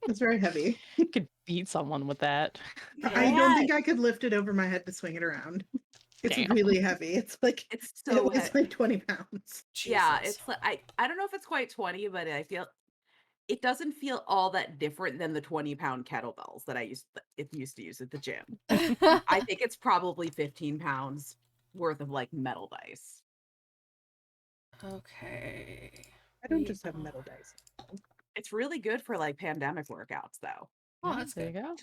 It's very heavy. You could beat someone with that. I don't Yeah. think I could lift it over my head to swing it around. It's Damn. really heavy. It's like It's it so weighs like 20 pounds. yeah, Jesus. it's like I don't know if it's quite 20, but I feel it doesn't feel all that different than the 20-pound kettlebells that I used to use at the gym. I think it's probably 15 pounds worth of like metal dice. Okay. I don't just have metal dice. It's really good for like pandemic workouts though. Oh, that's there good. you go.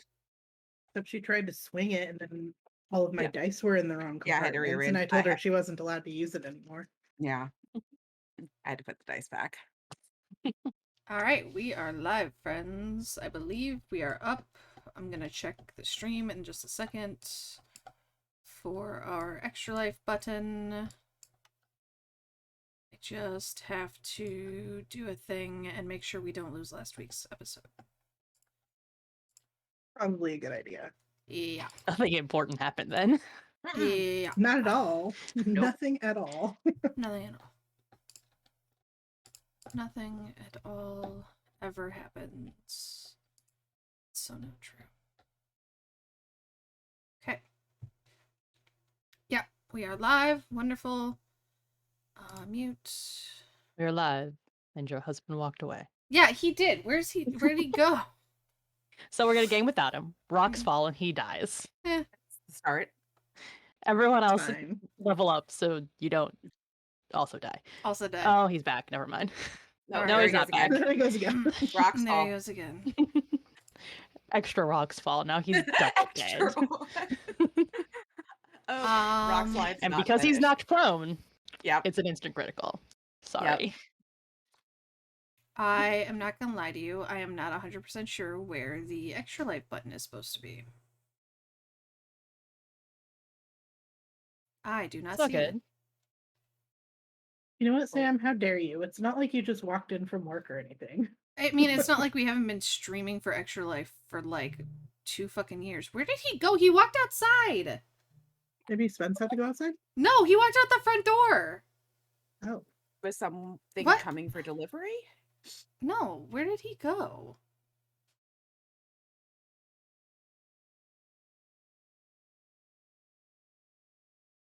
Except she tried to swing it and then all of my Yeah. dice were in the wrong Yeah, I had to compartments. And rearrange. I told her she wasn't allowed to use it anymore. Yeah. I had to put the dice back. All right, we are live, friends. I believe we are up. I'm gonna check the stream in just a second for our extra life button. I just have to do a thing and make sure we don't lose last week's episode. Probably a good idea. Yeah. Nothing important happened then. Yeah. Not at all. Nothing at all. Nothing at all. Nothing at all ever happens. It's so not true. Okay. Yeah, we are live. Wonderful. Mute. We're live, and your husband walked away. Yeah, he did. Where did he go? So we're gonna game without him. Rocks fall and he dies. Start. Everyone else Fine. level up so you don't also die. Also dead. Oh, he's back. Never mind. All No, right. he's not back. There he goes again. Rocks And there fall. he goes again. Extra rocks fall. Now he's double dead. Rock slides. And not because he's finished. knocked prone, Yep. it's an instant critical. Sorry. I am not gonna lie to you. I am not 100% sure where the extra life button is supposed to be. I do not It's all see good. it. You know what, Sam? How dare you? It's not like you just walked in from work or anything. I mean, it's not like we haven't been streaming for extra life for like 2 fucking years. Where did he go? He walked outside. Maybe Spence had to go outside? No, he walked out the front door. Oh. Was something What? coming for delivery? No, where did he go?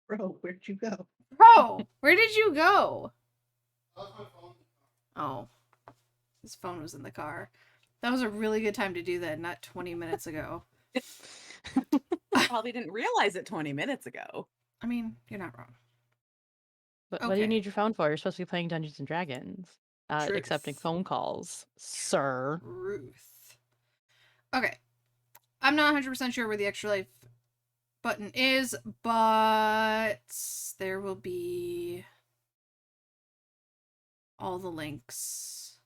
Bro, where'd you go? Bro, where did you go? Oh, his phone was in the car. That was a really good time to do that, not 20 minutes ago. Probably didn't realize it 20 minutes ago. I mean, you're not wrong. But what do Okay. you need your phone for? You're supposed to be playing Dungeons and Dragons. Truth. Accepting phone calls, sir. Ruth. Okay. I'm not 100% sure where the extra life button is, but there will be all the links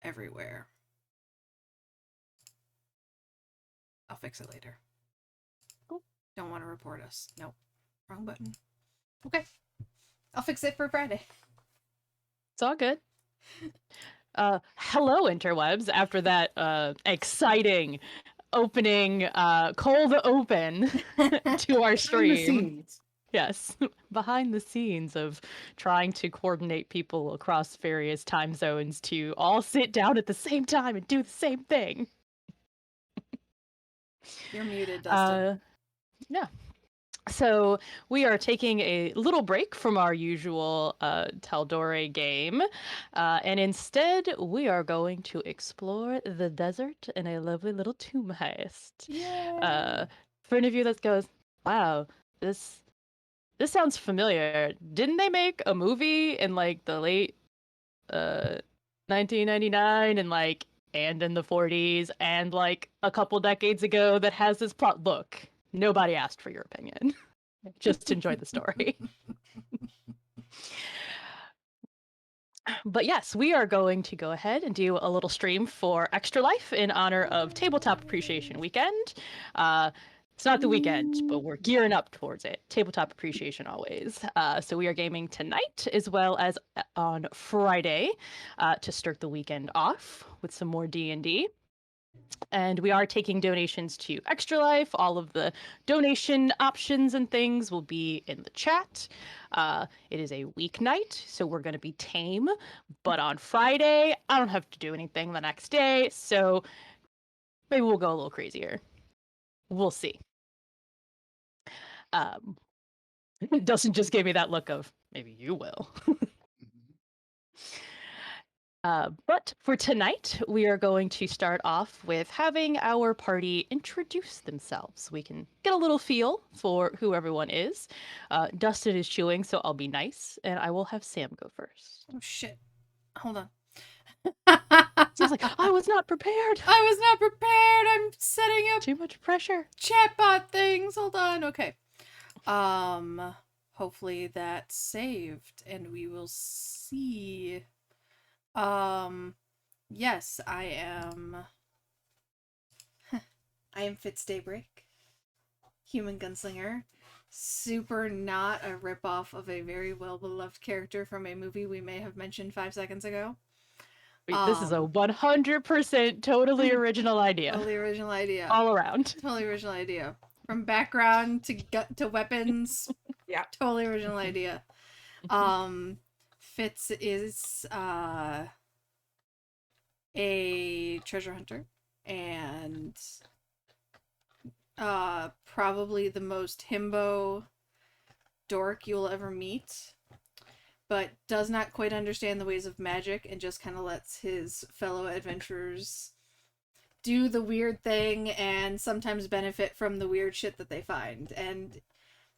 everywhere. I'll fix it later. Cool. Don't want to report us. Nope. Wrong button. Okay. I'll fix it for Friday. It's all good. Hello, interwebs. After that exciting opening, cold open to our Behind the stream. scenes. Yes, behind the scenes of trying to coordinate people across various time zones to all sit down at the same time and do the same thing. You're muted, Dustin. Yeah. So we are taking a little break from our usual Taldore game, and instead we are going to explore the desert in a lovely little tomb heist. For any of you that goes, wow, this sounds familiar. Didn't they make a movie in like the late 1999 and in the 40s and like a couple decades ago that has this plot? Look. Nobody asked for your opinion. Just enjoy the story. But yes, we are going to go ahead and do a little stream for Extra Life in honor of Tabletop Appreciation Weekend. It's not the weekend, but we're gearing up towards it. Tabletop Appreciation always. So we are gaming tonight as well as on Friday to start the weekend off with some more D&D. And we are taking donations to Extra Life. All of the donation options and things will be in the chat. It is a weeknight, so we're going to be tame. But on Friday, I don't have to do anything the next day, so maybe we'll go a little crazier. We'll see. Dustin just gave me that look of, maybe you will. But for tonight, we are going to start off with having our party introduce themselves. We can get a little feel for who everyone is. Dustin is chewing, so I'll be nice, and I will have Sam go first. Oh shit. Hold on. Sam's like, I was not prepared. I was not prepared. I'm setting up Too much pressure. chatbot things. Hold on. Okay. Hopefully that's saved and we will see. Yes, I am Fitz Daybreak, human gunslinger. Super not a ripoff of a very well beloved character from a movie we may have mentioned 5 seconds ago. This is a 100% totally original idea. Totally original idea. All around. Totally original idea. From background to weapons. Yeah. Totally original idea. Fitz is a treasure hunter and probably the most himbo dork you'll ever meet, but does not quite understand the ways of magic and just kind of lets his fellow adventurers do the weird thing and sometimes benefit from the weird shit that they find. And,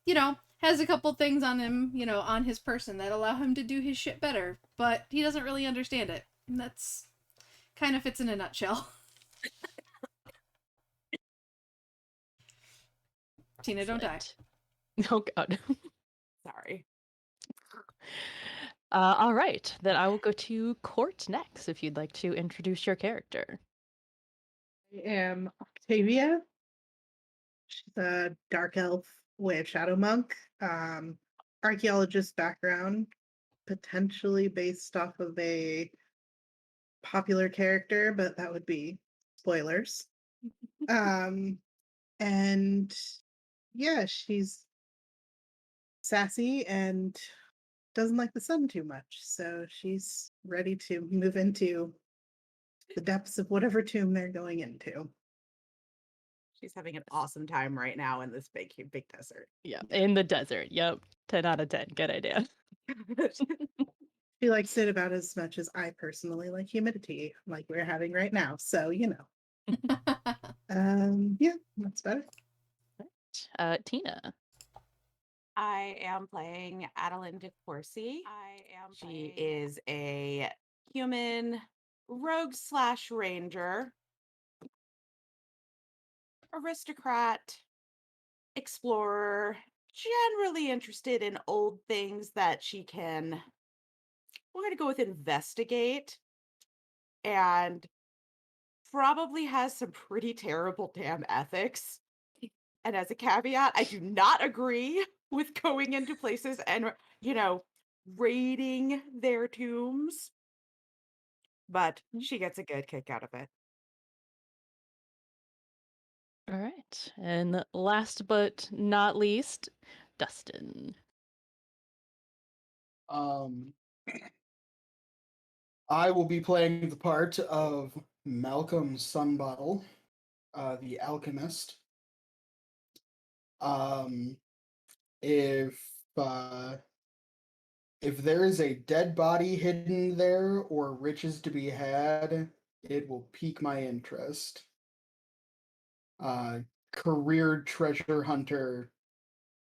you know, has a couple things on him, you know, on his person that allow him to do his shit better, but he doesn't really understand it. And that's kind of Fits in a nutshell. Tina, don't die. Oh, God. Sorry. All right, then I will go to Court next if you'd like to introduce your character. I am Octavia. She's a dark elf with shadow monk, archaeologist background, potentially based off of a popular character, but that would be spoilers. And yeah, she's sassy and doesn't like the sun too much, so she's ready to move into the depths of whatever tomb they're going into. She's having an awesome time right now in this big desert. Yeah, in the desert. Yep, 10 out of 10. Good idea. She likes it about as much as I personally like humidity, like we're having right now. So, you know. Yeah, that's better. Tina. I am playing Adeline de Courcy. She is a human rogue / ranger, aristocrat, explorer, generally interested in old things that she can, we're going to go with investigate, and probably has some pretty terrible damn ethics. And as a caveat, I do not agree with going into places and, you know, raiding their tombs. But she gets a good kick out of it. All right, and last but not least, Dustin. I will be playing the part of Malcolm Sunbottle, the alchemist. If there is a dead body hidden there or riches to be had, it will pique my interest. Career treasure hunter.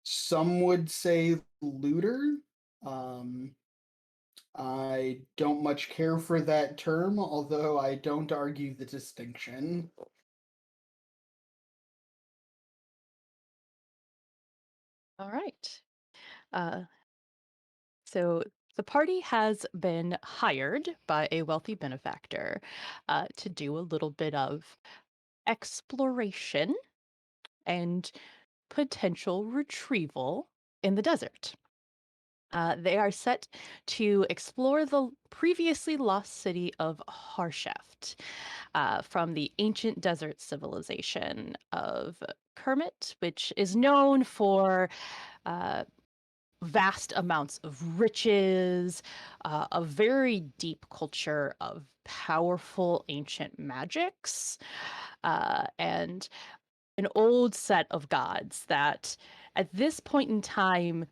Some would say looter. I don't much care for that term, although I don't argue the distinction. All right. So the party has been hired by a wealthy benefactor to do a little bit of exploration and potential retrieval in the desert. They are set to explore the previously lost city of Harsheft from the ancient desert civilization of Kermit, which is known for uh, vast amounts of riches, a very deep culture of powerful ancient magics, and an old set of gods that at this point in time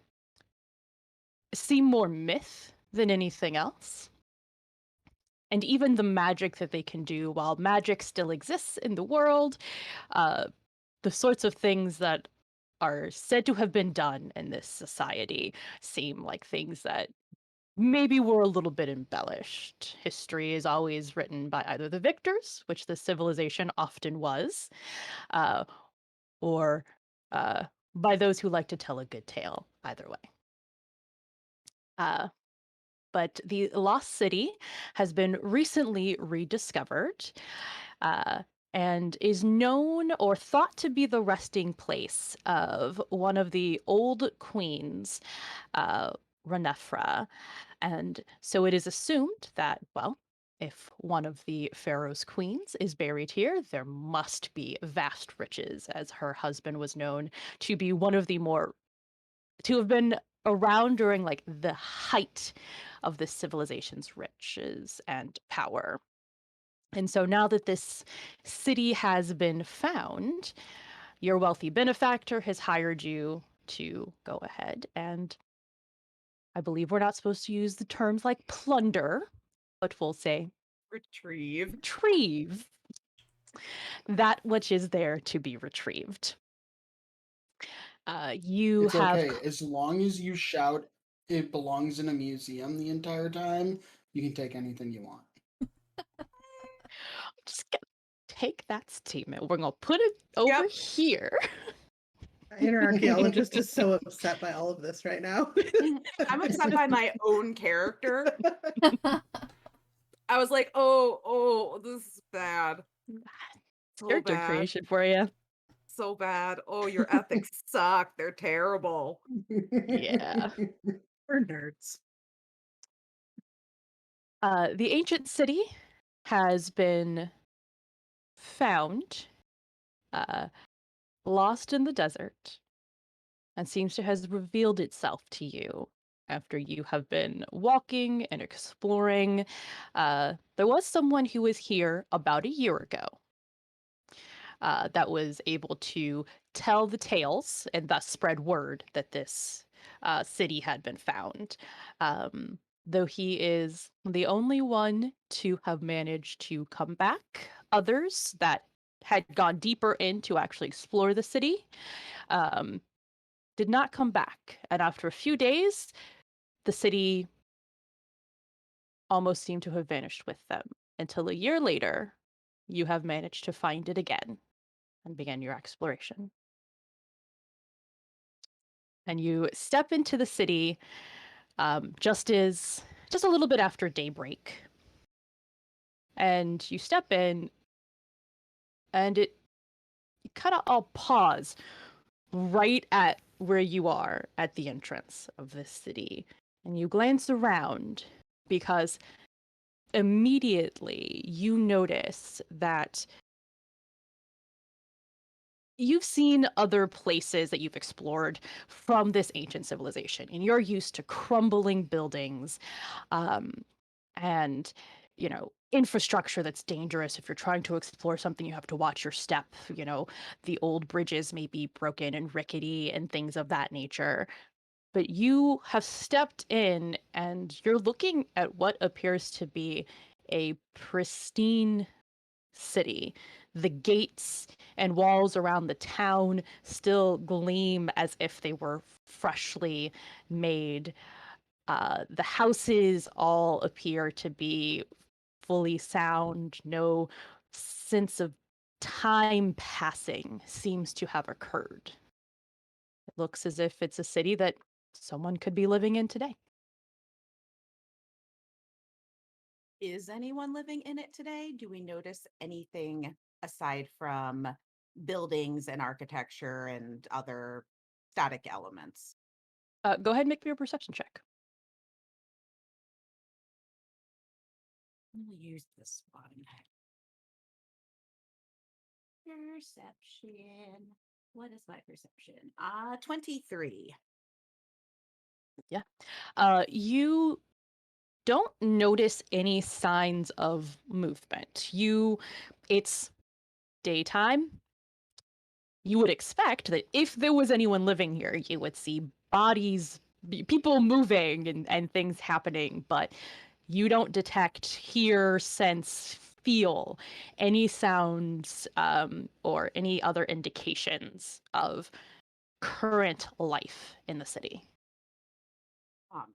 seem more myth than anything else. And even the magic that they can do, while magic still exists in the world, uh, the sorts of things that are said to have been done in this society seem like things that maybe were a little bit embellished. History is always written by either the victors, which the civilization often was, uh, or uh, by those who like to tell a good tale, either way. Uh, but the lost city has been recently rediscovered uh, and is known or thought to be the resting place of one of the old queens, uh, Renefra. And so it is assumed that, well, if one of the pharaoh's queens is buried here, there must be vast riches, as her husband was known to be one of the more to have been around during like the height of this civilization's riches and power. And so now that this city has been found, your wealthy benefactor has hired you to go ahead and I believe we're not supposed to use the terms like plunder, but we'll say Retrieve. retrieve that which is there to be retrieved. You It's have okay. As long as you shout it belongs in a museum the entire time, you can take anything you want. just gonna take that statement. We're gonna put it over Yep. here. Inner archaeologist is so upset by all of this right now. I'm upset by my own character. I was like, oh, this is bad. So Character bad. creation for you. So bad. Oh, your ethics suck. They're terrible. Yeah. We're nerds. The ancient city has been found, uh, lost in the desert, and seems to have revealed itself to you after you have been walking and exploring. There was someone who was here about a year ago that was able to tell the tales and thus spread word that this city had been found. Though he is the only one to have managed to come back, others that had gone deeper in to actually explore the city um, did not come back. And after a few days, the city almost seemed to have vanished with them until a year later, you have managed to find it again and begin your exploration. And you step into the city just a little bit after daybreak. And you step in, and it kind of all pause right at where you are at the entrance of this city. And you glance around because immediately you notice that you've seen other places that you've explored from this ancient civilization, and you're used to crumbling buildings um, and infrastructure that's dangerous. If you're trying to explore something, you have to watch your step. The old bridges may be broken and rickety and things of that nature. But you have stepped in and you're looking at what appears to be a pristine city. The gates and walls around the town still gleam as if they were freshly made. The houses all appear to be fully sound. No sense of time passing seems to have occurred. It looks as if it's a city that someone could be living in today. Is anyone living in it today? Do we notice anything aside from buildings and architecture and other static elements? Go ahead and make me a perception check. I'm gonna use this one. Perception. What is my perception? 23. You don't notice any signs of movement. It's daytime. You would expect that if there was anyone living here, you would see bodies, people moving and things happening, but you don't detect, hear, sense, feel any sounds or any other indications of current life in the city.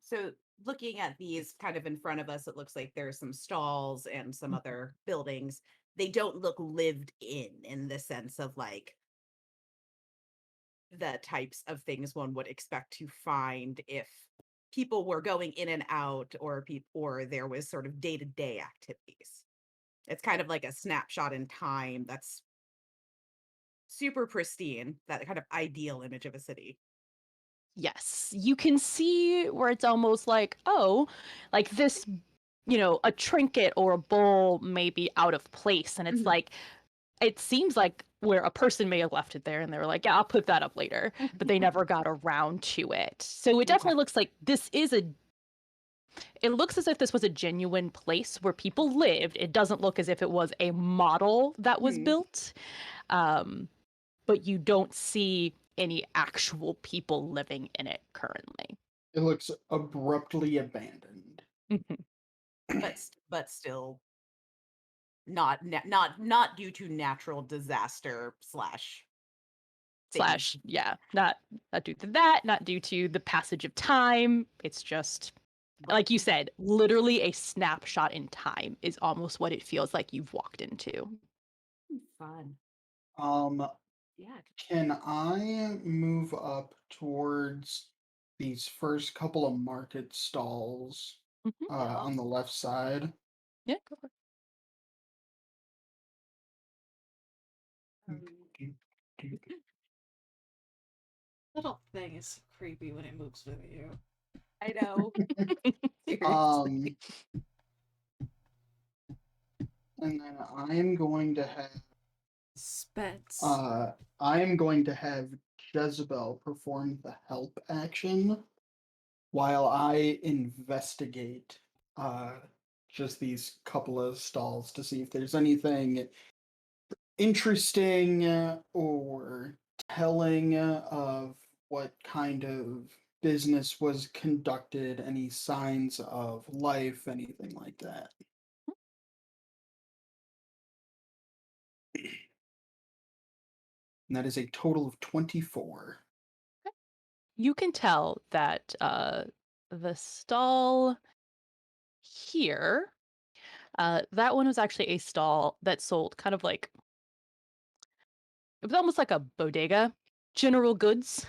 So looking at these kind of in front of us, it looks like there's some stalls and some other buildings. They don't look lived in the sense of like the types of things one would expect to find if people were going in and out or there was sort of day-to-day activities. It's kind of like a snapshot in time that's super pristine, that kind of ideal image of a city. Yes, you can see where it's almost like, oh, like this, a trinket or a bowl may be out of place. And it's Mhm. like, it seems like where a person may have left it there and they were like, yeah, I'll put that up later, but they never got around to it. So it definitely looks like it looks as if this was a genuine place where people lived. It doesn't look as if it was a model that was Mhm. built. But you don't see any actual people living in it currently. It looks abruptly abandoned. but still not due to natural disaster slash things. Yeah, not due to that, not due to the passage of time. It's just like you said, literally a snapshot in time is almost what it feels like you've walked into. Fun. Yeah. Can I move up towards these first couple of market stalls on the left side? Yeah, go for it. Little thing is so creepy when it moves with you. I know. Um, and then I'm going to have Spence. I am going to have Jezebel perform the help action while I investigate just these couple of stalls to see if there's anything interesting or telling of what kind of business was conducted, any signs of life, anything like that. And that is a total of 24. You can tell that the stall here, that one was actually a stall that sold kind of like, it was almost like a bodega, general goods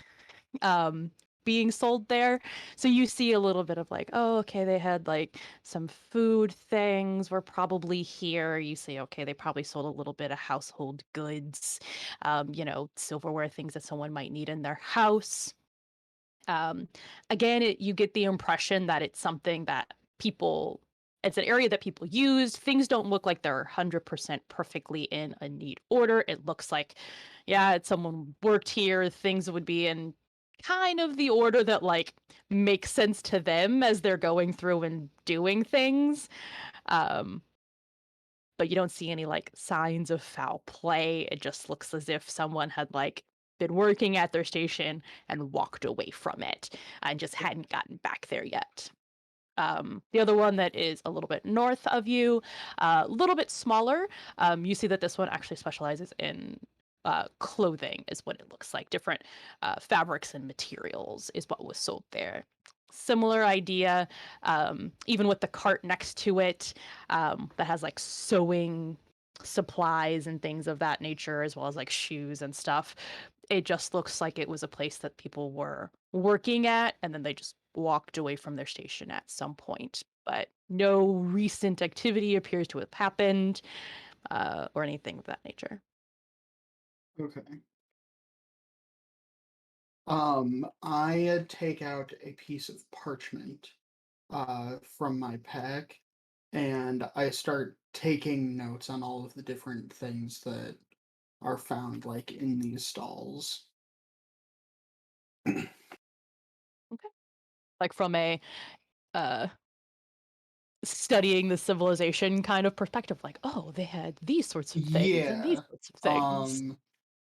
being sold there. So you see a little bit of like, oh, okay, they had like some food things were probably here. You see, okay, they probably sold a little bit of household goods, silverware, things that someone might need in their house. Again, you get the impression that it's something that it's an area that people use. Things don't look like they're 100% perfectly in a neat order. It looks like, yeah, it's someone worked here. Things would be in kind of the order that like makes sense to them as they're going through and doing things. Um, but you don't see any like signs of foul play. It just looks as if someone had like been working at their station and walked away from it and just hadn't gotten back there yet. The other one that is a little bit north of you, a little bit smaller, you see that this one actually specializes in clothing, is what it looks like. Different fabrics and materials is what was sold there. Similar idea, even with the cart next to it that has like sewing supplies and things of that nature, as well as like shoes and stuff. It just looks like it was a place that people were working at and then they just walked away from their station at some point. But no recent activity appears to have happened or anything of that nature. Okay. I take out a piece of parchment from my pack, and I start taking notes on all of the different things that are found, like, in these stalls. Okay. Like from a uh studying the civilization kind of perspective, like, oh, they had these sorts of things and these Yeah. sorts of things. Um,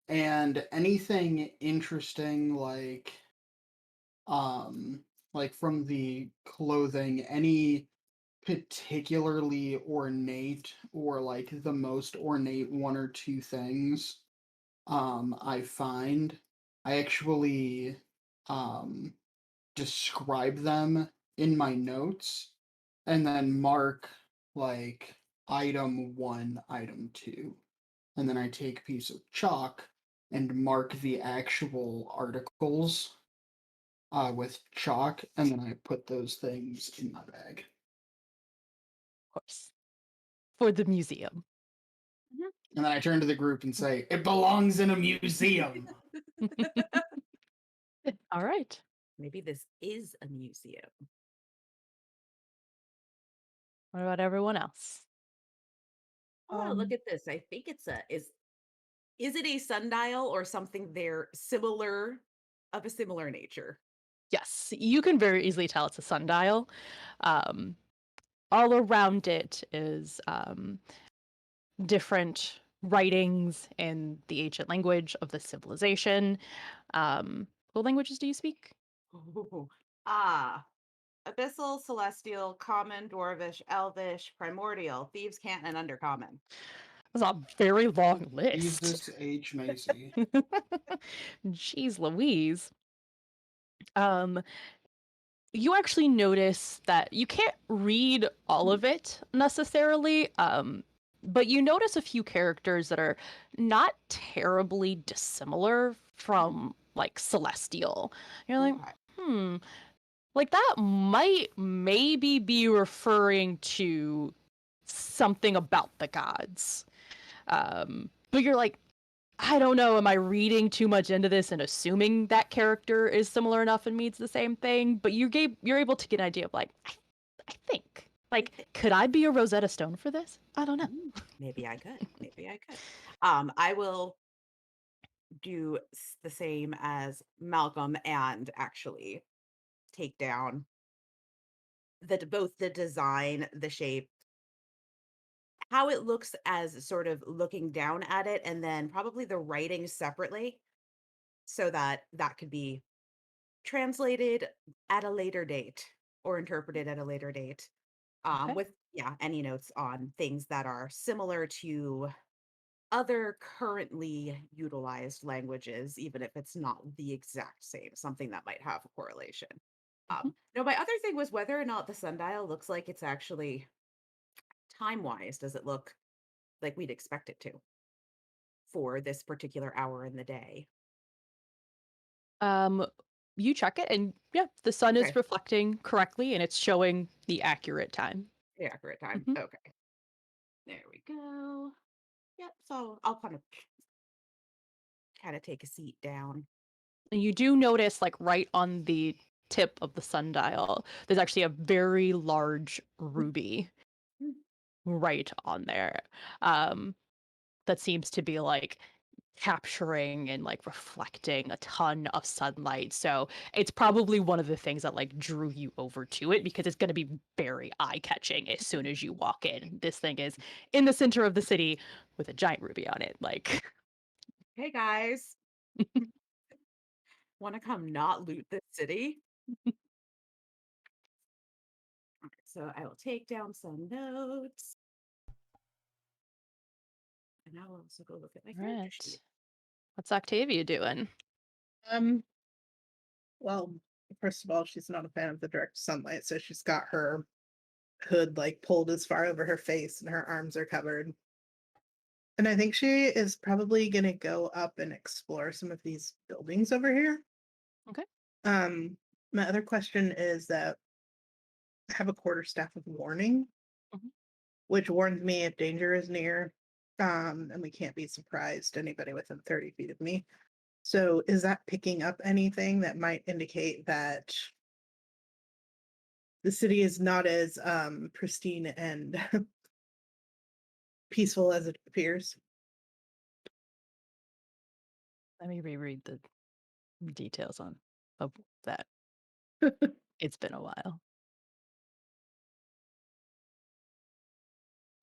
and anything interesting, like from the clothing, any particularly ornate or like the most ornate one or two things I find, I actually um describe them in my notes and then mark like item 1, item 2. And then I take a piece of chalk and mark the actual articles with chalk, and then I put those things in my bag. Of course. For the museum. And then I turn to the group and say, "It belongs in a museum." All right. Maybe this is a museum. What about everyone else? I want to look Um, at this. I think it's a is it a sundial or something there similar of a similar nature? Yes, you can very easily tell it's a sundial. Um, all around it is different writings in the ancient language of the civilization. What languages do you speak? Ooh. Ah, abyssal, celestial, common, dwarvish, elvish, primordial, thieves' cant, and undercommon. That's a very long list. Jesus H. Macy. Jeez Louise. Um, you actually notice that you can't read all of it necessarily, but you notice a few characters that are not terribly dissimilar from like Celestial. You're like, Okay. hmm, like that might maybe be referring to something about the gods. But you're like, I don't know, am I reading too much into this and assuming that character is similar enough and means the same thing? But you're able to get an idea of like, I think. Like, could I be a Rosetta Stone for this? I don't know. Maybe I could. Maybe I could. I will do the same as Malcolm and actually take down both the design, the shape, how it looks as sort of looking down at it, and then probably the writing separately so that that could be translated at a later date or interpreted at a later date. Okay. With any notes on things that are similar to other currently utilized languages, even if it's not the exact same, something that might have a correlation. Mhm. No, my other thing was whether or not the sundial looks like it's actually time wise. Does it look like we'd expect it to for this particular hour in the day? Um, you check it, and yeah, the sun is Okay, reflecting correctly, and it's showing the accurate time. the accurate time. Mhm. Okay, there we go. Yep. So I'll kind of take a seat down. And you do notice, like right on the tip of the sundial, there's actually a very large ruby Mm, right on there. Um, that seems to be like capturing and like reflecting a ton of sunlight. So it's probably one of the things that like drew you over to it because it's going to be very eye catching as soon as you walk in. This thing is in the center of the city with a giant ruby on it. Like, Hey guys, want to come not loot this city? Okay, so I will take down some notes and I will also go look at my all character right, sheet. what's Octavia doing? um, well, first of all, she's not a fan of the direct sunlight, so she's got her hood like pulled as far over her face and her arms are covered. And I think she is probably gonna go up and explore some of these buildings over here. Okay. Um, my other question is that I have a quarterstaff of warning, Mhm. which warns me if danger is near. And we can't be surprised, anybody within 30 feet of me. So is that picking up anything that might indicate that the city is not as pristine and peaceful as it appears? Let me reread the details of that. It's been a while.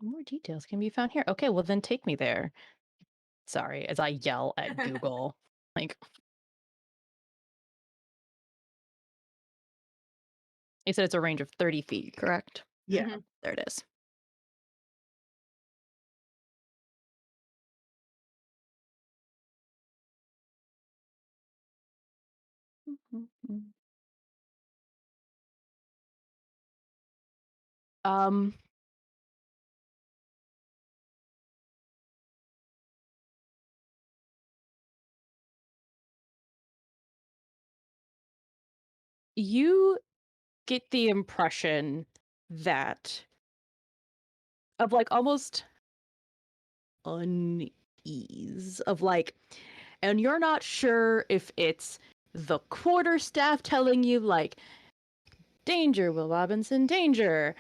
More details can be found here. Okay, well then take me there. Sorry, as I yell at Google. Like, you said it's a range of 30 feet, correct? Yeah. Mhm. There it is. Um, you get the impression that of like almost unease of like, and you're not sure if it's the quarterstaff telling you like danger, Will Robinson, danger,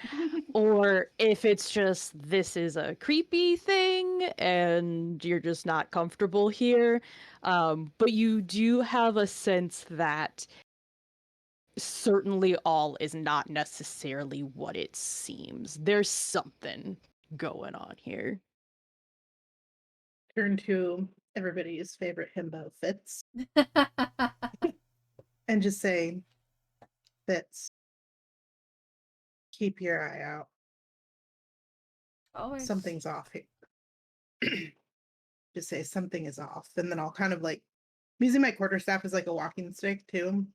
or if it's just this is a creepy thing and you're just not comfortable here. But you do have a sense that certainly all is not necessarily what it seems. There's something going on here. Turn to everybody's favorite himbo, Fitz, and just say, Fitz, keep your eye out. Always. Something's off here. Just say something is off. And then I'll kind of like, I'm using my quarterstaff as like a walking stick too.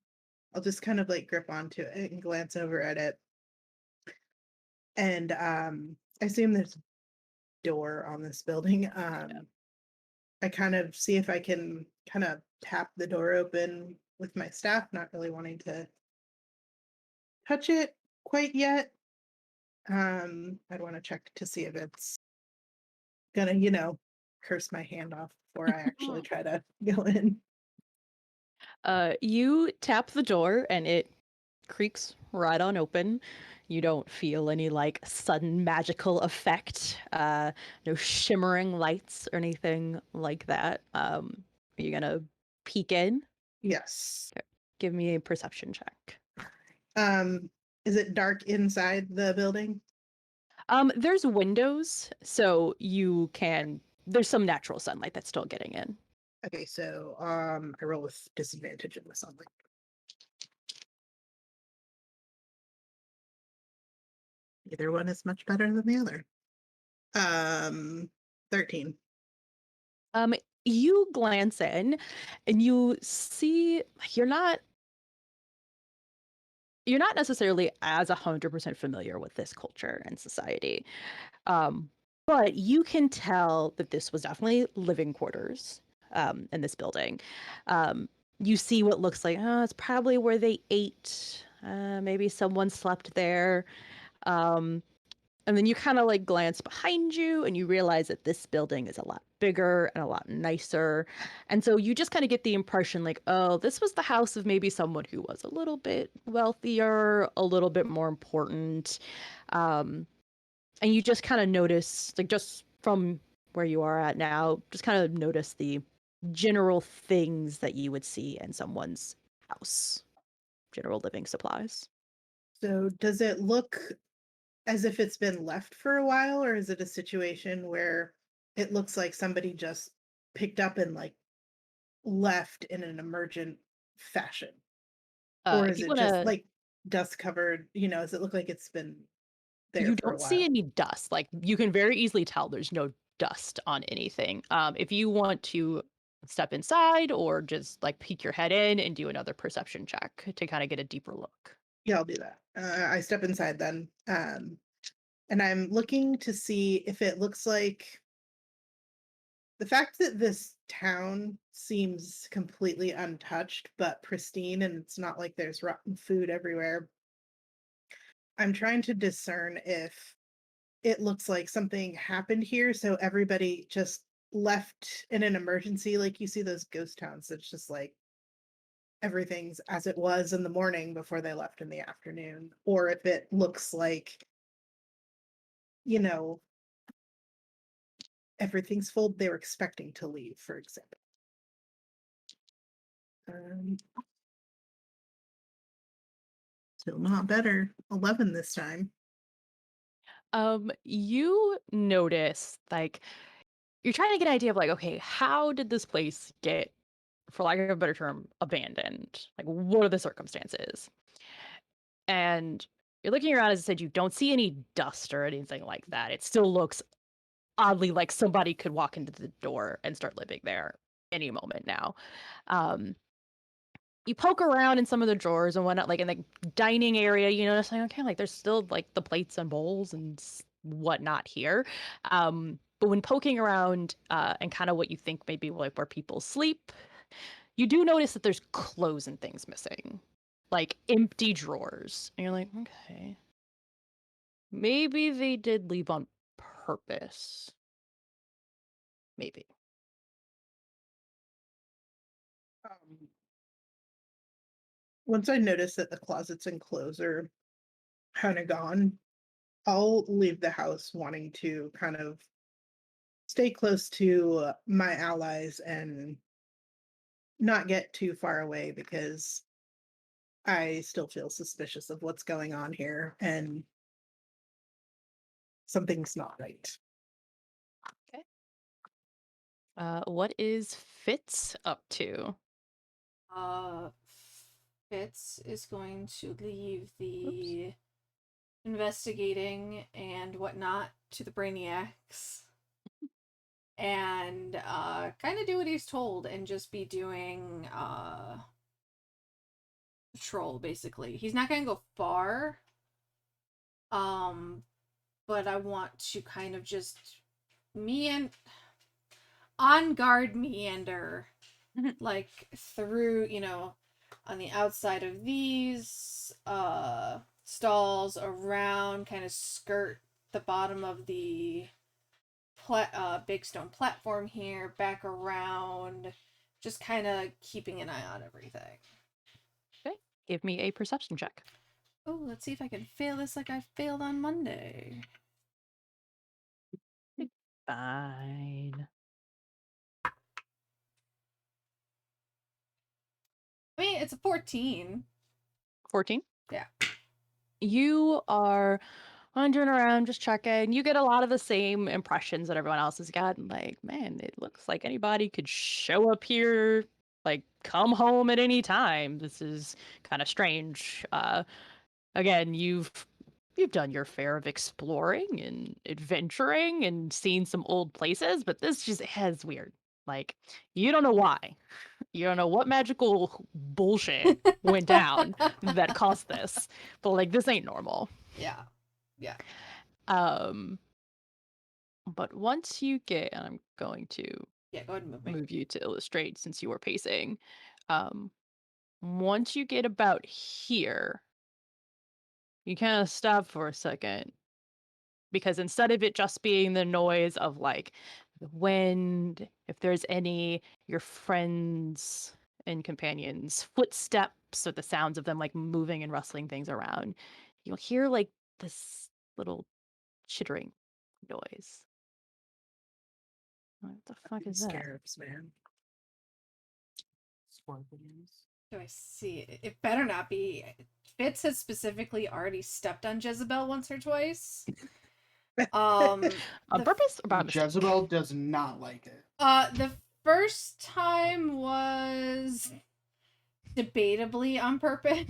I'll just kind of like grip onto it and glance over at it. And I assume there's a door on this building. I kind of see if I can kind of tap the door open with my staff, not really wanting to touch it quite yet. I'd want to check to see if it's gonna, curse my hand off before I actually try to go in. You tap the door and it creaks right on open. You don't feel any like sudden magical effect, no shimmering lights or anything like that. Are you gonna peek in? Yes. Give me a perception check. Is it dark inside the building? There's windows, so there's some natural sunlight that's still getting in. Okay, so I roll with disadvantage in the sunlight. Either one is much better than the other. 13. You glance in and you see you're not necessarily as 100% familiar with this culture and society. But you can tell that this was definitely living quarters in this building. You see what looks like, it's probably where they ate. Maybe someone slept there. Um, and then you kind of like glance behind you and you realize that this building is a lot bigger and a lot nicer. And so you just kind of get the impression like, oh, this was the house of maybe someone who was a little bit wealthier, a little bit more important. And you just kind of notice, like just from where you are at now, just kind of notice the general things that you would see in someone's house, general living supplies. So does it look as if it's been left for a while, or is it a situation where it looks like somebody just picked up and like left in an emergent fashion? Or If is you it want just to, like dust covered, does it look like it's been there you for a don't see while? any dust. Like you can very easily tell there's no dust on anything. If you want to step inside or just like peek your head in and do another perception check to kind of get a deeper look. Yeah, I'll do that. I step inside then. And I'm looking to see if it looks like the fact that this town seems completely untouched but pristine, and it's not like there's rotten food everywhere. I'm trying to discern if it looks like something happened here, so everybody just left in an emergency, like you see those ghost towns, it's just like everything's as it was in the morning before they left in the afternoon, or if it looks like, you know, everything's full they were expecting to leave, for example. Um, Still not better. 11 this time. You notice, like, you're trying to get an idea of, like, okay, how did this place get, for lack of a better term, abandoned? Like, what are the circumstances? And you're looking around, as I said, you don't see any dust or anything like that. It still looks oddly like somebody could walk into the door and start living there any moment now. Um, you poke around in some of the drawers and whatnot, like in the dining area, you notice, like, okay, like there's still like the plates and bowls and whatnot here. But when poking around and kind of what you think maybe like where people sleep, you do notice that there's clothes and things missing, like empty drawers. And you're like, okay, maybe they did leave on purpose. Maybe. Um, Once I notice that the closets and clothes are kind of gone, I'll leave the house wanting to kind of stay close to my allies and not get too far away because I still feel suspicious of what's going on here and something's not right. Okay. What is Fitz up to? Uh, Fitz is going to leave Oops. the investigating and whatnot to the Brainiacs. And kind of do what he's told and just be doing patrol, basically. He's not gonna go far. But I want to kind of just on guard meander, like through, on the outside of these stalls, around, kind of skirt the bottom of the big stone platform here, back around, just kind of keeping an eye on everything. Okay. Give me a perception check. Oh, let's see if I can fail this like I failed on Monday. Fine. I mean, it's a 14. 14? Yeah. You are wandering around, just checking. You get a lot of the same impressions that everyone else has gotten. Like, man, it looks like anybody could show up here, like, come home at any time. This is kind of strange. Again, you've done your fare of exploring and adventuring and seen some old places, but this just has weird. Like, you don't know why. You don't know what magical bullshit went down that caused this, but like this ain't normal. Yeah. Yeah. But once you get, and I'm going to Yeah, go ahead and move me. move you to illustrate since you were pacing. Once you get about here, you kind of stop for a second because instead of it just being the noise of like the wind, if there's any, your friends and companions' footsteps or the sounds of them like moving and rustling things around, you'll hear like this little chittering noise. What the fuck is that? Scarabs, man. Scorpions. Do I see it? It better not be. Fitz has specifically already stepped on Jezebel once or twice. On purpose or by mistake? Jezebel does not like it. The first time was debatably on purpose.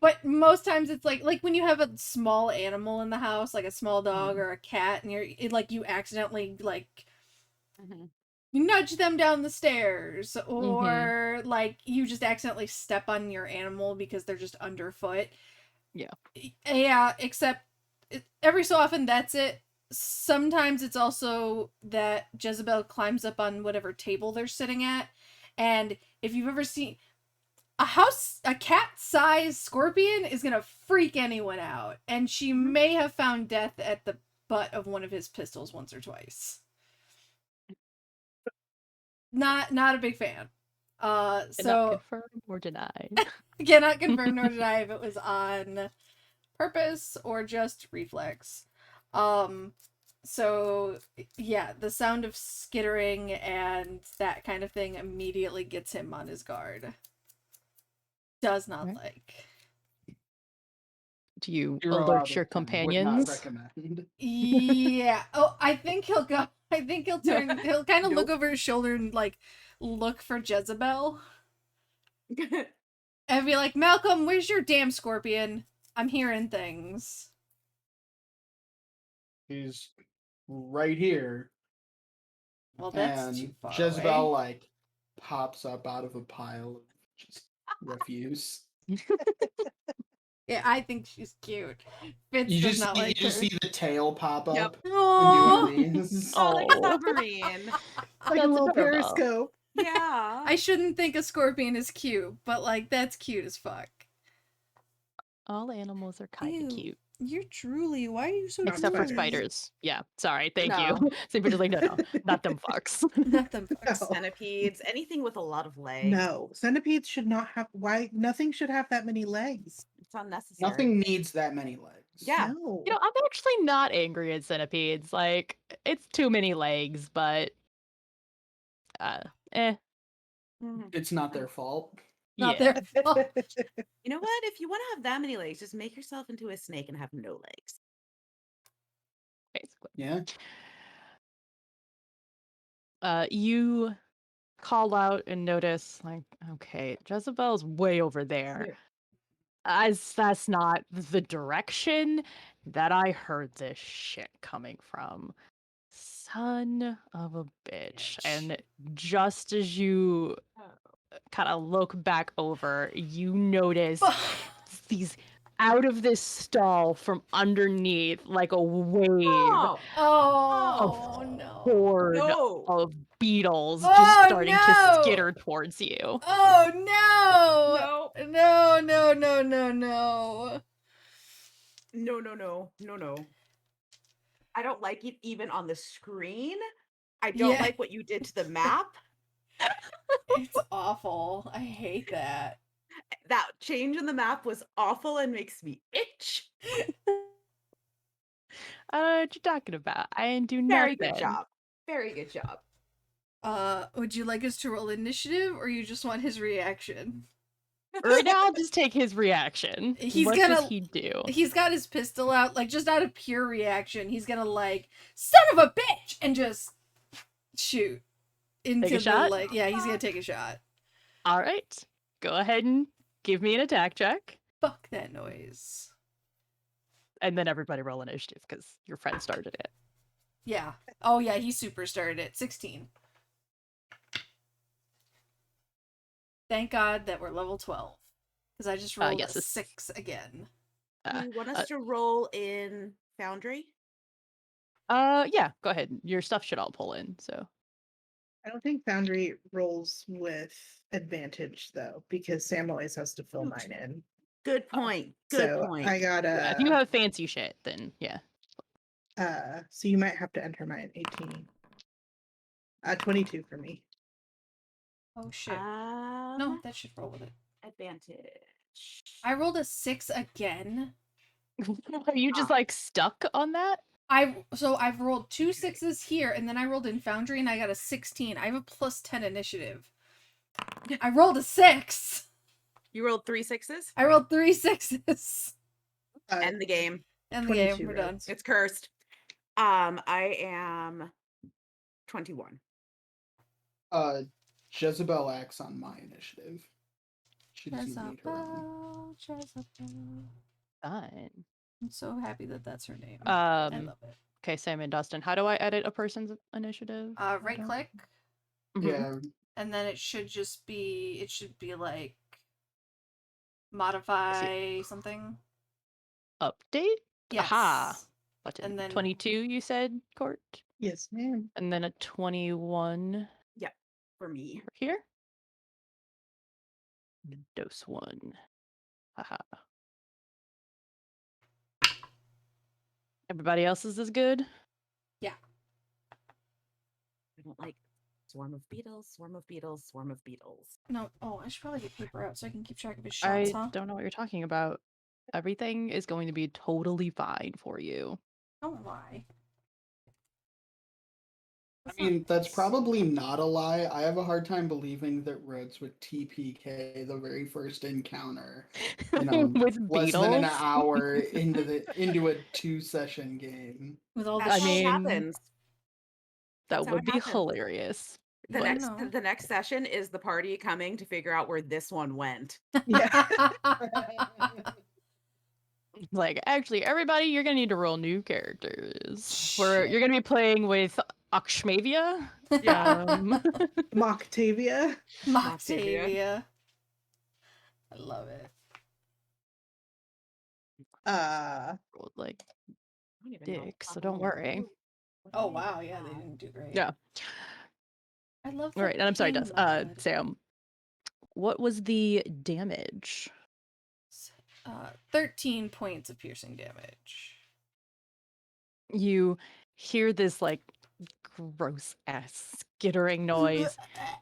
But most times it's like when you have a small animal in the house, like a small dog or a cat, and you accidentally you nudge them down the stairs, or like you just accidentally step on your animal because they're just underfoot. Yeah, except every so often that's it. Sometimes it's also that Jezebel climbs up on whatever table they're sitting at, and if you've ever seen a cat-sized scorpion is gonna freak anyone out, and she may have found death at the butt of one of his pistols once or twice. Not a big fan. Cannot So confirm or deny. cannot confirm nor deny if it was on purpose or just reflex. So yeah, the sound of skittering and that kind of thing immediately gets him on his guard. Does not Okay. like. Do you 0 out alert of your 10. Would not companions? recommend. Yeah. Oh, I think he'll go. I think he'll turn. He'll kind of look Nope. over his shoulder and like look for Jezebel and be like, "Malcolm, where's your damn scorpion? I'm hearing things." He's right here, Well, that's and too far Jezebel away. like pops up out of a pile of just refuse. Yeah, I think she's cute. Fitz You does just not see, like you just her. see the tail pop Yep. up and do Oh, one of these. Oh, like a Oh. submarine. Like That's a little adorable. periscope. Yeah. I shouldn't think a scorpion is cute, but like that's cute as fuck. All animals are kind Ew. of cute. You're truly. Why are you so Not Except for spiders. spiders. Yeah, sorry, thank No. you. Simply just like, no, not them fucks. Not them fucks. No. Centipedes, anything with a lot of legs. No, centipedes should not have. Why? Nothing should have that many legs. It's unnecessary. Nothing needs that many legs. Yeah. No. You know, I'm actually not angry at centipedes. Like, it's too many legs, but eh. Mhm. It's not their fault. Not Yeah. their fault. You know what? If you want to have that many legs, just make yourself into a snake and have no legs. Basically. Yeah. You call out and notice, like, okay, Jezebel's way over there. As that's not the direction that I heard this shit coming from. Son of a bitch. And just as you kind of look back over, you notice these out of this stall from underneath, like a wave, Oh no. horde No. of beetles Oh, just starting to no! skitter towards you. Oh no! No. No, no, no, no, no. No, no, no, no, no. I don't like it even on the screen. I don't Yeah. like what you did to the map. It's awful. I hate that. That change in the map was awful and makes me itch. What you talking about? I didn't do Very nothing. good job. Very good job. Would you like us to roll initiative or you just want his reaction? Right now, I'll just take his reaction. He's What gonna- does he do? He's got his pistol out, like just out of pure reaction. He's gonna like, son of a bitch, and just shoot into Take a the shot? like. Yeah, he's gonna take a shot. All right, go ahead and give me an attack check, Fuck that noise. and then everybody roll initiative because your friend started it. Yeah. Oh yeah, he super started it. 16. Thank God that we're level 12. Because I just rolled yes, a it's- 6 again. Do you want us to roll in Foundry? Yeah, go ahead. Your stuff should all pull in. So I don't think Foundry rolls with advantage though, because Sam always has to fill mine in. Good point. Good So point. I got yeah, if you have fancy shit, then yeah. so you might have to enter mine 18. 22 for me. Oh shit. No, that should roll with it. Advantage. I rolled a 6 again. Are you just like stuck on that? So I've rolled 2 6s here, and then I rolled in Foundry and I got a 16. I have a plus 10 initiative. I rolled a 6. You rolled 3 6s? I rolled 3 6s. End the game. End the game. 22 We're done. rounds. It's cursed. I am 21. Jezebel acts on my initiative. She doesn't need her own. Jezebel. Fine. I'm so happy that that's her name. I love it. Okay, Sam and Dustin. How do I edit a person's initiative? Right click, Mhm. Yeah, and then it should be like modify something. Update? Yes. Aha. Button. And then 22, you said, Court? Yes, ma'am. And then a 21 For me. over here. Dose 1. Haha. Everybody else's is good? I don't like swarm of beetles, swarm of beetles, swarm of beetles. No. Oh, I should probably get paper out so I can keep track of his shots, I huh? don't know what you're talking about. Everything is going to be totally fine for you. Don't lie. I mean, that's probably not a lie. I have a hard time believing that Rhodes would TPK the very first encounter. You know, With less than an beetles? hour into a 2-session game. With all the That's I how it mean, happens. that That's how would it be happens. hilarious. The but- next know. the next session is the party coming to figure out where this one went. Yeah. Like, actually, everybody, you're gonna need to roll new characters. Where Shit. you're gonna be playing with Akshmavia. Yeah. Moctavia. Moctavia. I love it. Rolled like I don't even know dick, how so don't long worry. ago- what Oh did I wow, do yeah, they that? didn't do great. Yeah. I love All right, and I'm sorry, game Des. mod. Sam, what was the damage? 13 points of piercing damage. You hear this like gross ass skittering noise.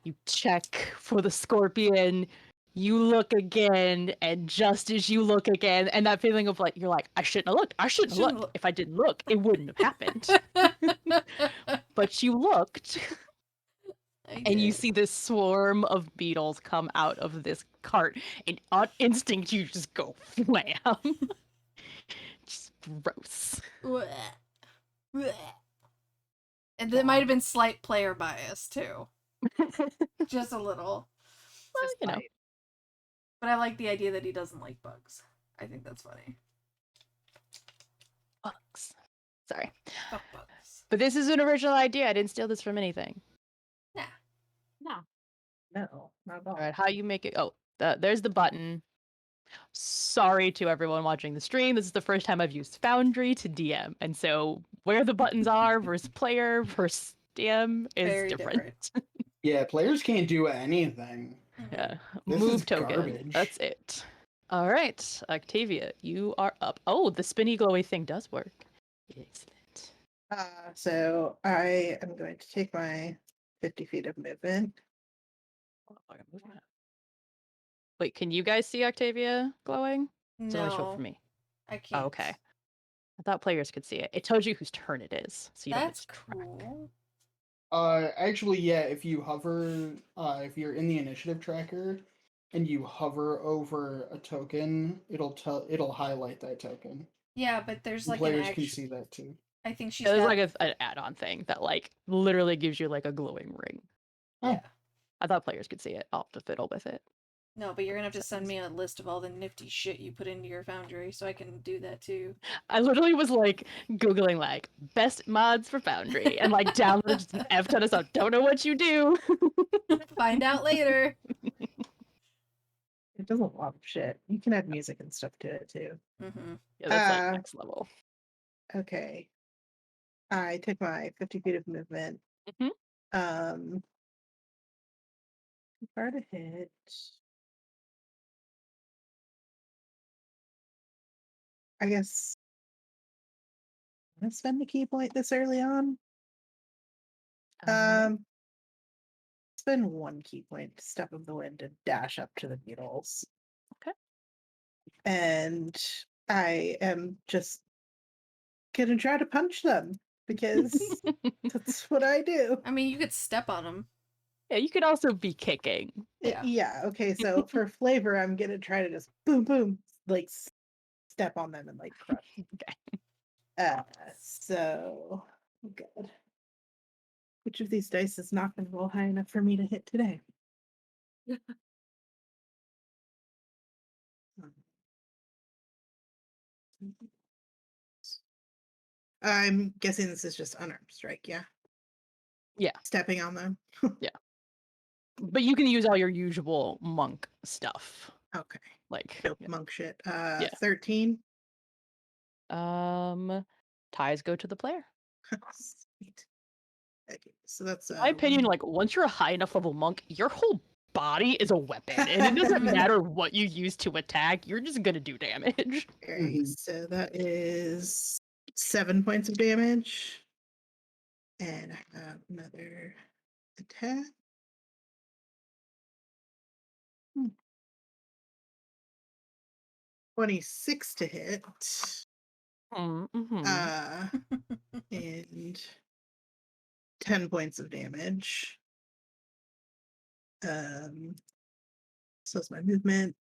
You check for the scorpion. You look again, and just as you look again, and that feeling of like, you're like, I shouldn't have looked. I shouldn't have Shouldn't looked. look. If I didn't look, it wouldn't have happened. But you looked, I and you did. see this swarm of beetles come out of this cart, and on instinct, you just go flam. Just gross. Blech. Blech. And there might have been slight player bias too. Just a little. Well, Just you know. like- But I like the idea that he doesn't like bugs. I think that's funny. Bugs. Sorry. Fuck bugs. But this is an original idea. I didn't steal this from anything. Nah. No. No, not at all. All right, how you make it? Oh, there's the button. Sorry to everyone watching the stream. This is the first time I've used Foundry to DM, and so where the buttons are versus player versus DM is Very different. Yeah, players can't do anything. Yeah, This move is token. garbage. That's it. All right, Octavia, you are up. Oh, the spinny glowy thing does work. Excellent. So I am going to take my 50 feet of movement. Wait, can you guys see Octavia glowing? It's only showed No, for me. I can't. Oh, okay. I thought players could see it. It tells you whose turn it is, so you don't That's lose track. cool. Actually, yeah, if you hover, if you're in the initiative tracker and you hover over a token, it'll highlight that token. Yeah, but there's And like an players can action. see that too. I think she's Yeah, there's got. like an add-on thing that like literally gives you like a glowing ring. Yeah. I thought players could see it. I'll have to fiddle with it. No, but you're gonna have to send me a list of all the nifty shit you put into your Foundry so I can do that too. I literally was like Googling like best mods for Foundry and like downloaded just an F ton of stuff. Don't know what you do. Find out later. It does a lot of shit. You can add music and stuff to it too. Mm-hmm. Yeah, that's like Uh, next level. Okay. I took my 50 feet of movement. Mhm. Far to hit. I guess I'm gonna spend the key point this early on. Spend one key point to step of the wind and dash up to the beetles. Okay. And I am just gonna try to punch them because that's what I do. I mean, you could step on them. Yeah, you could also be kicking. Yeah. Yeah. Okay. So for flavor, I'm gonna try to just boom, boom, like step on them and like crush. Okay. So oh God. Which of these dice is not going to roll high enough for me to hit today? I'm guessing this is just unarmed strike, yeah? Yeah. Stepping on them. But you can use all your usual monk stuff. Okay. Like Dope monk shit. Yeah. 13. Ties go to the player. Sweet. Okay, so that's In my opinion, like once you're a high enough level monk, your whole body is a weapon. And it doesn't matter what you use to attack, you're just gonna do damage. okay, so that is 7 points of damage. And I have another attack. 26 to hit. Mm-hmm. And 10 points of damage. So it's my movement.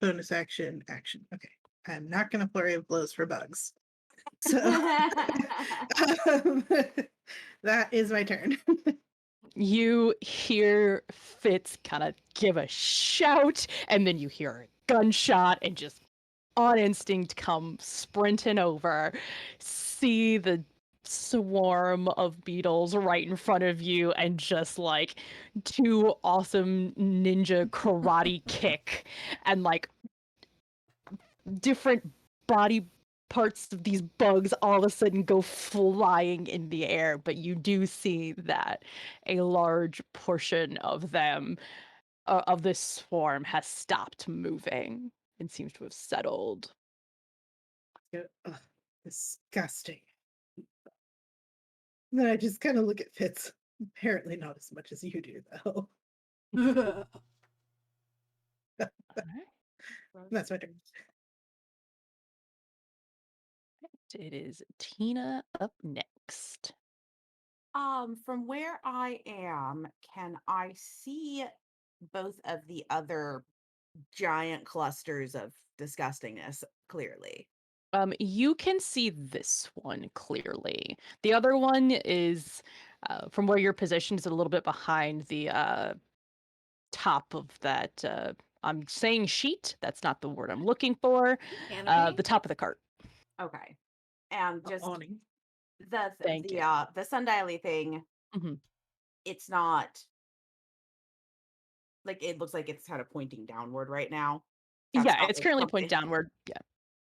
Bonus action, action. Okay. I'm not gonna flurry of blows for bugs. So that is my turn. You hear Fitz kind of give a shout, and then you hear a gunshot and just on instinct come sprinting over, see the swarm of beetles right in front of you, and just like two awesome ninja karate kick and like different body parts of these bugs all of a sudden go flying in the air, but you do see that a large portion of them of this swarm has stopped moving and seems to have settled. Ugh, disgusting. Then I just kind of look at Fitz. Apparently not as much as you do, though. That's my turn. It is Tina up next. From where I am, can I see both of the other giant clusters of disgustingness clearly? You can see this one clearly. The other one is from where you're positioned is a little bit behind the top of that. I'm saying sheet. That's not the word I'm looking for. Canopy? The top of the cart. Okay. And just Awning. Thank you. the sundial thing, hmm it's not like it looks like it's kind of pointing downward right now. That's Yeah, not it's like currently pointed something. downward. Yeah.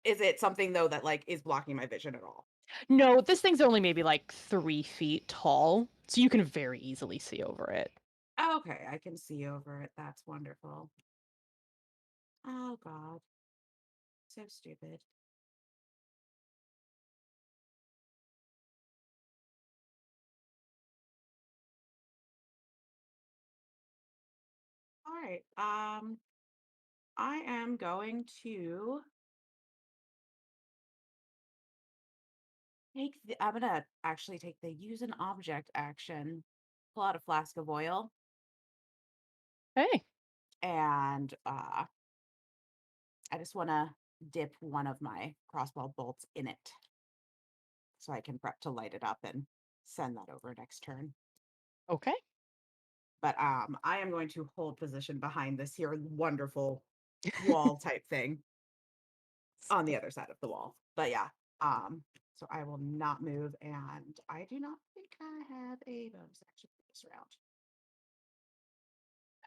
Is it something though that like is blocking my vision at all? No, this thing's only maybe like 3 feet tall, so you can very easily see over it. Okay, I can see over it. That's wonderful. Oh God. So stupid. All right. I am going to I'm gonna actually take the use an object action, pull out a flask of oil, Hey. and I just wanna dip one of my crossbow bolts in it so I can prep to light it up and send that over next turn. Okay. But I am going to hold position behind this here wonderful wall type thing on the other side of the wall. But yeah, so I will not move, and I do not think I have a bonus action for this round.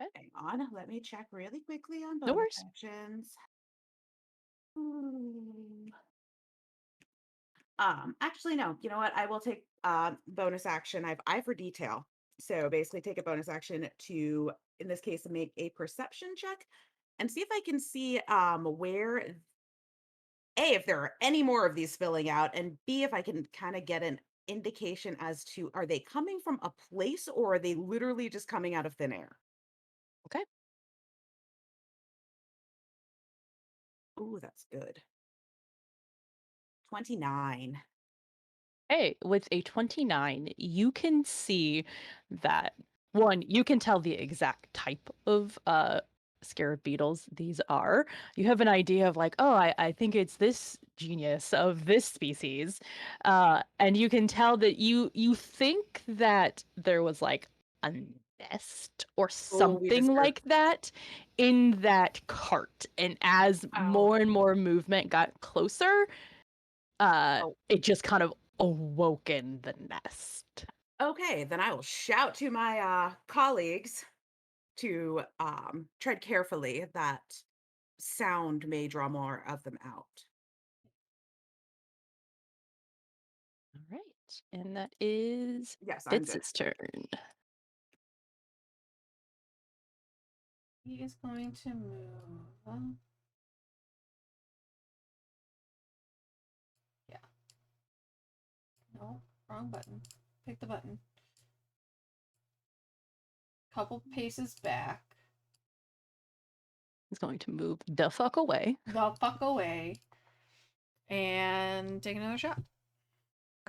Okay. Hang on, let me check really quickly on No bonus worries. actions. Hmm. Actually, no. You know what? I will take bonus action. I've eye for detail. So basically, take a bonus action to, in this case, make a perception check and see if I can see where A, if there are any more of these spilling out, and B, if I can kind of get an indication as to are they coming from a place or are they literally just coming out of thin air? Okay. Ooh, that's good. 29. Hey, with a 29, you can see that one, you can tell the exact type of scarab beetles these are. You have an idea of like, oh, I think it's this genius of this species. And you can tell that you think that there was like a nest or Oh, we just something like that in that cart. And as oh, more and more movement got closer, oh. it just kind of awoken the nest. Okay, then I will shout to my colleagues to tread carefully. That sound may draw more of them out. All right, and that is Yes, I'm good. Fitz's turn. He is going to move No, wrong button. Pick the button. Couple paces back. He's going to move the fuck away. The fuck away. And take another shot.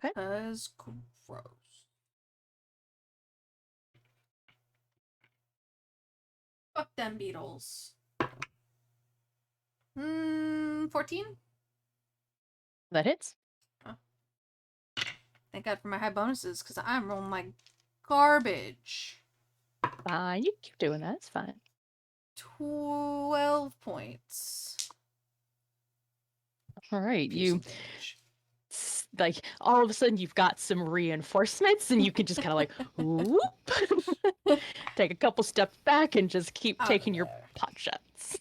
Okay. Cause gross. Fuck them beetles. 14? That hits. Thank God for my high bonuses, because I'm rolling like garbage. Fine. You keep doing that. It's fine. 12 points. All right. Piercing damage. Like all of a sudden you've got some reinforcements and you can just kind of like whoop take a couple steps back and just keep Out of taking your there. pot shots.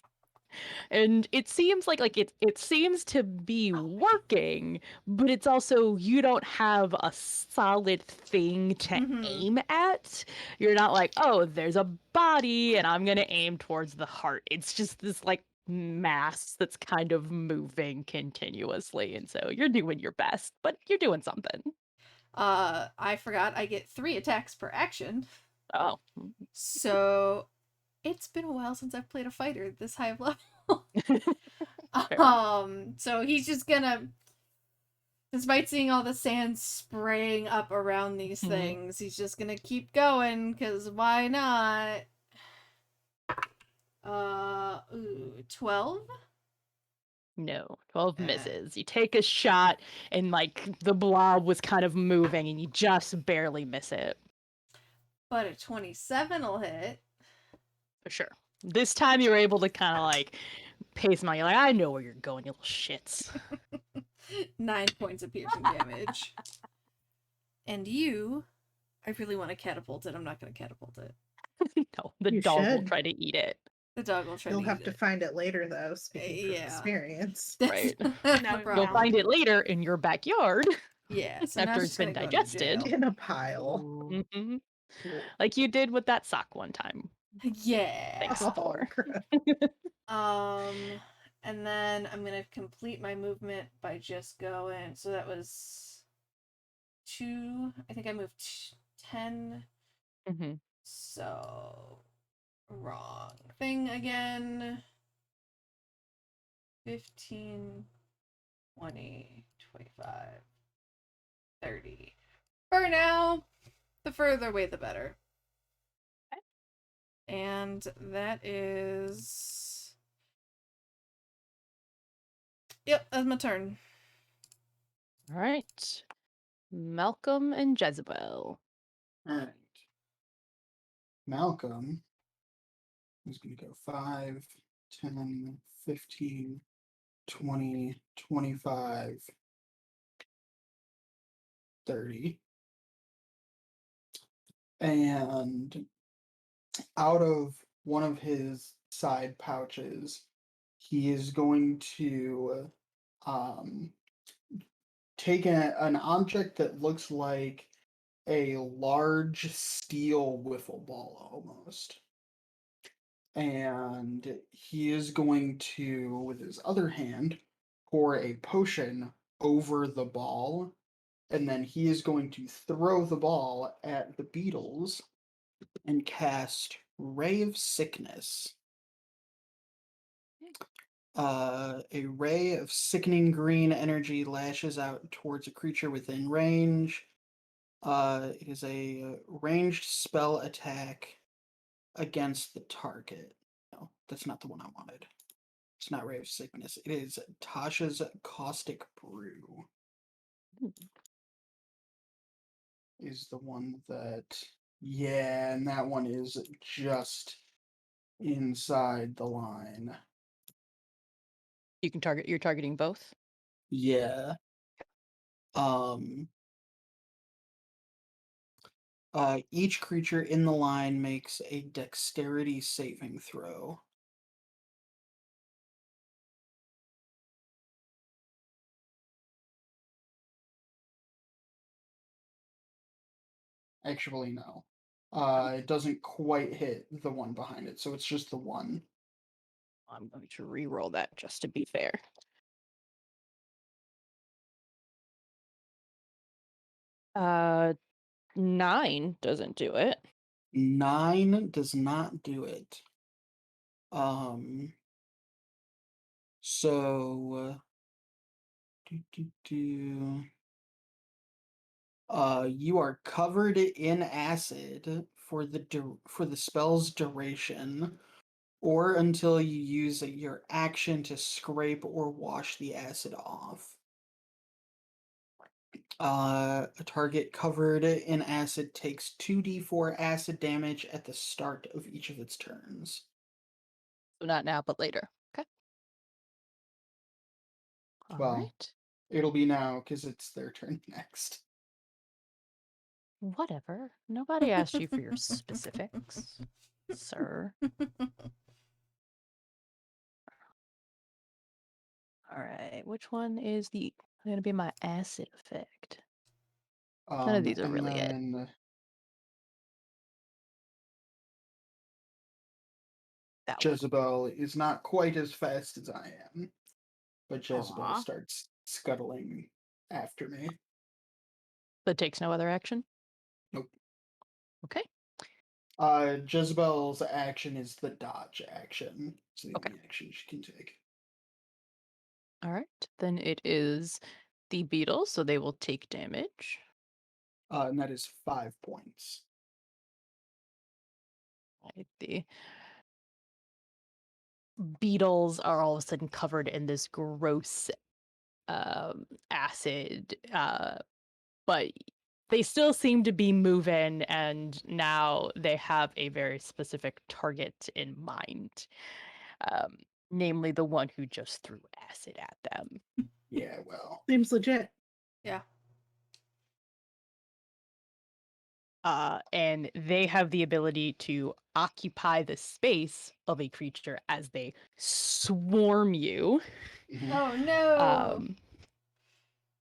And it seems like it seems to be working, but it's also you don't have a solid thing to Mhm. aim at. You're not like, oh, there's a body and I'm gonna aim towards the heart. It's just this like mass that's kind of moving continuously, and so you're doing your best, but you're doing something. I forgot I get 3 attacks per action. Oh. So it's been a while since I've played a fighter this high of level. Fair. So he's just gonna, despite seeing all the sand spraying up around these things, he's just gonna keep going, because why not? 12? No, 12 misses. You take a shot and like the blob was kind of moving and you just barely miss it. But a 27 will hit. For sure. This time you were able to kind of like pace my, you're like, I know where you're going, you little shits. 9 points of piercing damage. And you, I really want to catapult it. I'm not going to catapult it. No, the You dog will should. try to eat it. The dog will try You'll to have eat to it. find it later, though, speaking from Yeah. experience. Right. That's No, the you'll problem. You'll find it later in your backyard Yeah, so now after it's it's just been gonna go into digested. jail. In a pile. hmm Like you did with that sock one time. Yeah. Thanks, Oh, Thor. crap. And then I'm gonna complete my movement by just going. So that was 2. I think I moved 10. hmm So wrong thing again. 15, 20, 25, 30. For now, the further away the better. And that is... Yep, that's my turn. All right. Malcolm and Jezebel. Alright. Malcolm is going to go 5, 10, 15, 20, 25, 30. And out of one of his side pouches, he is going to take an object that looks like a large steel wiffle ball almost. And he is going to, with his other hand, pour a potion over the ball. And then he is going to throw the ball at the beetles and cast Ray of Sickness. A ray of sickening green energy lashes out towards a creature within range. It is a ranged spell attack against the target. No, that's not the one I wanted. It's not Ray of Sickness. It is Tasha's Caustic Brew. Is the one that... Yeah, and that one is just inside the line. You can target. You're targeting both. Yeah. Each creature in the line makes a dexterity saving throw. Actually, no. It doesn't quite hit the one behind it, so it's just the one. I'm going to re-roll that just to be fair. 9 doesn't do it. 9 does not do it. Um. So. You are covered in acid for the spell's duration, or until you use your action to scrape or wash the acid off. A target covered in acid takes 2d4 acid damage at the start of each of its turns. So not now, but later. Okay. All Well, right. it'll be now because it's their turn next. Whatever. Nobody asked you for your specifics, sir. All right. Which one is going to be my acid effect? None of these are And really it. then That one. Jezebel is not quite as fast as I am, but Jezebel Aw. starts scuttling after me. But takes no other action? Nope. Okay. Jezebel's action is the dodge action. It's the Okay. only action she can take. All right. Then it is the beetles, so they will take damage. And that is 5 points. Right, the beetles are all of a sudden covered in this gross acid, but they still seem to be moving, and now they have a very specific target in mind, um, namely the one who just threw acid at them. Yeah, well. Seems legit. Yeah. And they have the ability to occupy the space of a creature as they swarm you. Mhm. Oh no.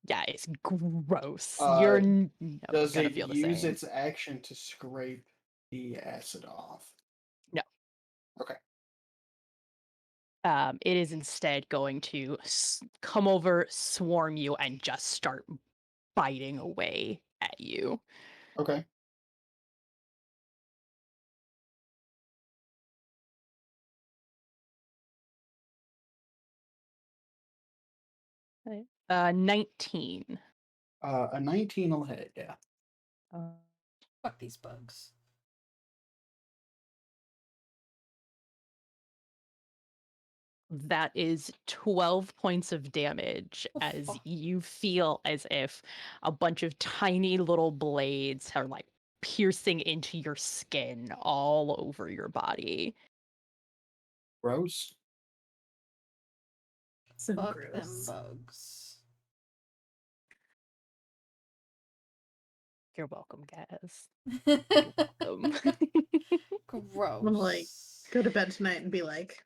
Yeah, it's gross. Uh, You're never Does gonna it feel the use same. its action to scrape the acid off? No. Okay. It is instead going to come over, swarm you, and just start biting away at you. Okay. Okay. 19. A 19 will hit, yeah. Fuck these bugs. That is 12 points of damage Oh, as fuck. you feel as if a bunch of tiny little blades are like piercing into your skin all over your body. Gross. So Fuck them gross. bugs. You're welcome, guys. You're welcome. Gross. I'm gonna like go to bed tonight and be like,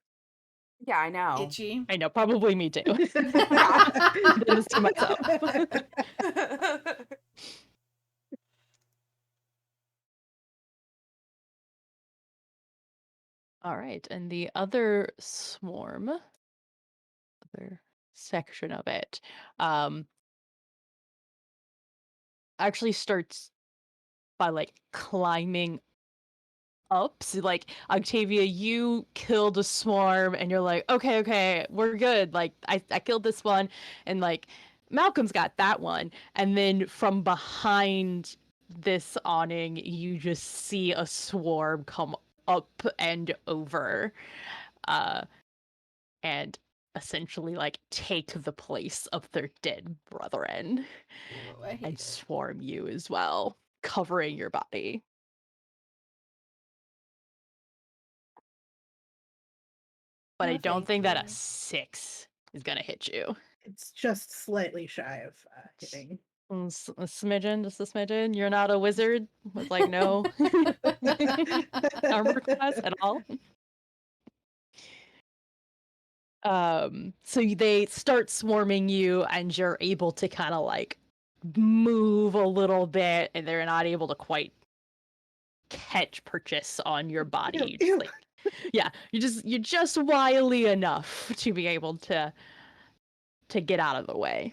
Yeah, I know. Itchy. I know, probably me too. Yeah. Did this to myself. All right, and the other swarm, other section of it, actually starts by like climbing up. So, like, Octavia, you killed a swarm, and you're like, okay, we're good. Like, I killed this one, and like, Malcolm's got that one. And then from behind this awning, you just see a swarm come up and over, uh, and essentially like take the place of their dead brethren Ooh, I hate and it. swarm you as well, covering your body. But No, I don't thank think that a you. 6 is gonna hit you. it's just slightly shy of hitting. A smidgen, just a smidgen. You're not a wizard with like no armor class at all. So they start swarming you, and you're able to kind of like move a little bit, and they're not able to quite catch purchase on your body. Ew, You just ew. like, yeah, you're just wily enough to be able to get out of the way.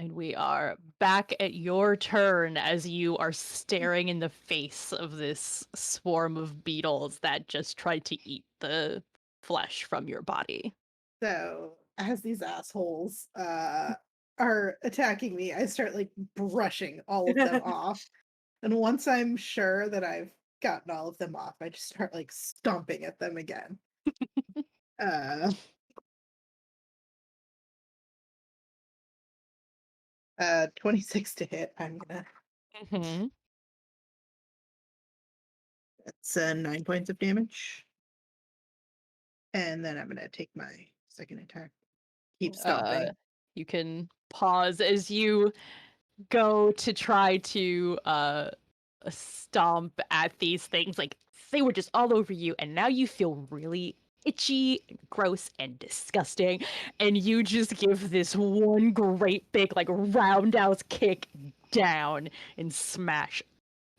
And we are back at your turn as you are staring in the face of this swarm of beetles that just tried to eat the flesh from your body. So as these assholes are attacking me, I start like brushing all of them off. And once I'm sure that I've gotten all of them off, I just start like stomping at them again. uh 26 to hit. Mm-hmm. That's 9 points of damage. And then I'm gonna take my second attack. Keep stomping. You can pause as you go to try to stomp at these things. Like they were just all over you, and now you feel really itchy, gross, and disgusting. And you just give this one great big like roundhouse kick down and smash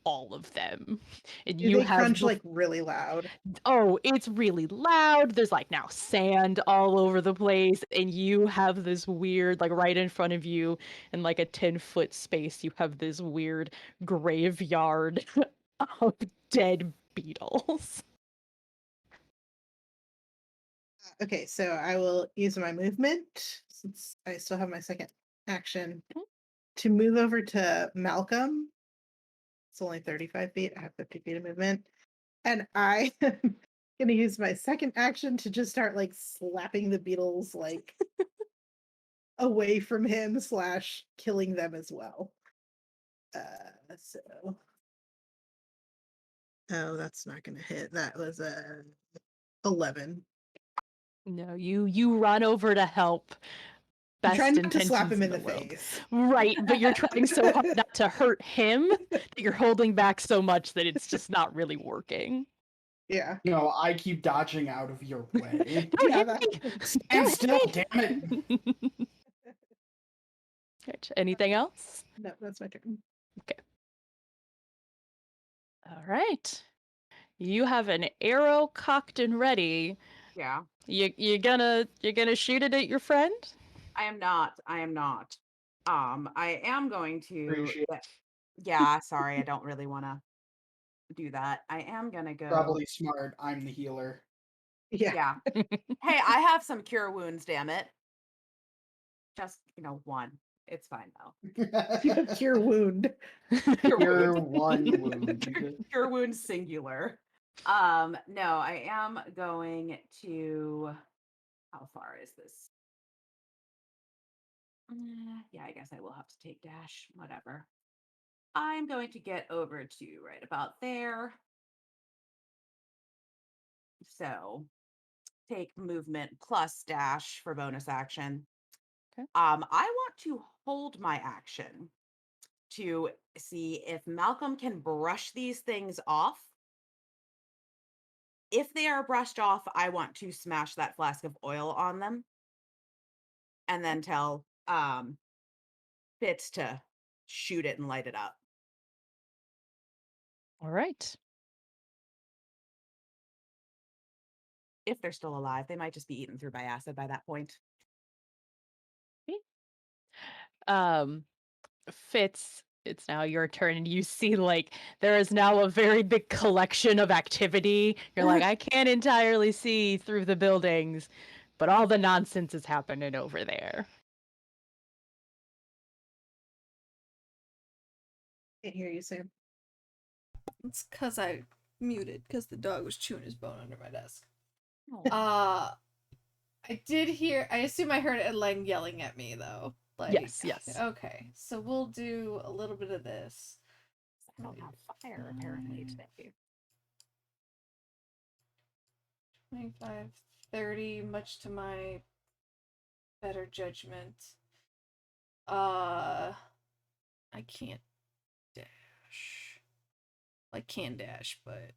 all of them. And Do you they have crunch like really loud? oh, it's really loud. There's like now sand all over the place, and you have this weird, like right in front of you, in like a 10-foot space, you have this weird graveyard of dead beetles. Okay, so I will use my movement since I still have my second action to move over to Malcolm. It's only 35 feet. I have 50 feet of movement. And I am gonna use my second action to just start like slapping the beetles like away from him / killing them as well. So oh, that's not gonna hit. That was a 11. No, you run over to help. I'm trying Best not to slap intentions him in in the the world. face. Right, but you're trying so hard not to hurt him that you're holding back so much that it's just not really working. Yeah. No, I keep dodging out of your way. Don't Yeah, hit that me! happens. Stand still, damn it! Right, anything else? No, that's my turn. Okay. All right. You have an arrow cocked and ready. Yeah. You're gonna shoot it at your friend? I am not. I am not. I am going to. Appreciate Yeah, sorry, I don't really want to do that. I am gonna go. Probably smart. I'm the healer. Yeah. Yeah. Hey, I have some cure wounds. Damn it. Just one. It's fine though. Cure wound. Cure You're wound. one wound. Cure wound singular. No, I am going to. How far is this? Yeah, I guess I will have to take dash. Whatever. I'm going to get over to right about there. So take movement plus dash for bonus action. Okay. I want to hold my action to see if Malcolm can brush these things off. If they are brushed off, I want to smash that flask of oil on them and then tell Fitz to shoot it and light it up. All right. If they're still alive, they might just be eaten through by acid by that point. Fitz, it's now your turn, and you see like there is now a very big collection of activity. You're like, I can't entirely see through the buildings, but all the nonsense is happening over there. Can't hear you, Sam. It's because I muted because the dog was chewing his bone under my desk. Oh. I did hear. I assume I heard Elaine yelling at me though. Like, Yes. Okay, so we'll do a little bit of this. I don't have fire apparently today. 25, 30, much to my better judgment. I can't dash. I can dash, but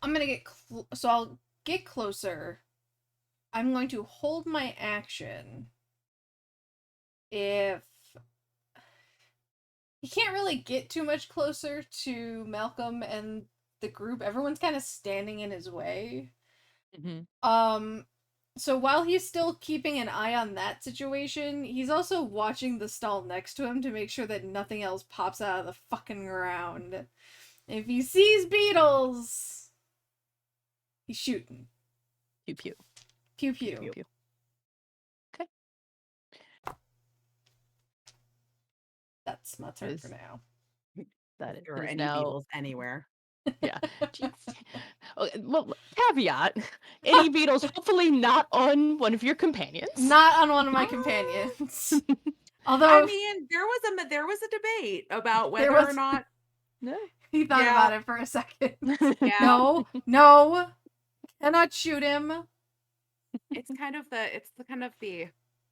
I'm gonna get so I'll get closer. I'm going to hold my action. If he can't really get too much closer to Malcolm and the group, everyone's kind of standing in his way. Mm-hmm. So while he's still keeping an eye on that situation, he's also watching the stall next to him to make sure that nothing else pops out of the fucking ground. If he sees beetles, he's shooting. Pew pew. Pew pew. Pew pew. Okay. That's my turn Is- for now. That If there are is any now. beetles anywhere. Yeah. Jeez. Okay, well, caveat: any beetles, hopefully not on one of your companions. Not on one of my companions. Although I mean, there was a debate about There whether or was- not No. he thought Yeah. about it for a second. Yeah. No, cannot shoot him. it's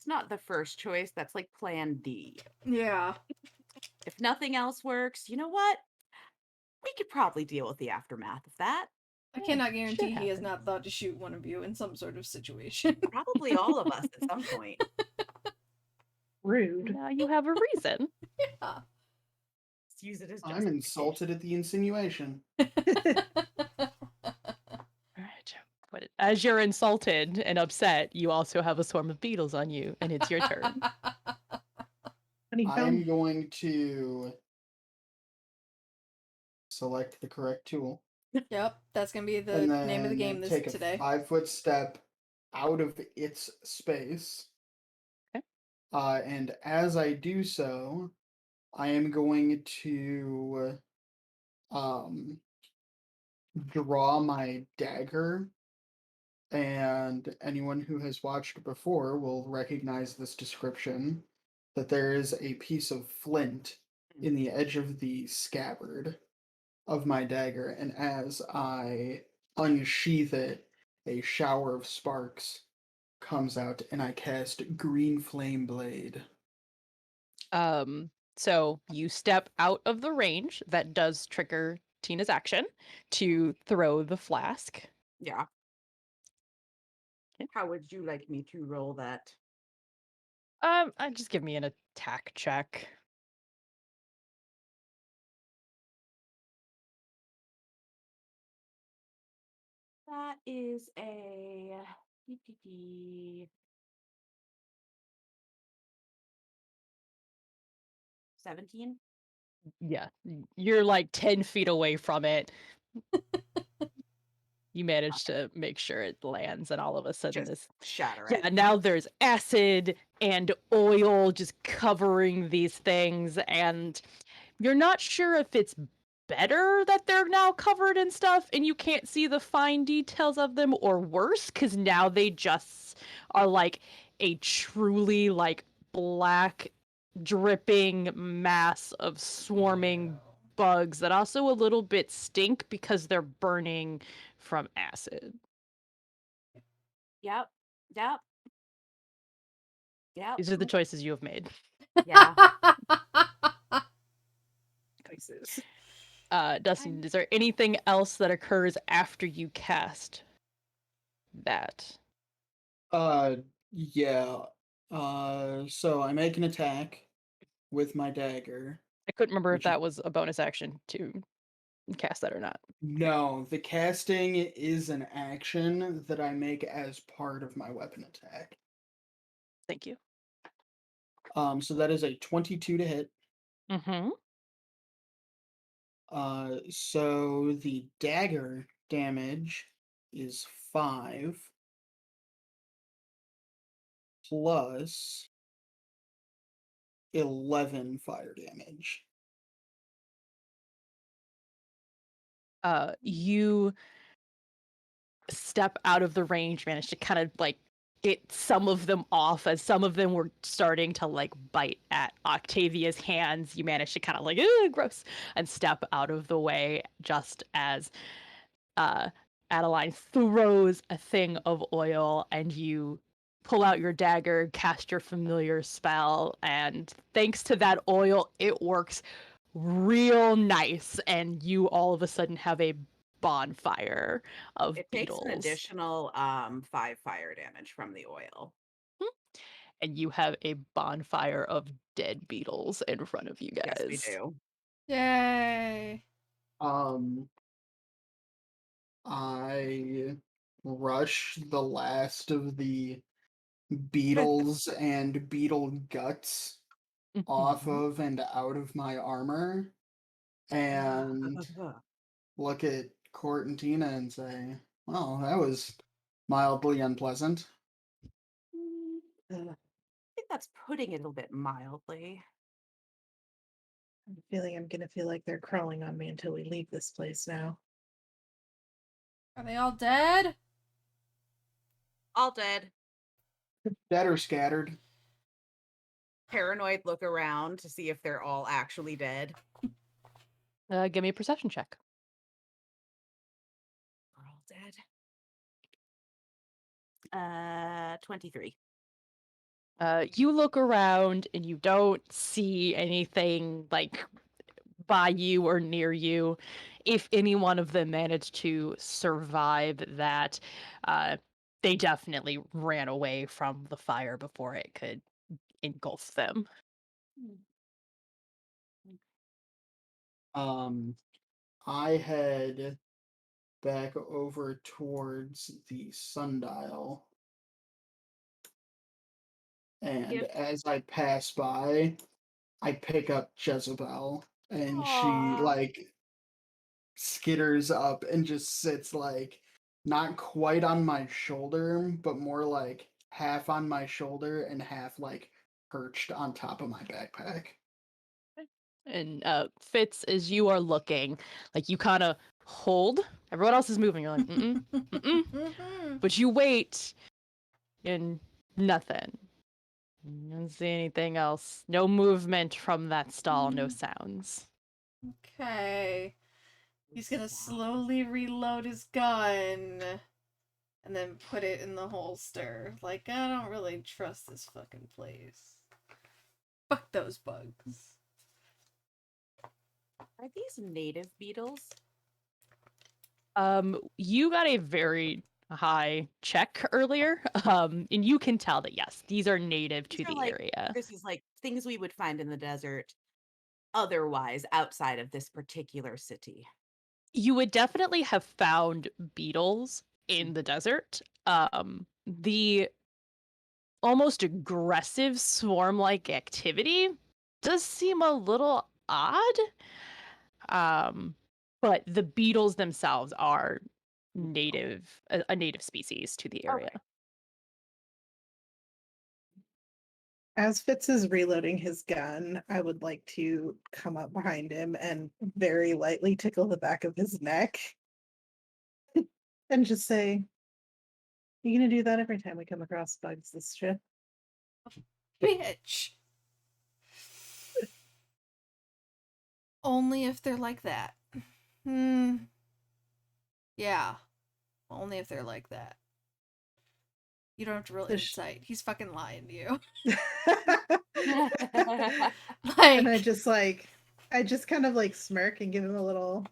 not the first choice, that's like plan D. Yeah. If nothing else works, you know what? We could probably deal with the aftermath of that. I Yeah, cannot guarantee shit he has happens. not thought to shoot one of you in some sort of situation. Probably all of us at some point. Rude. Now you have a reason. Yeah. Let's use it as I'm insulted at the insinuation. All right. But as you're insulted and upset, you also have a swarm of beetles on you, and it's your turn. I'm going to select the correct tool Yep, that's gonna be the and then name of the game take today. a 5-foot step out of its space. Okay. And as I do so, I am going to draw my dagger, and anyone who has watched before will recognize this description, that there is a piece of flint in the edge of the scabbard of my dagger, and as I unsheath it, a shower of sparks comes out, and I cast Green Flame Blade. So you step out of the range that does trigger Tina's action to throw the flask. Yeah. Okay. How would you like me to roll that? Just give me an attack check. That is a 17. Yeah, you're like 10 feet away from it. You manage to make sure it lands, and all of a sudden Just this shatter yeah, it. now there's acid and oil just covering these things, and you're not sure if it's better that they're now covered in stuff and you can't see the fine details of them, or worse because now they just are like a truly like black dripping mass of swarming bugs that also a little bit stink because they're burning from acid. Yep. Yep. Yep. These are the choices you have made. Yeah. Choices. Dustin, is there anything else that occurs after you cast that? Yeah. So I make an attack with my dagger. I couldn't remember if Which is- that was a bonus action to cast that or not. No, the casting is an action that I make as part of my weapon attack. Thank you. So that is a 22 to hit. Mm-hmm. So the dagger damage is 5 plus 11 fire damage. You step out of the range, manage to kind of like get some of them off as some of them were starting to like bite at Octavia's hands. You manage to kind of like, gross, and step out of the way just as Adeline throws a thing of oil and you pull out your dagger, cast your familiar spell, and thanks to that oil, it works real nice, and you all of a sudden have a bonfire of It takes beetles. an additional 5 fire damage from the oil. And you have a bonfire of dead beetles in front of you guys. Yes, we do. Yay. Um I rush the last of the beetles and beetle guts off Mhm. of and out of my armor and look at Court and Tina and say, well, that was mildly unpleasant. I think that's putting it a little bit mildly. I'm feeling I'm gonna feel like they're crawling on me until we leave this place now. Are they all dead? All dead. Dead or scattered. Paranoid look around to see if they're all actually dead. Give me a perception check. We're all dead. 23. You look around and you don't see anything like by you or near you. If any one of them managed to survive that, they definitely ran away from the fire before it could engulf them. I head back over towards the sundial. And Give as I pass by, I pick up Jezebel and she Aw. skitters up and just sits not quite on my shoulder, but more like half on my shoulder and half perched on top of my backpack. And Fitz, as you are looking, like you kind of hold. Everyone else is moving. You're like, mm-mm, mm-mm. But you wait, and nothing. You don't see anything else. No movement from that stall. No sounds. Okay. He's gonna slowly reload his gun and then put it in the holster. Like, I don't really trust this fucking place. Fuck those bugs. Are these native beetles? You got a very high check earlier. And you can tell that yes, these are native These to are the area. this is like things we would find in the desert otherwise outside of this particular city. You would definitely have found beetles in the desert. The almost aggressive swarm-like activity does seem a little odd. Um, but the beetles themselves are a native species to the area. Okay. As Fitz is reloading his gun, I would like to come up behind him and very lightly tickle the back of his neck and just say, you gonna do that every time we come across bugs this trip? Bitch! Only if they're like that. Yeah. Only if they're like that. You don't have to roll So insight. He's fucking lying to you. and I Like, just kind of like smirk and give him a little,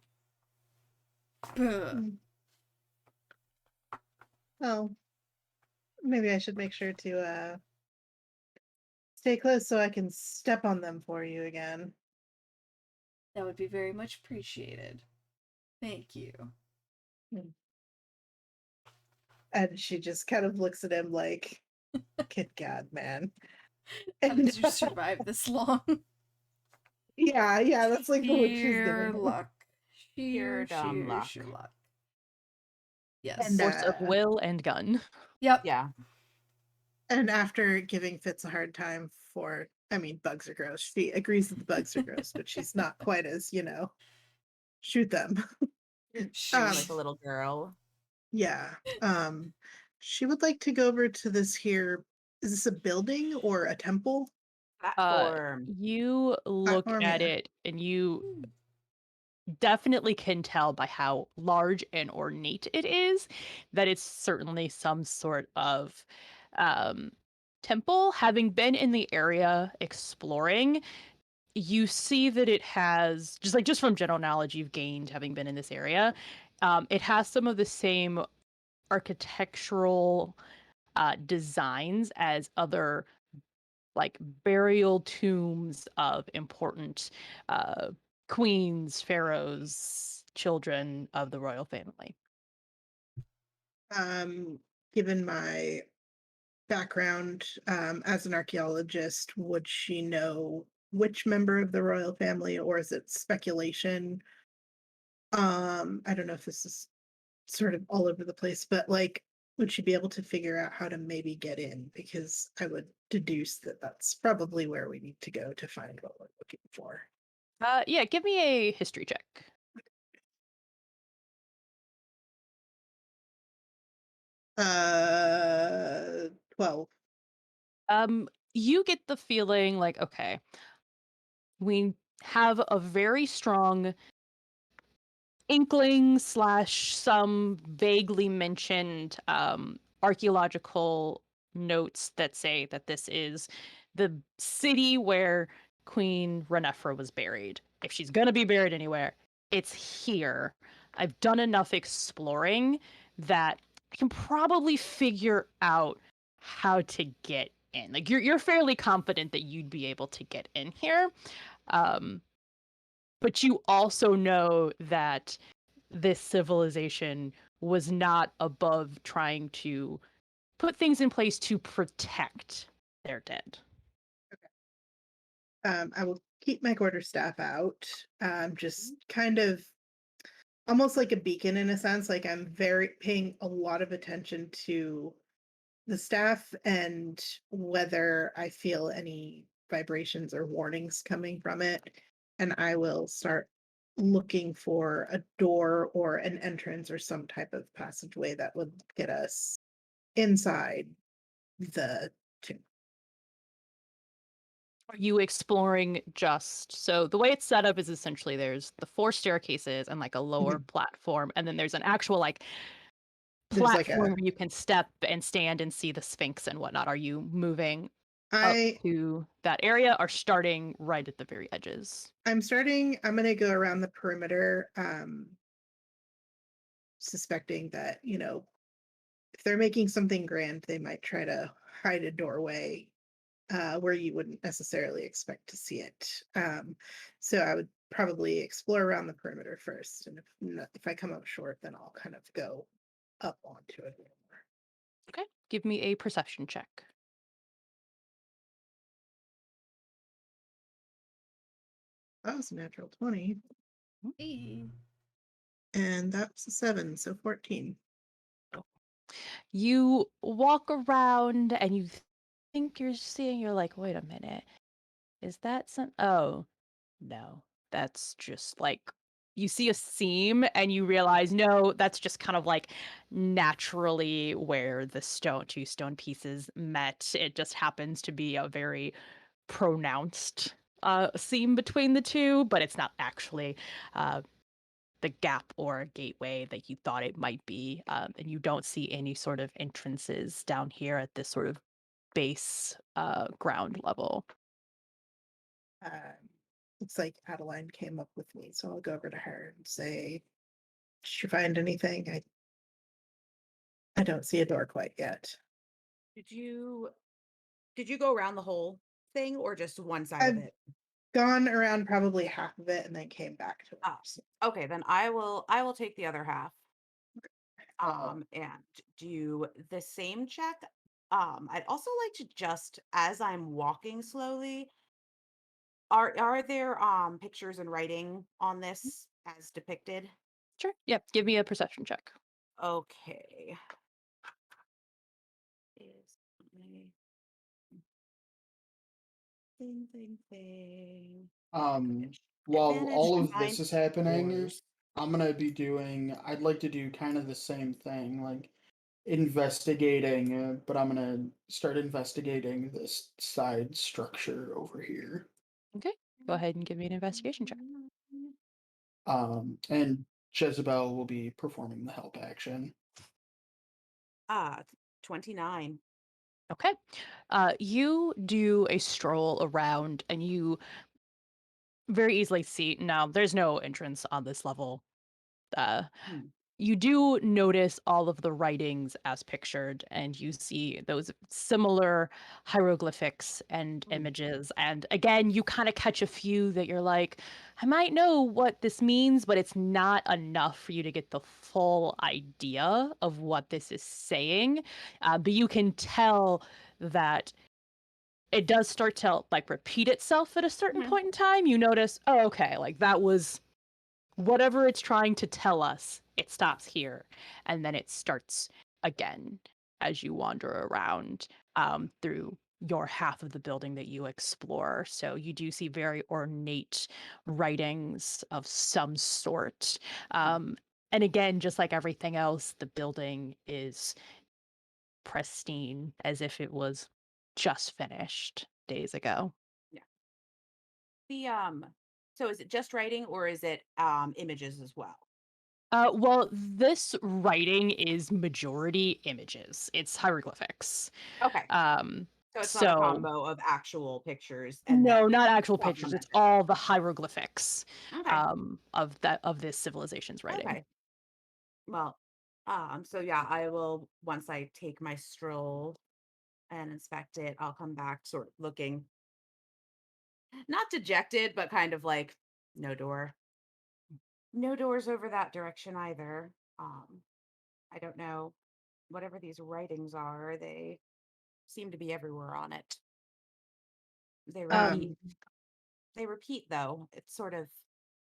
ugh. oh, maybe I should make sure to stay close so I can step on them for you again. That would be very much appreciated. Thank you. And she just kind of looks at him like, good God, man. How And did you survive this long? yeah, that's like the look she's Sheer giving him. luck. Pure dumb luck. Sheer luck. Yes. And Force of will and gun. Yep. Yeah. and after giving Fitz a hard time for, I mean, bugs are gross. She agrees that the bugs are gross, but she's not quite as, shoot them. Shoot like a little girl. Yeah. She would like to go over to this here. Is this a building or a temple? Platform. You look Platform, at yeah. it and you definitely can tell by how large and ornate it is that it's certainly some sort of um, temple. Having been in the area exploring, you see that it has just from general knowledge you've gained having been in this area, it has some of the same architectural designs as other like burial tombs of important queens, pharaohs, children of the royal family. Given my background as an archaeologist, would she know which member of the royal family, or is it speculation? I don't know if this is sort of all over the place, but like, would she be able to figure out how to maybe get in? Because I would deduce that that's probably where we need to go to find what we're looking for. Yeah, give me a history check. Uh, 12. You get the feeling like, okay, we have a very strong inkling slash some vaguely mentioned archaeological notes that say that this is the city where Queen Renefra was buried. If she's gonna be buried anywhere, it's here. I've done enough exploring that I can probably figure out how to get in. Like you're fairly confident that you'd be able to get in here. Um, but you also know that this civilization was not above trying to put things in place to protect their dead. I will keep my quarterstaff out. Just kind of almost like a beacon in a sense. Like I'm very paying a lot of attention to the staff and whether I feel any vibrations or warnings coming from it. And I will start looking for a door or an entrance or some type of passageway that would get us inside the tomb. Are you exploring just so the way it's set up is essentially there's the 4 staircases and like a lower platform, and then there's an actual like There's like platform where you can step and stand and see the Sphinx and whatnot. Are you moving up I to that area or starting right at the very edges? I'm gonna go around the perimeter, suspecting that, if they're making something grand, they might try to hide a doorway where you wouldn't necessarily expect to see it. So I would probably explore around the perimeter first, and if I come up short, then I'll kind of go up onto it a little more. Okay, give me a perception check. That was a natural 20, Hey. and that's a 7, so 14. You walk around and you think you're seeing, you're like, wait a minute, is that some? Oh, no, that's just like you see a seam and you realize, no, that's just kind of like naturally where the two stone pieces met. It just happens to be a very pronounced seam between the two, but it's not actually uh, the gap or gateway that you thought it might be. And you don't see any sort of entrances down here at this sort of base ground level. Um, Looks like Adeline came up with me, so I'll go over to her and say, "Did you find anything? I don't see a door quite yet." Did you go around the whole thing or just one side of I've it? gone around probably half of it and then came back to Oh, it. okay, then I will take the other half. Uh, And do the same check. I'd also like to just as I'm walking slowly, are there pictures and writing on this as depicted? Sure. Yep. Give me a perception check. Okay. Is my thing. um, while Advantage all of combined this is happening, scores. I'm gonna be doing. I'd like to do kind of the same thing, like investigating, but I'm gonna start investigating this side structure over here. Okay. Go ahead and give me an investigation check. And Jezebel will be performing the help action. 29. Okay. You do a stroll around and you very easily see now there's no entrance on this level. Uh, Hmm. you do notice all of the writings as pictured, and you see those similar hieroglyphics and images. And again, you kind of catch a few that you're like, I might know what this means, but it's not enough for you to get the full idea of what this is saying. But you can tell that it does start to like repeat itself at a certain Mhm. point in time. You notice, oh, okay, like that was whatever it's trying to tell us, it stops here. And then it starts again as you wander around through your half of the building that you explore. So you do see very ornate writings of some sort. And again, just like everything else, the building is pristine as if it was just finished days ago. Yeah. The so is it just writing or is it images as well? Well, this writing is majority images. It's hieroglyphics. Okay. Um, So it's not a so combo of actual pictures and no, then not actual pictures. It's supplemented. all the hieroglyphics Okay. of this civilization's writing. Okay. Well, so yeah, I will once I take my stroll and inspect it, I'll come back sort of looking not dejected, but kind of like no door. No doors over that direction either. I don't know. Whatever these writings are, they seem to be everywhere on it. They repeat. Um, They repeat though. It's sort of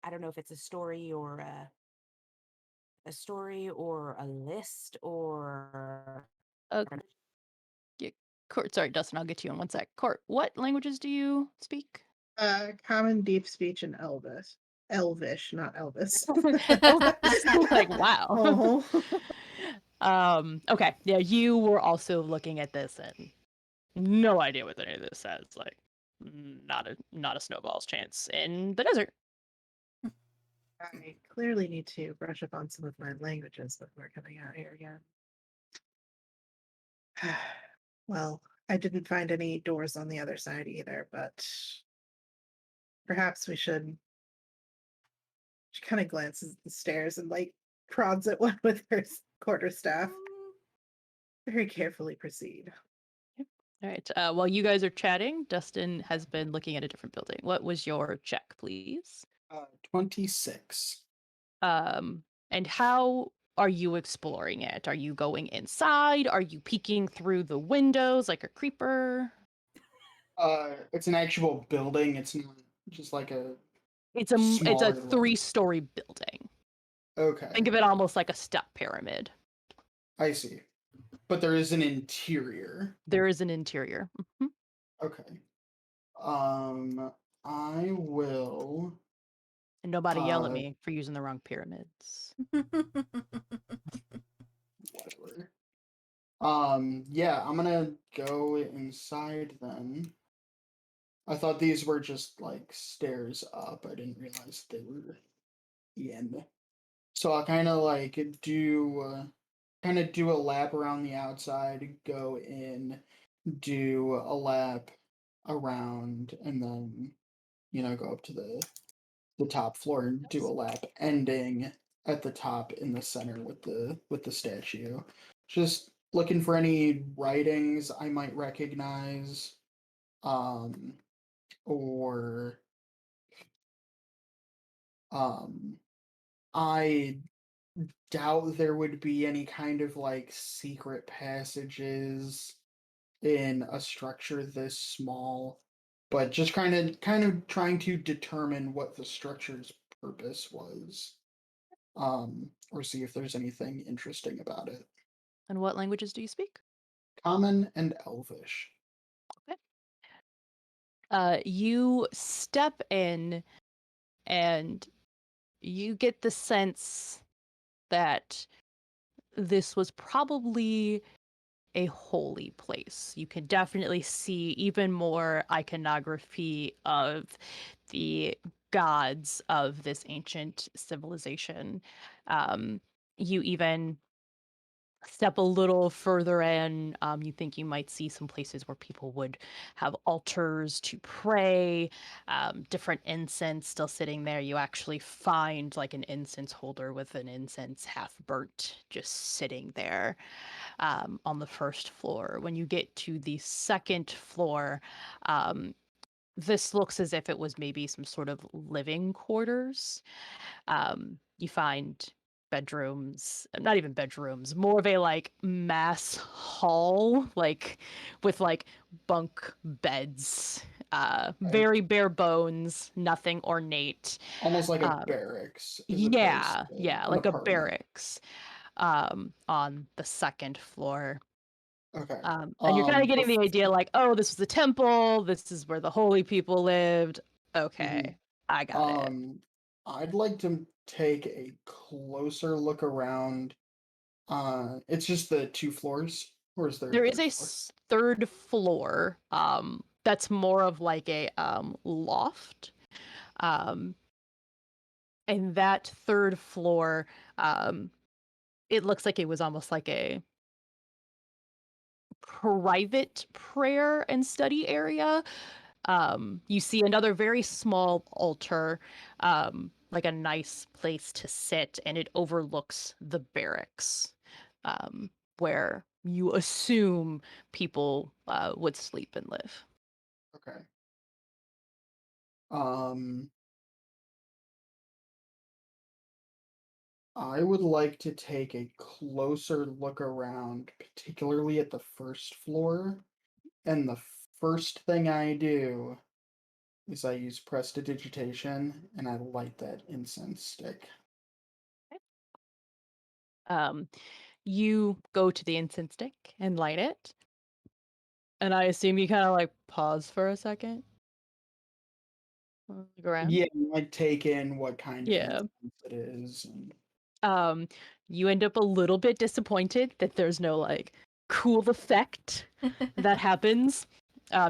I don't know if it's a story or a list or Uh, yeah, Court, sorry, Dustin, I'll get to you in one sec. Court, what languages do you speak? common deep speech and Elvis. Elvish, not Elvis. Elvis. Like, wow. Oh. Okay, yeah, you were also looking at this and no idea what any of this says. Like, not a snowball's chance in the desert. I clearly need to brush up on some of my languages before coming out here again. Well, I didn't find any doors on the other side either, but perhaps we should. She kind of glances at the stairs and like prods at one with her quarterstaff. Very carefully proceed. All right. While you guys are chatting, Dustin has been looking at a different building. What was your check, please? 26. And how are you exploring it? Are you going inside? Are you peeking through the windows like a creeper? It's an actual building. It's not just like a It's a smaller. 3-story building. Okay, Think of it almost like a step pyramid. I see. But there is an interior. There is an interior. Mhm. Okay. I will. And nobody yell at Uh, me for using the wrong pyramids. whatever. Yeah, I'm gonna go inside then. I thought these were just like stairs up. I didn't realize they were in. So I'll kind of do a lap around the outside, go in, do a lap around, and then go up to the top floor and do a lap, ending at the top in the center with the statue. Just looking for any writings I might recognize, um, or um, I doubt there would be any kind of like secret passages in a structure this small, but just kind of trying to determine what the structure's purpose was, or see if there's anything interesting about it. And what languages do you speak? Common and Elvish. Okay. You step in and you get the sense that this was probably a holy place. You can definitely see even more iconography of the gods of this ancient civilization. You even step a little further in, you think you might see some places where people would have altars to pray, different incense still sitting there. You actually find like an incense holder with an incense half burnt just sitting there on the first floor. When you get to the second floor, this looks as if it was maybe some sort of living quarters. You find bedrooms, not even bedrooms, more of a like mass hall, like with like bunk beds, Okay. very bare bones, nothing ornate. Almost like a Um, barracks as opposed yeah, to yeah, an like a apartment. barracks on the second floor. Okay. And you're kind of getting the Bef- idea like, oh, this was the temple, this is where the holy people lived. mhm. Okay, I got it. I'd like to take a closer look around. It's just the 2 floors, or is there a There is third a floor? third floor that's more of like a loft. Um, and that third floor, um, it looks like it was almost like a private prayer and study area. You see another very small altar, like a nice place to sit, and it overlooks the barracks, where you assume people would sleep and live. Okay. Um, I would like to take a closer look around, particularly at the first floor. And the first thing I do is I use prestidigitation and I light that incense stick. Um, you go to the incense stick and light it, and I assume you kind of like pause for a second, look around. Yeah, I take in what kind of Yeah. incense it is. And Um, you end up a little bit disappointed that there's no like cool effect that happens.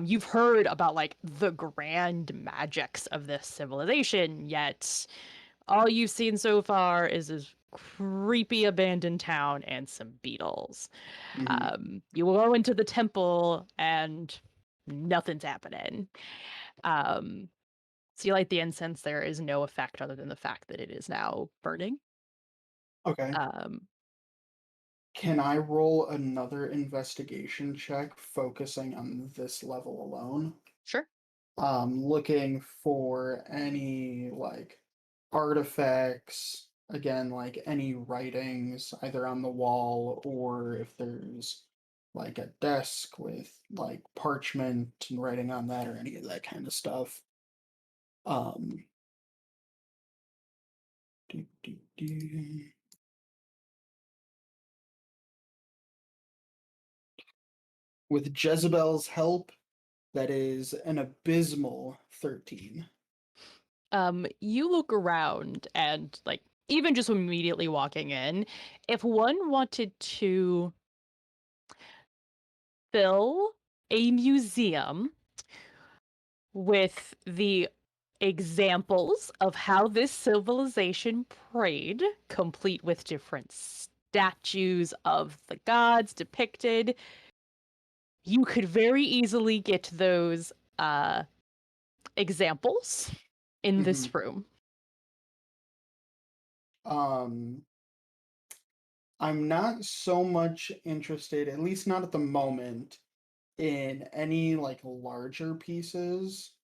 You've heard about like the grand magics of this civilization, yet all you've seen so far is this creepy abandoned town and some beetles. mhm. You will go into the temple and nothing's happening. Um, so you light the incense, there is no effect other than the fact that it is now burning. Okay. Um, Can I roll another investigation check focusing on this level alone? sure. Looking for any like artifacts, again, like any writings either on the wall or if there's like a desk with like parchment and writing on that or any of that kind of stuff. Um, do, do, do. With Jezebel's help, that is an abysmal 13. You look around and like even just immediately walking in, if one wanted to fill a museum with the examples of how this civilization prayed, complete with different statues of the gods depicted, you could very easily get those examples in Hmm. this room. Um, I'm not so much interested, at least not at the moment, in any like larger pieces.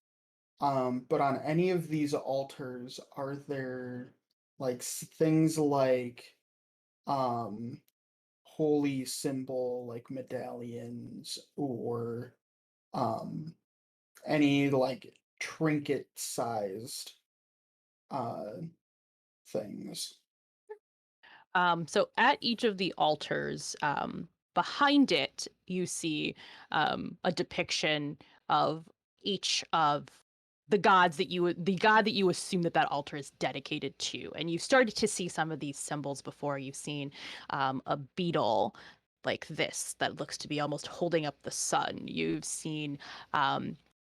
But on any of these altars, are there like things like um holy symbol like medallions or um any like trinket sized uh things? So at each of the altars, behind it, you see a depiction of each of the god that you assume that altar is dedicated to, and you've started to see some of these symbols before. You've seen a beetle like this that looks to be almost holding up the sun. You've seen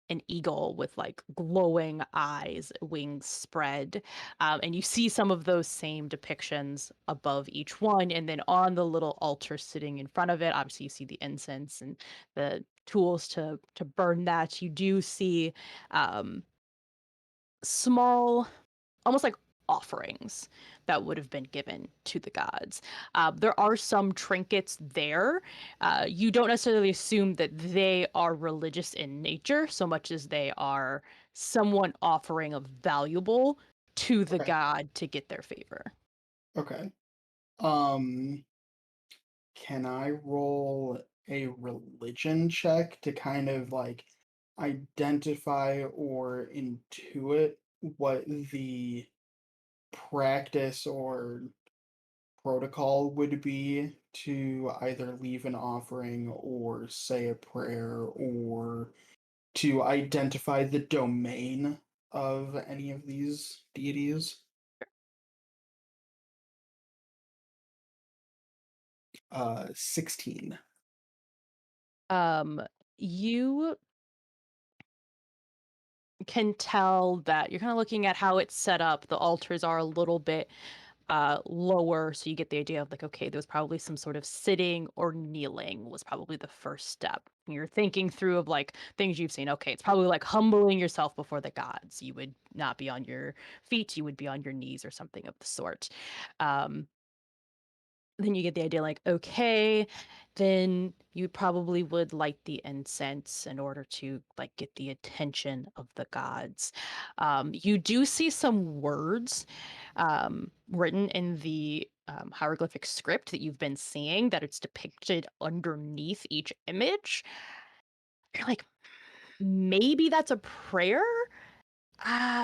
an eagle with like glowing eyes, wings spread. And you see some of those same depictions above each one. And then on the little altar sitting in front of it, obviously you see the incense and the tools to burn that. You do see small, almost like offerings that would have been given to the gods. There are some trinkets there. You don't necessarily assume that they are religious in nature so much as they are someone offering a valuable to the Okay. god to get their favor. Okay. Can I roll a religion check to kind of like identify or intuit what the practice or protocol would be to either leave an offering or say a prayer or to identify the domain of any of these deities? 16. Um, you can tell that you're kind of looking at how it's set up. The altars are a little bit lower, so you get the idea of like, okay, there was probably some sort of sitting or kneeling was probably the first step. You're thinking through of like things you've seen. Okay, it's probably like humbling yourself before the gods. You would not be on your feet, you would be on your knees or something of the sort. um then you get the idea like, okay, then you probably would light the incense in order to like get the attention of the gods. You do see some words written in the hieroglyphic script that you've been seeing that it's depicted underneath each image. You're like, maybe that's a prayer.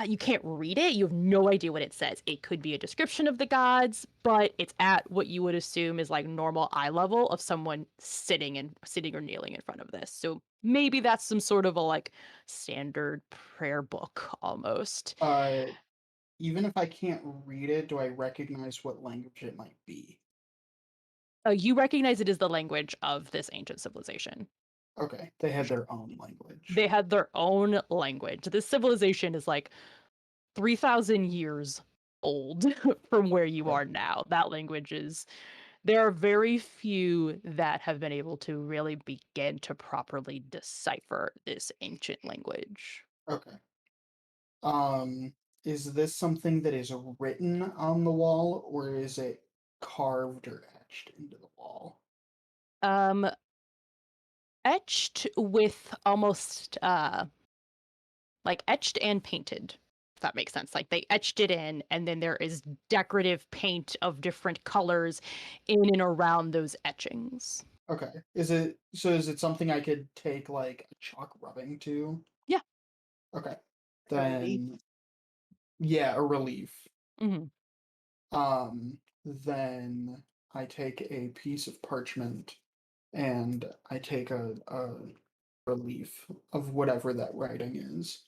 You can't read it. You have no idea what it says. It could be a description of the gods, but it's at what you would assume is like normal eye level of someone sitting or kneeling in front of this. So maybe that's some sort of a like standard prayer book almost. Uh, Even if I can't read it, do I recognize what language it might be? You recognize it as the language of this ancient civilization. Okay, they had their own language. They had their own language. This civilization is like 3,000 years old from where you Okay. are now. That language is, there are very few that have been able to really begin to properly decipher this ancient language. Okay. Is this something that is written on the wall, or is it carved or etched into the wall? Um, Etched with almost like etched and painted, if that makes sense. Like they etched it in, and then there is decorative paint of different colors in and around those etchings. Okay. Is it something I could take like a chalk rubbing to? Yeah. Okay. A relief. Then yeah, a relief. Hmm. Then I take a piece of parchment and I take a relief of whatever that writing is.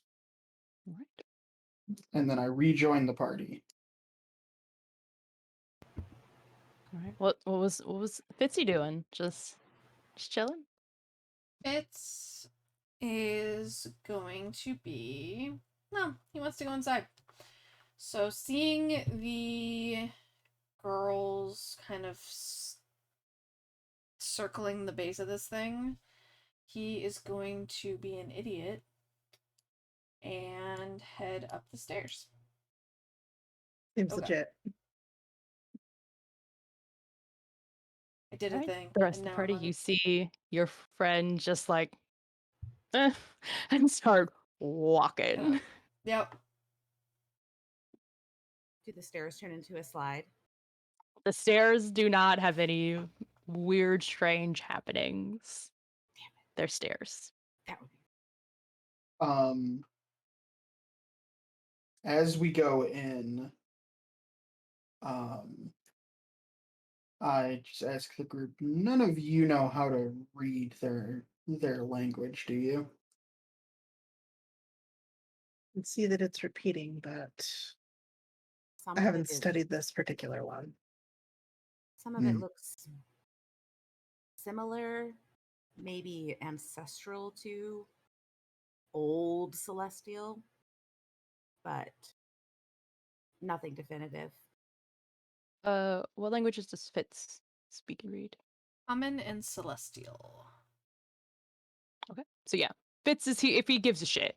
All right. And then I rejoin the party. All right. What was Fitzy doing? Just chilling? Fitz is going to be. No, he wants to go inside. So, seeing the girls kind of circling the base of this thing, he is going to be an idiot and head up the stairs. Seems Okay. legit. I did All a right. thing. The rest and of the now party, I'm on you it. see your friend just like, eh, and start walking. Yep. Do the stairs turn into a slide? The stairs do not have any weird, strange happenings. They're stairs. That would be. Um, as we go in, um, I just ask the group, none of you know how to read their language, do you? You can see that it's repeating, but Some I of haven't it is. studied this particular one. Some of it Hmm. looks similar, maybe ancestral to old Celestial, but nothing definitive. What languages does Fitz speak and read? Common and Celestial. Okay. So yeah, Fitz is if he gives a shit,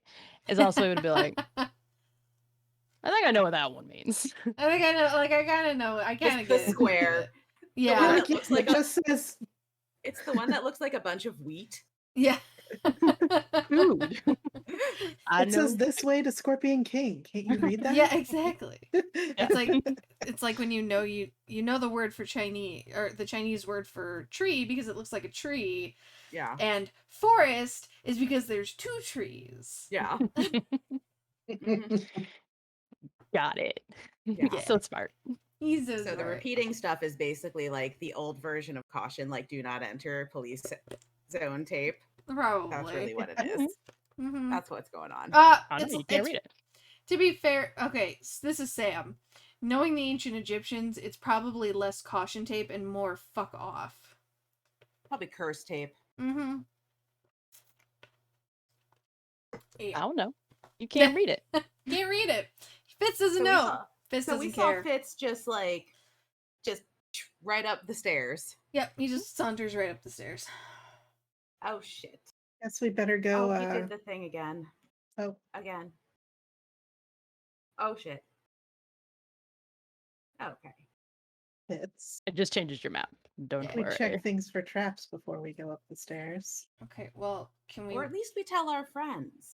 is also going to be like, I think I know what that one means. I think I know. Like I kind of know. I kind of The get square. it. The Yeah. one Like, that looks it like just says it's the one that looks like a bunch of wheat. Yeah. Food. I it says know. this way to Scorpion King. Can't you read that? Yeah, exactly. Yeah. It's like when you know the word for Chinese, or the Chinese word for tree, because it looks like a tree, Yeah. and forest is because there's two trees. Yeah. Got it. Yeah. So smart. He's so So the smart. repeating stuff is basically like the old version of caution, like do not enter police zone tape. Probably. That's really what it is. Mhm. That's what's going on. I know, It's, you can't it's read it. to be fair. Okay, this is Sam. Knowing the ancient Egyptians, it's probably less caution tape and more fuck off. Probably curse tape. Mm-hmm. I Yeah. don't know. You can't read it. Can't read it. Fitz doesn't So we know. saw- Fitz So doesn't we saw care. Fitz just right up the stairs. Yep, he just saunters right up the stairs. Oh shit. Guess we better go. Oh, he did the thing again. Oh, Again. Oh shit. Okay. it's It just changes your map. Don't we worry. check things for traps before we go up the stairs. Okay, well, can we... Or at least we tell our friends.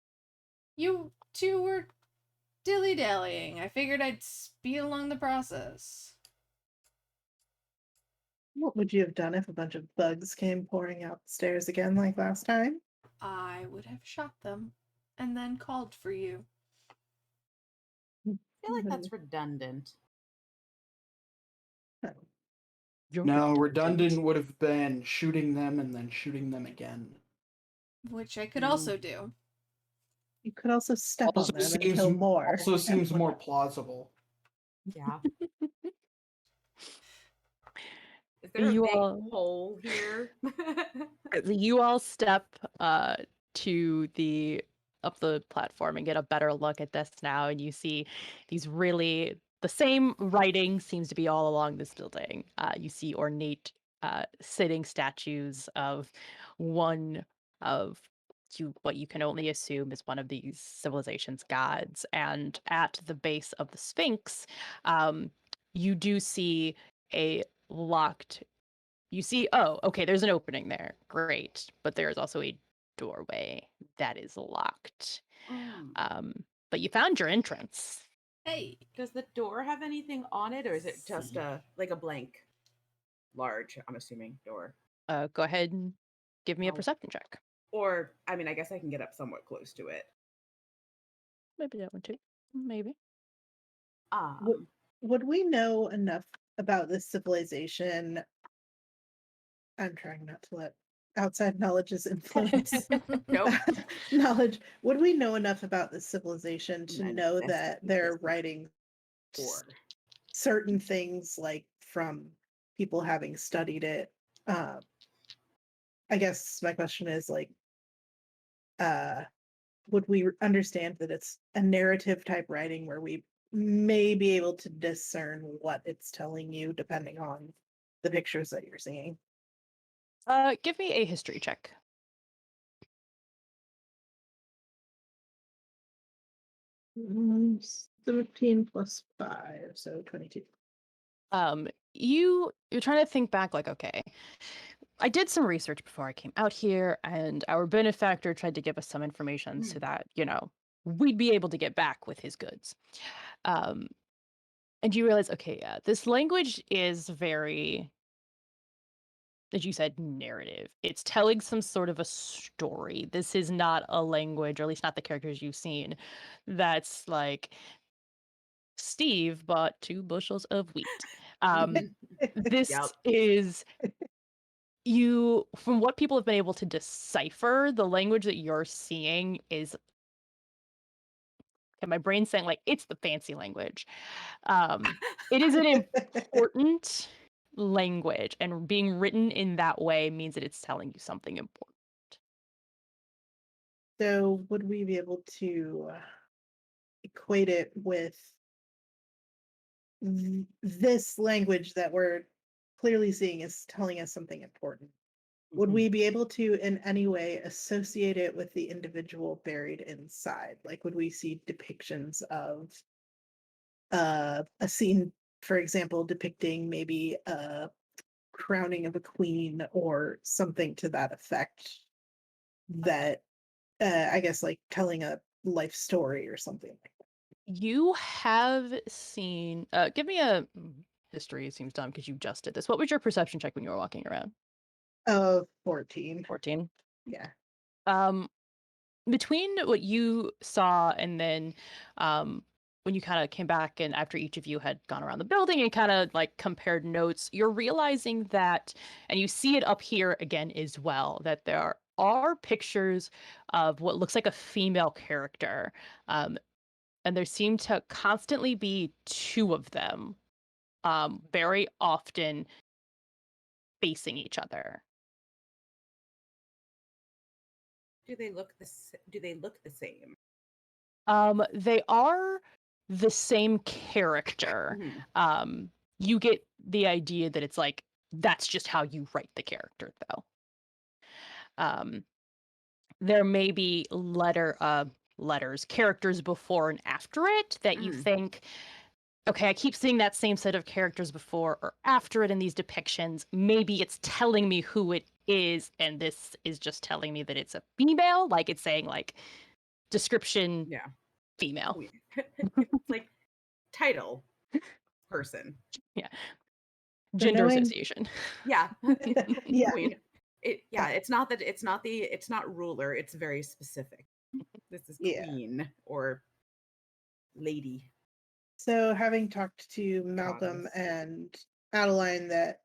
You two were dilly-dallying. I figured I'd speed along the process. What would you have done if a bunch of bugs came pouring out the stairs again like last time? I would have shot them and then called for you. I feel like that's redundant. Oh. You're No, redundant would have been shooting them and then shooting them again. Which I could also do. You could also step Also on them and seems kill more. Also seems more plausible. Yeah. Is there a You big all- hole here? You all step to the up the platform and get a better look at this now, and you see these really the same writing seems to be all along this building. You see ornate sitting statues of one of what you can only assume is one of these civilizations' gods, and at the base of the Sphinx, you do see a locked you see, oh, okay, there's an opening there. Great. But there's also a doorway that is locked. But you found your entrance. Hey. Does the door have anything on it, or is it just a blank, large, I'm assuming, door? Go ahead and give me a Oh. perception check. Or, I mean, I guess I can get up somewhat close to it. Maybe that one too. Maybe. Would we know enough about this civilization? I'm trying not to let outside knowledge's influence Nope. knowledge. Would we know enough about this civilization to None. know That's that the they're business. writing Or certain things, like from people having studied it? I guess my question is like, would we understand that it's a narrative type writing where we may be able to discern what it's telling you depending on the pictures that you're seeing? Give me a history check. Mm, 17 plus 5, so 22. You're trying to think back like, okay, I did some research before I came out here, and our benefactor tried to give us some information so that, we'd be able to get back with his goods. And you realize, okay, yeah, this language is very, as you said, narrative. It's telling some sort of a story. This is not a language, or at least not the characters you've seen, that's like, Steve bought 2 bushels of wheat. This Yep. is from what people have been able to decipher, the language that you're seeing is and my brain's saying like it's the fancy language. It is an important language, and being written in that way means that it's telling you something important. So would we be able to equate it with this language that we're clearly seeing is telling us something important? Would Mhm. we be able to in any way associate it with the individual buried inside? Like, would we see depictions of a scene, for example, depicting maybe a crowning of a queen or something to that effect that I guess like telling a life story or something like You have seen. Give me a history. It seems dumb because you just did this. What was your perception check when you were walking around? that. Oh, 14. 14. Yeah. Um, between what you saw and then when you kind of came back and after each of you had gone around the building and kind of like compared notes, you're realizing that, and you see it up here again as well, that there are pictures of what looks like a female character. And there seem to constantly be two of them, very often facing each other. Do they look the same? They are the same character. Mhm. You get the idea that it's like that's just how you write the character, though. Um, there may be letters, characters before and after it that you Mhm. think, okay, I keep seeing that same set of characters before or after it in these depictions. Maybe it's telling me who it is, and this is just telling me that it's a female. Like it's saying like description Yeah. female. Queen. It's like title person. Yeah. So Gender knowing, association. Yeah. yeah. Queen. It's not that it's not ruler, it's very specific. This is Yeah. queen or lady So having talked to Malcolm goddess. and Adeline that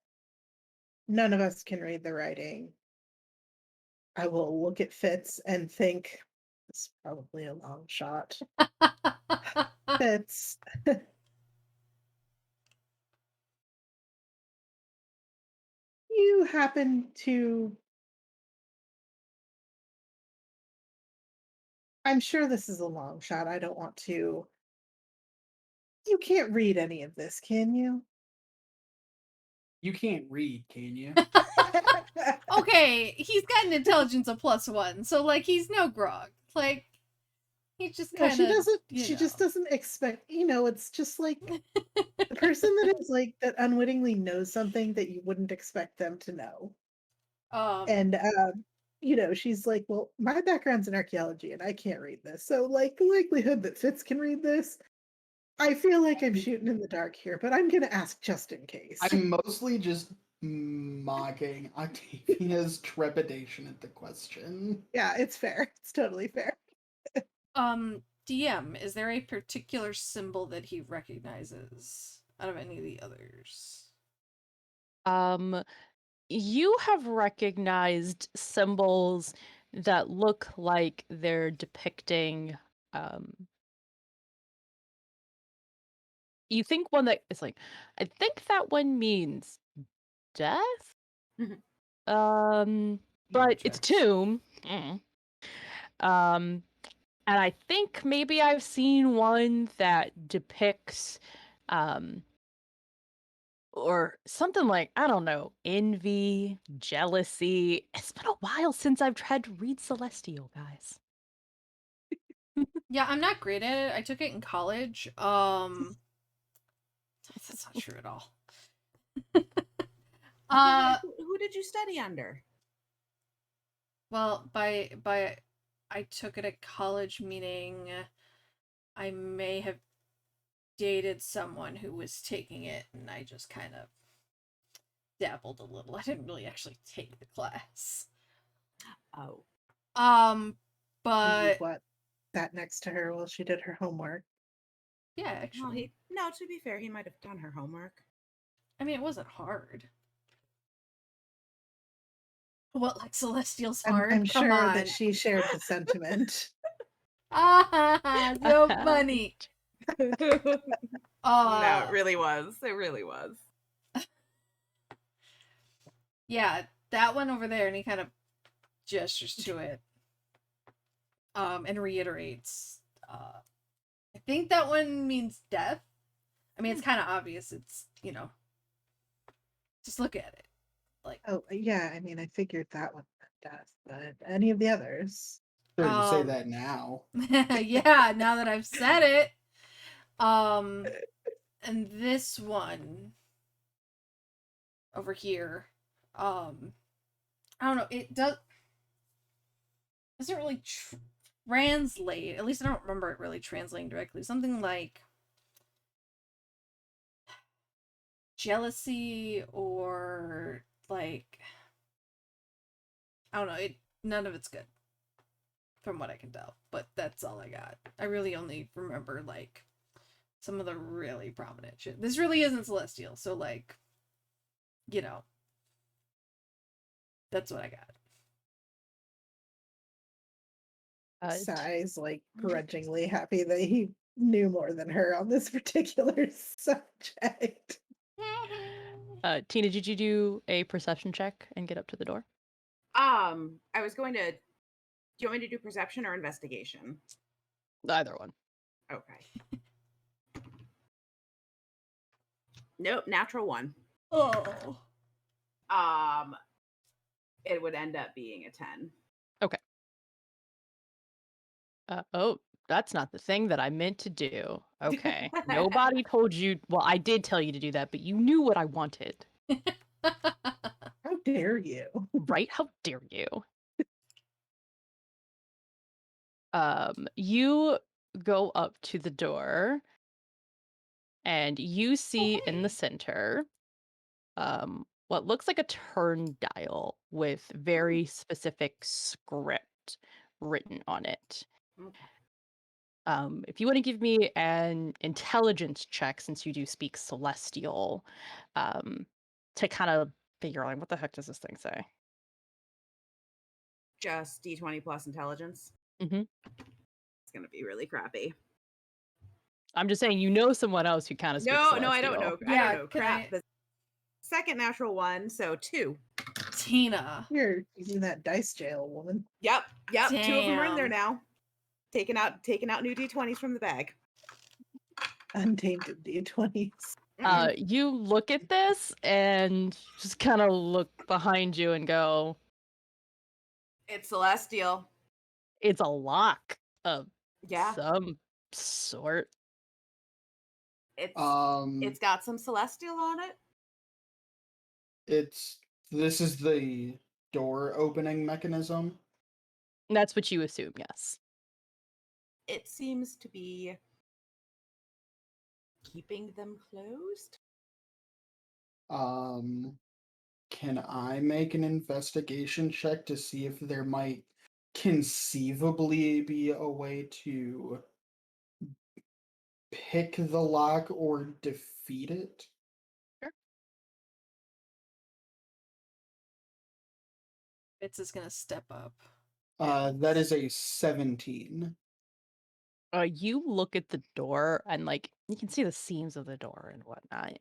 none of us can read the writing, I will look at Fitz and think it's probably a long shot. Fitz, you happen to. I'm sure this is a long shot. I don't want to. You can't read any of this, can you? You can't read, can you? Okay, he's got an intelligence of +1, so like he's no grog. Like he's just No, kind she of doesn't. She just doesn't expect. It's just like the person that is like that unwittingly knows something that you wouldn't expect them to know. um And she's like, well, my background's in archaeology and I can't read this. So like the likelihood that Fitz can read this, I feel like I'm shooting in the dark here, but I'm gonna ask just in case. I'm mostly just mocking Octavia's trepidation at the question. Yeah, it's fair. It's totally fair. DM, is there a particular symbol that he recognizes out of any of the others? You have recognized symbols that look like they're depicting you think one that is like, I think that one means death? Mhm. But it's Objects. tomb. Um, and I think maybe I've seen one that depicts or something like, I don't know, envy, jealousy. It's been a while since I've tried to read Celestial, guys. Yeah, I'm not great at it. I took it in college. That's not true at all. Who did you study under? Well, by I took it at college, meaning I may have dated someone who was taking it, and I just kind of dabbled a little. I didn't really actually take the class. Oh. You But what? Sat next to her while she did her homework. yeah, Well, actually, no, to be fair, he might have done her homework. I mean, it wasn't hard. What, like Celestial's I'm hard? Come sure on. that she shared the sentiment. Ah, so funny. No, it really was. It really was. Yeah, that one over there, and he kind of gestures to it. and reiterates. I think that one means death. I mean, it's kind of obvious. It's, just look at it. Like, Oh, yeah, I mean, I figured that one meant death, but any of the others. Sure, you say Um, that now. yeah, now that I've said it. And this one over here, I don't know, it doesn't really translate. At least I don't remember it really translating directly. Something like jealousy or like, I don't know, none of it's good from what I can tell, but that's all I got. I really only remember like some of the really prominent shit. This really isn't Celestial, so like, that's what I got. Sighs, like, grudgingly happy that he knew more than her on this particular subject. Tina, did you do a perception check and get up to the door? I was going to. Do you want me to do perception or investigation? Either one. Okay. Nope, natural 1. Oh. It would end up being a 10. Okay. Oh, that's not the thing that I meant to do. Okay. Nobody told you. Well, I did tell you to do that, but you knew what I wanted. How dare you? Right? How dare you? You go up to the door and you see in the center what looks like a turn dial with very specific script written on it. Okay. If you want to give me an intelligence check, since you do speak Celestial, to kind of figure out like, what the heck does this thing say? Just D20 plus intelligence. Mm-hmm. It's going to be really crappy. I'm just saying, you know someone else who kind of speaks No, Celestial. I don't know. Yeah, I don't know. Crap. The second natural 1, so 2. Tina. You're using that dice jail, woman. Yep. Damn. 2 of them are in there now. Taking out new D20s from the bag. Untainted D20s. You look at this and just kind of look behind you and go, It's Celestial. it's a lock of Yeah. some sort. It's got some Celestial on it. This is the door opening mechanism. That's what you assume, yes. It seems to be keeping them closed. Can I make an investigation check to see if there might conceivably be a way to pick the lock or defeat it? Fitz is gonna step up. That is a 17. You look at the door and like you can see the seams of the door and whatnot.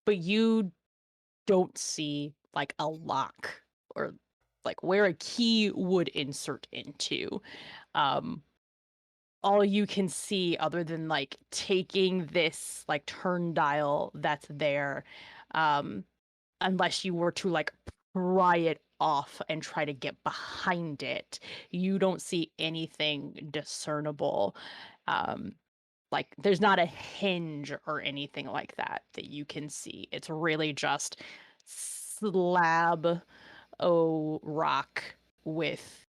But you don't see like a lock or like where a key would insert into. All you can see other than like taking this like turn dial that's there, unless you were to like pry it off and try to get behind it, you don't see anything discernible. Like there's not a hinge or anything like that that you can see. It's really just slab rock with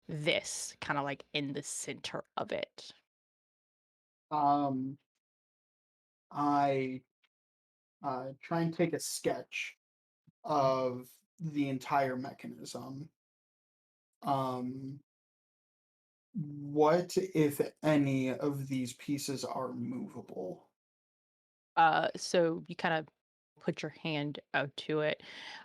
this kind of like in the center of it. I try and take a sketch of the entire mechanism. What, if any, of these pieces are movable? So you kind of put your hand out to it,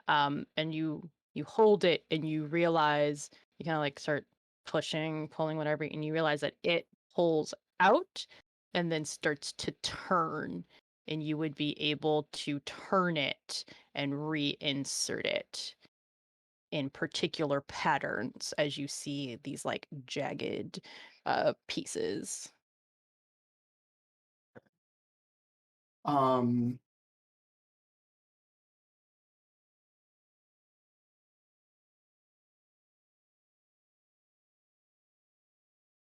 and you hold it, and you realize you kind of like start pushing, pulling, whatever, and you realize that it pulls out and then starts to turn, and you would be able to turn it and reinsert it. in particular patterns as you see these like jagged pieces. Um,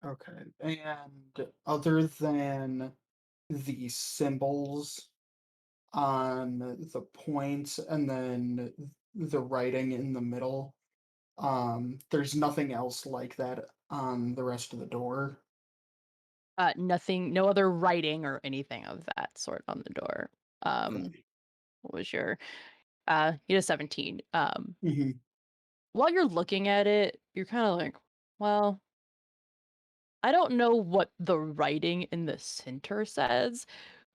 okay. And other than the symbols on the points and then the writing in the middle, there's nothing else like that on the rest of the door. Nothing, no other writing or anything of that sort on the door. Okay. What was your you had 17. Mhm. While you're looking at it, you're kind of like, well, I don't know what the writing in the center says,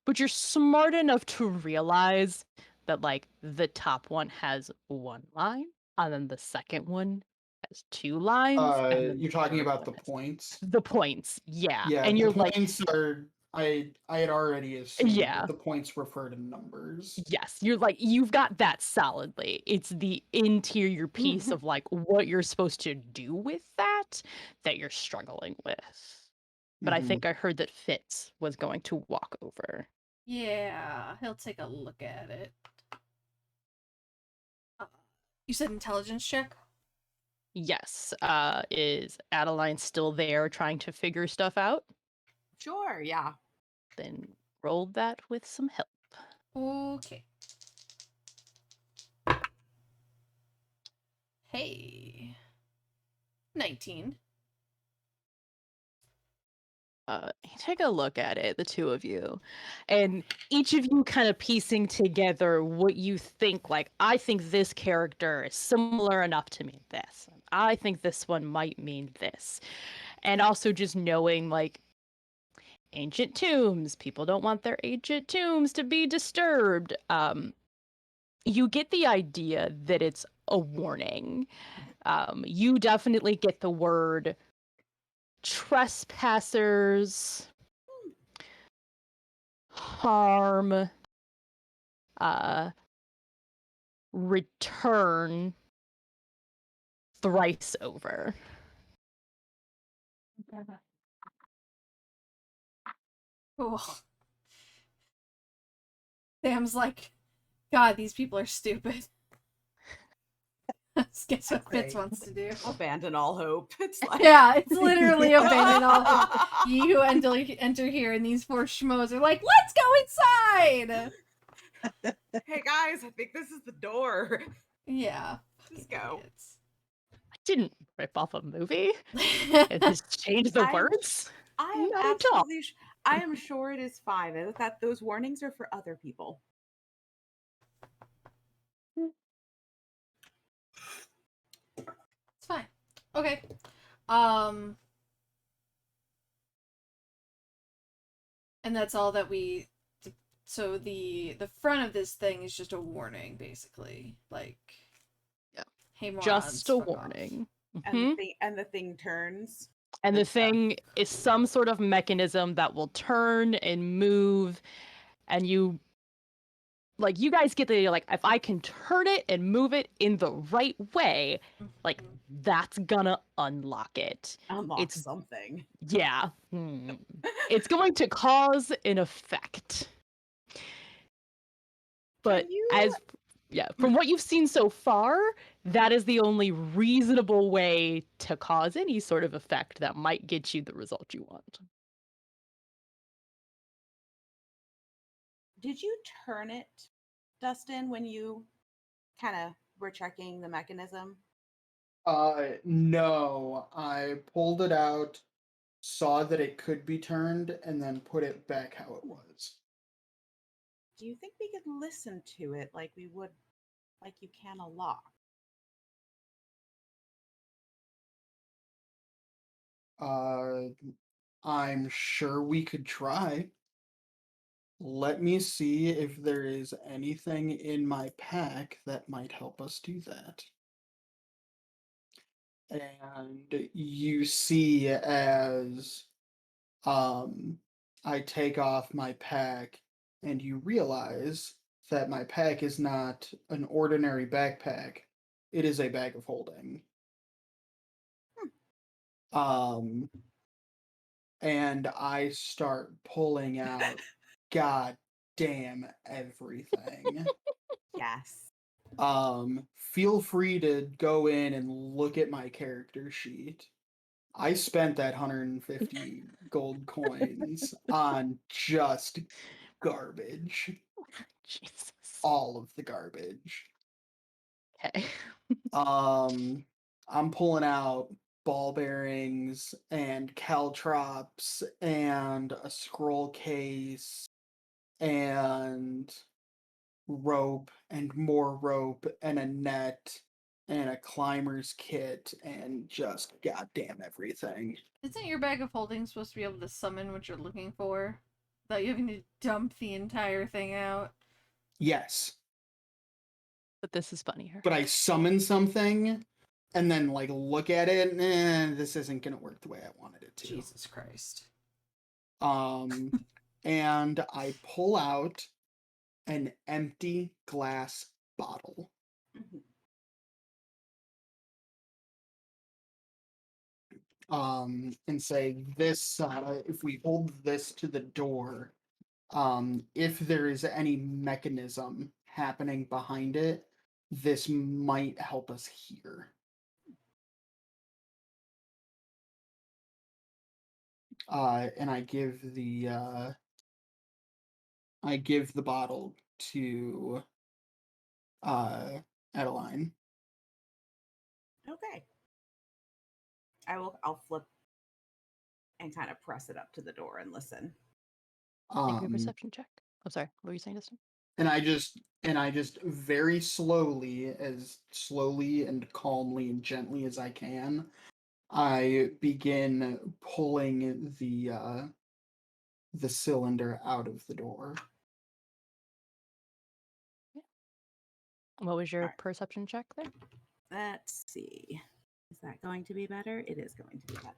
but you're smart enough to realize that like the top one has one line, and then the second one has two lines, and then You're the talking third about one the has points? the points. Yeah. Yeah, And the you're like, points are I had already assumed that yeah. the points refer to numbers. Yes, you're like, you've got that solidly. It's the interior piece of like what you're supposed to do with that that you're struggling with. But I Mhm. think I heard that Fitz was going to walk over. Yeah, he'll take a look at it. You said intelligence check? Yes. Is Adeline still there trying to figure stuff out? Sure, yeah. Then roll that with some help. Okay. Hey. 19. Take a look at it, the two of you, and each of you kind of piecing together what you think. Like, I think this character is similar enough to mean this. I think this one might mean this. And also just knowing, like, ancient tombs. People don't want their ancient tombs to be disturbed. You get the idea that it's a warning. You definitely get the word trespassers, harm, return thrice over. Cool. Sam's like, God, these people are stupid. Guess what Fitz Great. wants to do. Abandon all hope. It's like Yeah, it's literally abandon all hope. Ye who enter here, and these four schmoes are like, let's go inside! Hey guys, I think this is the door. Yeah. Just go. I didn't rip off a movie and just change the I'm- words. I am Not at all. absolutely I am sure it is fine. And that those warnings are for other people. It's fine. Okay. Um and that's all that we so the front of this thing is just a warning, basically. Like, Yeah. hey morons, Just a fuck off. warning. And the thing turns. And the and stuff. thing is some sort of mechanism that will turn and move, and you guys get the like, if I can turn it and move it in the right way, like that's gonna unlock it. Unlock It's something. yeah. It's going to cause an effect. But Can you from what you've seen so far, that is the only reasonable way to cause any sort of effect that might get you the result you want. did you turn it, Dustin, when you kind of were checking the mechanism? No, I pulled it out, saw that it could be turned, and then put it back how it was. Do you think we could listen to it like we would like you can a lock? Uh, I'm sure we could try. Let me see if there is anything in my pack that might help us do that. And you see as I take off my pack and you realize that my pack is not an ordinary backpack, It is a bag of holding. And I start pulling out god damn everything. Yes. Feel free to go in and look at my character sheet. I spent that 150 gold coins on just garbage. Jesus. All of the garbage. Okay. I'm pulling out ball bearings and caltrops and a scroll case and rope and more rope and a net and a climber's kit and just goddamn everything. Isn't your bag of holding supposed to be able to summon what you're looking for? Without you having to dump the entire thing out? Yes, But this is funnier. but I summon something and then like look at it, this isn't gonna work the way I wanted it to. Jesus Christ. And I pull out an empty glass bottle. Mhm. And say this, if we hold this to the door, if there is any mechanism happening behind it, this might help us hear. And I give the bottle to Adeline. Okay. I'll flip and kind of press it up to the door and listen. Make me a perception check. I'm sorry. What were you saying, Dustin? And I just very slowly, as slowly and calmly and gently as I can, I begin pulling the cylinder out of the door. What was your Alright. perception check there? Let's see. Is that going to be better? It is going to be better.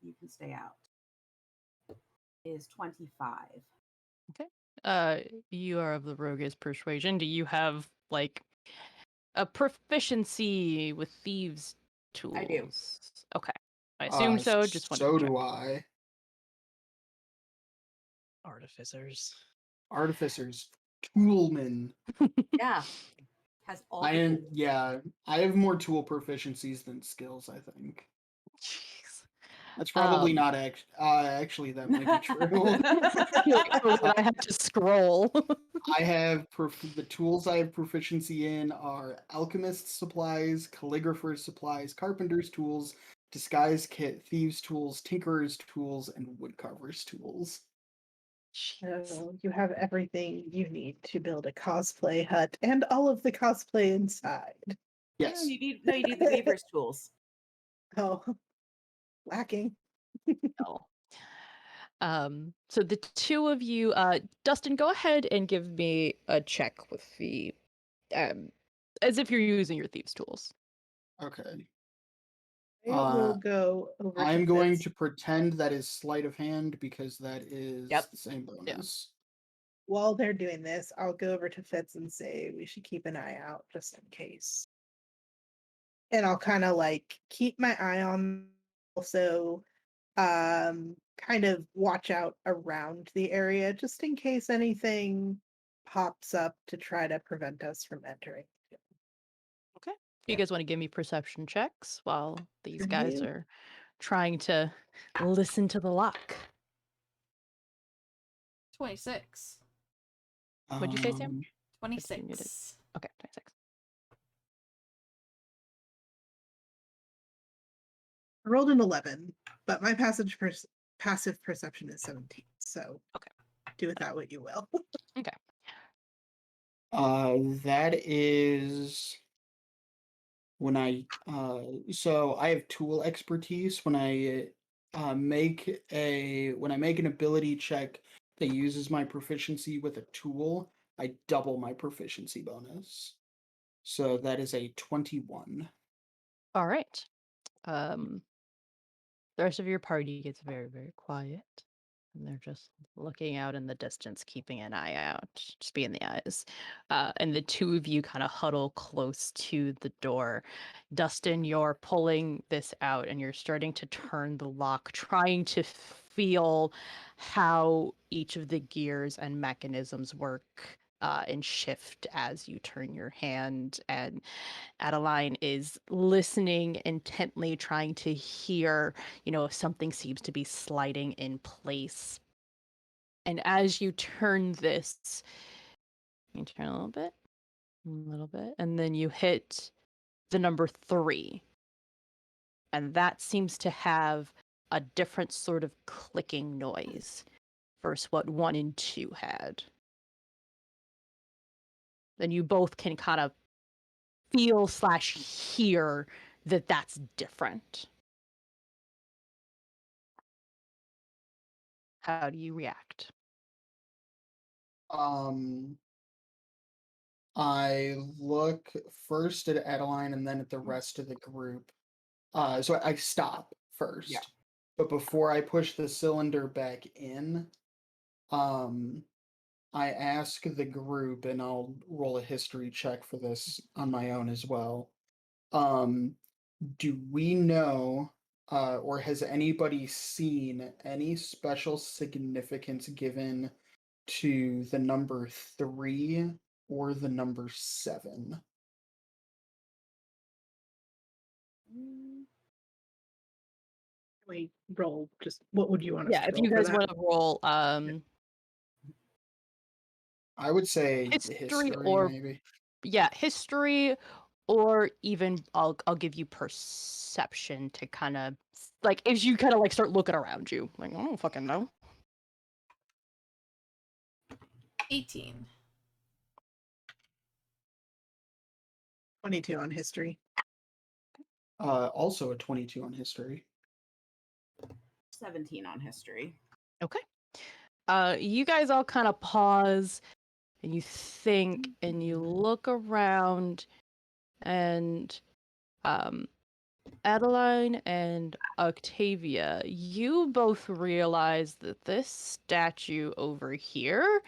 You can stay out. It is 25. You are of the rogue's persuasion. Do you have like a proficiency with thieves' tools? I do. Okay. I assume so. Just wanted to check. do I. Artificers. Artificers, toolmen. Yeah. Has all I the am, tools. yeah. I have more tool proficiencies than skills, I think. Jeez. That's probably not actually that might be true. Oh, then I have to scroll. I have the tools I have proficiency in are alchemist supplies, calligrapher's supplies, carpenter's tools, disguise kit, thieves' tools, tinkerer's tools, and woodcarver's tools. Jeez. So you have everything you need to build a cosplay hut and all of the cosplay inside. Yes. You need the weaver's tools. Oh, lacking. No. So the two of you, Dustin, go ahead and give me a check with the, as if you're using your thieves' tools. Okay. I will go over I'm to going Fitz. to pretend that is sleight of hand because that is Yep. the same bonus. While they're doing this, I'll go over to Fitz and say we should keep an eye out just in case. And I'll kind of like keep my eye on, also kind of watch out around the area just in case anything pops up to try to prevent us from entering. Okay. You guys want to give me perception checks while these Sure guys do. are trying to listen to the lock? 26. What'd you say, Sam? Um, 26. Okay, 26. I rolled an 11, but my passive perception is 17. So Okay. do with that what you will. Okay. that is when so I have tool expertise. When I make an ability check that uses my proficiency with a tool, I double my proficiency bonus. So that is a 21. All right. The rest of your party gets very, very quiet. And they're just looking out in the distance, keeping an eye out, just being the eyes. And the two of you kind of huddle close to the door. Dustin, you're pulling this out and you're starting to turn the lock, trying to feel how each of the gears and mechanisms work and shift as you turn your hand. And Adeline is listening intently, trying to hear, if something seems to be sliding in place. And as you turn this, you turn a little bit, and then you hit the number 3. And that seems to have a different sort of clicking noise versus what 1 and 2 had. Then you both can kind of feel/hear that that's different. How do you react? I look first at Adeline and then at the rest of the group. So I stop first. Yeah. But before I push the cylinder back in, I ask the group, and I'll roll a history check for this on my own as well. Do we know, or has anybody seen any special significance given to the number 3 or the number 7? We roll. Just what would you want us Yeah, to if roll you for guys that? want to roll I would say history or maybe. history, or even I'll give you perception to kind of like as you kind of like start looking around you, like I don't fucking know. 18. 22 on history. Also a 22 on history. 17 on history. Okay. You guys all kind of pause and you think and you look around, and Adeline and Octavia, you both realize that this statue over here,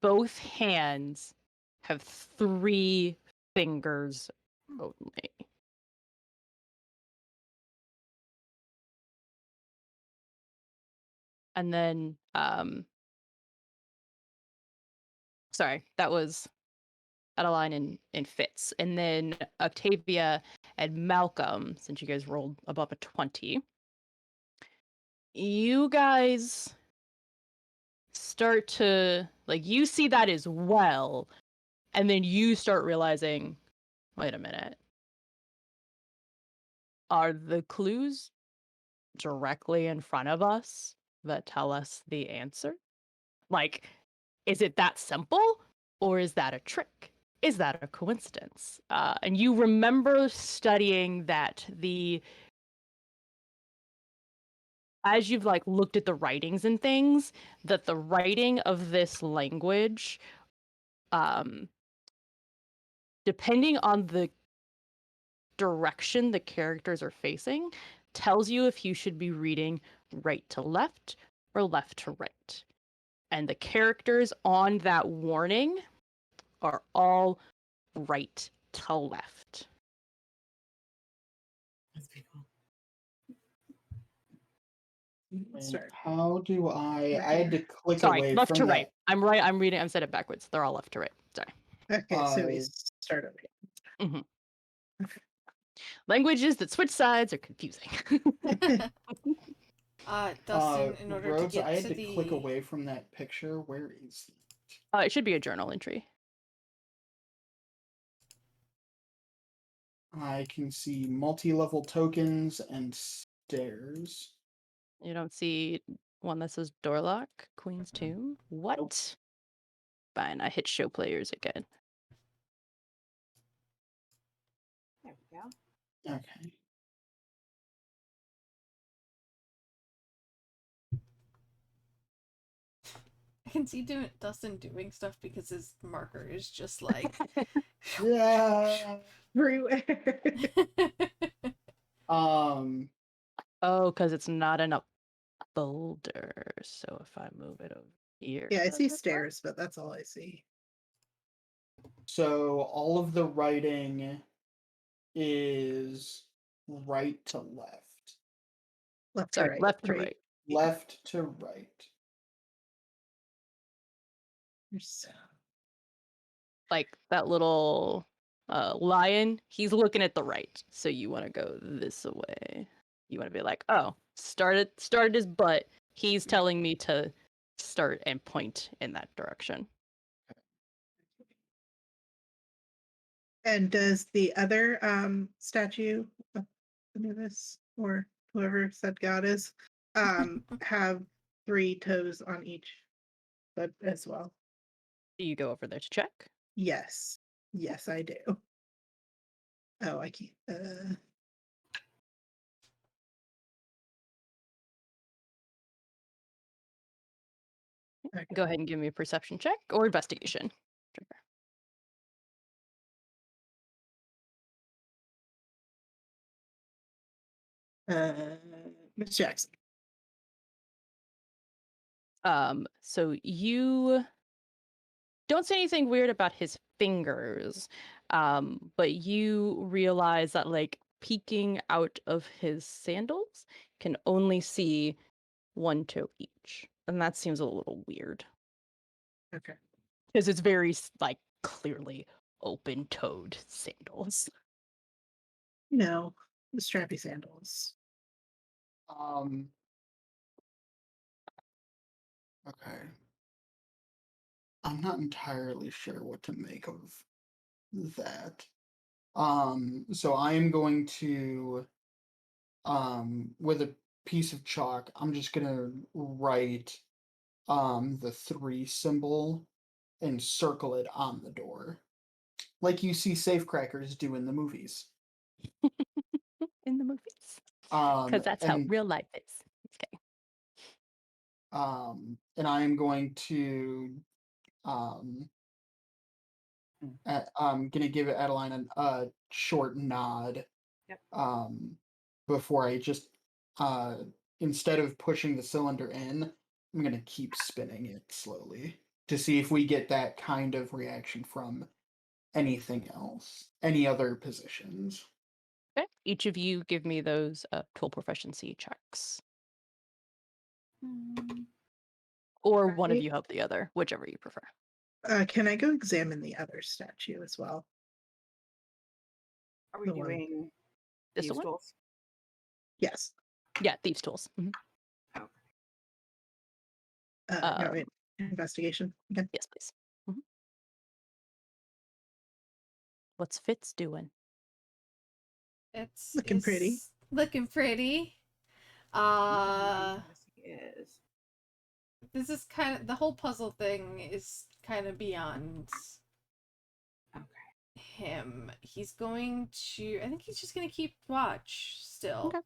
both hands have 3 fingers only. And then, sorry, that was Adeline and Fitz. And then Octavia and Malcolm, since you guys rolled above a 20, you guys start to, like, you see that as well. And then you start realizing, wait a minute. Are the clues directly in front of us that tell us the answer? Like, is it that simple? Or is that a trick? Is that a coincidence? And you remember studying that as you've like looked at the writings and things, that the writing of this language, depending on the direction the characters are facing, tells you if you should be reading right to left or left to right. And the characters on that warning are all right to left. That's pretty cool. And Sorry. how do I Right had to here. click Sorry, away left from to that. right. I'm right. I'm reading. I said it backwards. They're all left to right. Sorry. Okay, so we Uh, start over here. Languages that switch sides are confusing. Dustin, in order Rhodes, to get I had to to the... click away from that picture. Where is It should be a journal entry. I can see multi-level tokens and stairs. You don't see one that says door lock, Queen's Tomb. What? Fine, I hit show players again. There we go. Okay. I can see Dustin doing stuff because his marker is just like... Yeah. Everywhere. Oh, because it's not enough. boulder. So if I move it over here, Yeah, I does see it work? stairs, but that's all I see. So all of the writing is right to left. Left to Sorry, right. left to Right. right. Left to right. There's- Like that little lion, he's looking at the right. So you want to go this way. You want to be like, oh, start at his butt. He's telling me to start and point in that direction. And does the other statue of Anubis or whoever said God is have 3 toes on each foot as well? Do you go over there to check? Yes. Yes, I do. Oh, I can't. Okay. Go ahead and give me a perception check or investigation. Miss Jackson. So you don't say anything weird about his fingers, but you realize that like peeking out of his sandals can only see 1 toe each, and that seems a little weird Okay. because it's very like clearly open-toed sandals. No, the strappy sandals. Um. Okay. I'm not entirely sure what to make of that. So I am going to, with a piece of chalk, I'm just gonna write, the 3 symbol and circle it on the door, like you see safecrackers do in the movies. In the movies, because that's how And real life is. Okay. and I am going to, um, I'm gonna give Adeline a short nod. Yep. Before I just, uh, instead of pushing the cylinder in, I'm gonna keep spinning it slowly to see if we get that kind of reaction from anything else, any other positions. Okay. Each of you give me those tool proficiency checks, or one of Right. you help the other, whichever you prefer. Can I go examine the other statue as well? Are we The one. doing This thieves' one? tools? Yeah, Yes. thieves' tools. Mhm. No, wait. Investigation. Okay. Yes, please. Mhm. What's Fitz doing? Looking pretty. Looking pretty. Yes, he is. This is kind of the whole puzzle thing is kind of beyond Okay. him. He's going to. I think he's just going to keep watch still. Okay.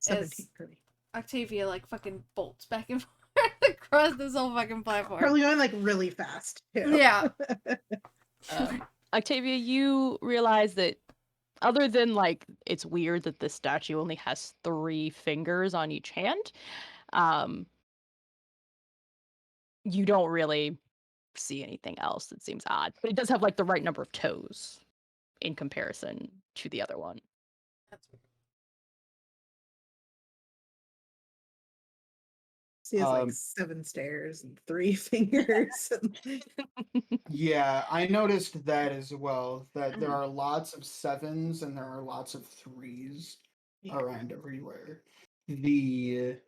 17 As for me. Octavia like fucking bolts back and forth across this whole fucking platform. Probably going like really fast. Too. Yeah. Octavia, you realize that other than like it's weird that the statue only has 3 fingers on each hand, um, you don't really see anything else that seems odd. But it does have like the right number of toes in comparison to the other one. That's weird. He has like Um, 7 stairs and 3 fingers. Yeah, I noticed that as well, that there are lots of 7s and there are lots of 3s Yeah. around everywhere. The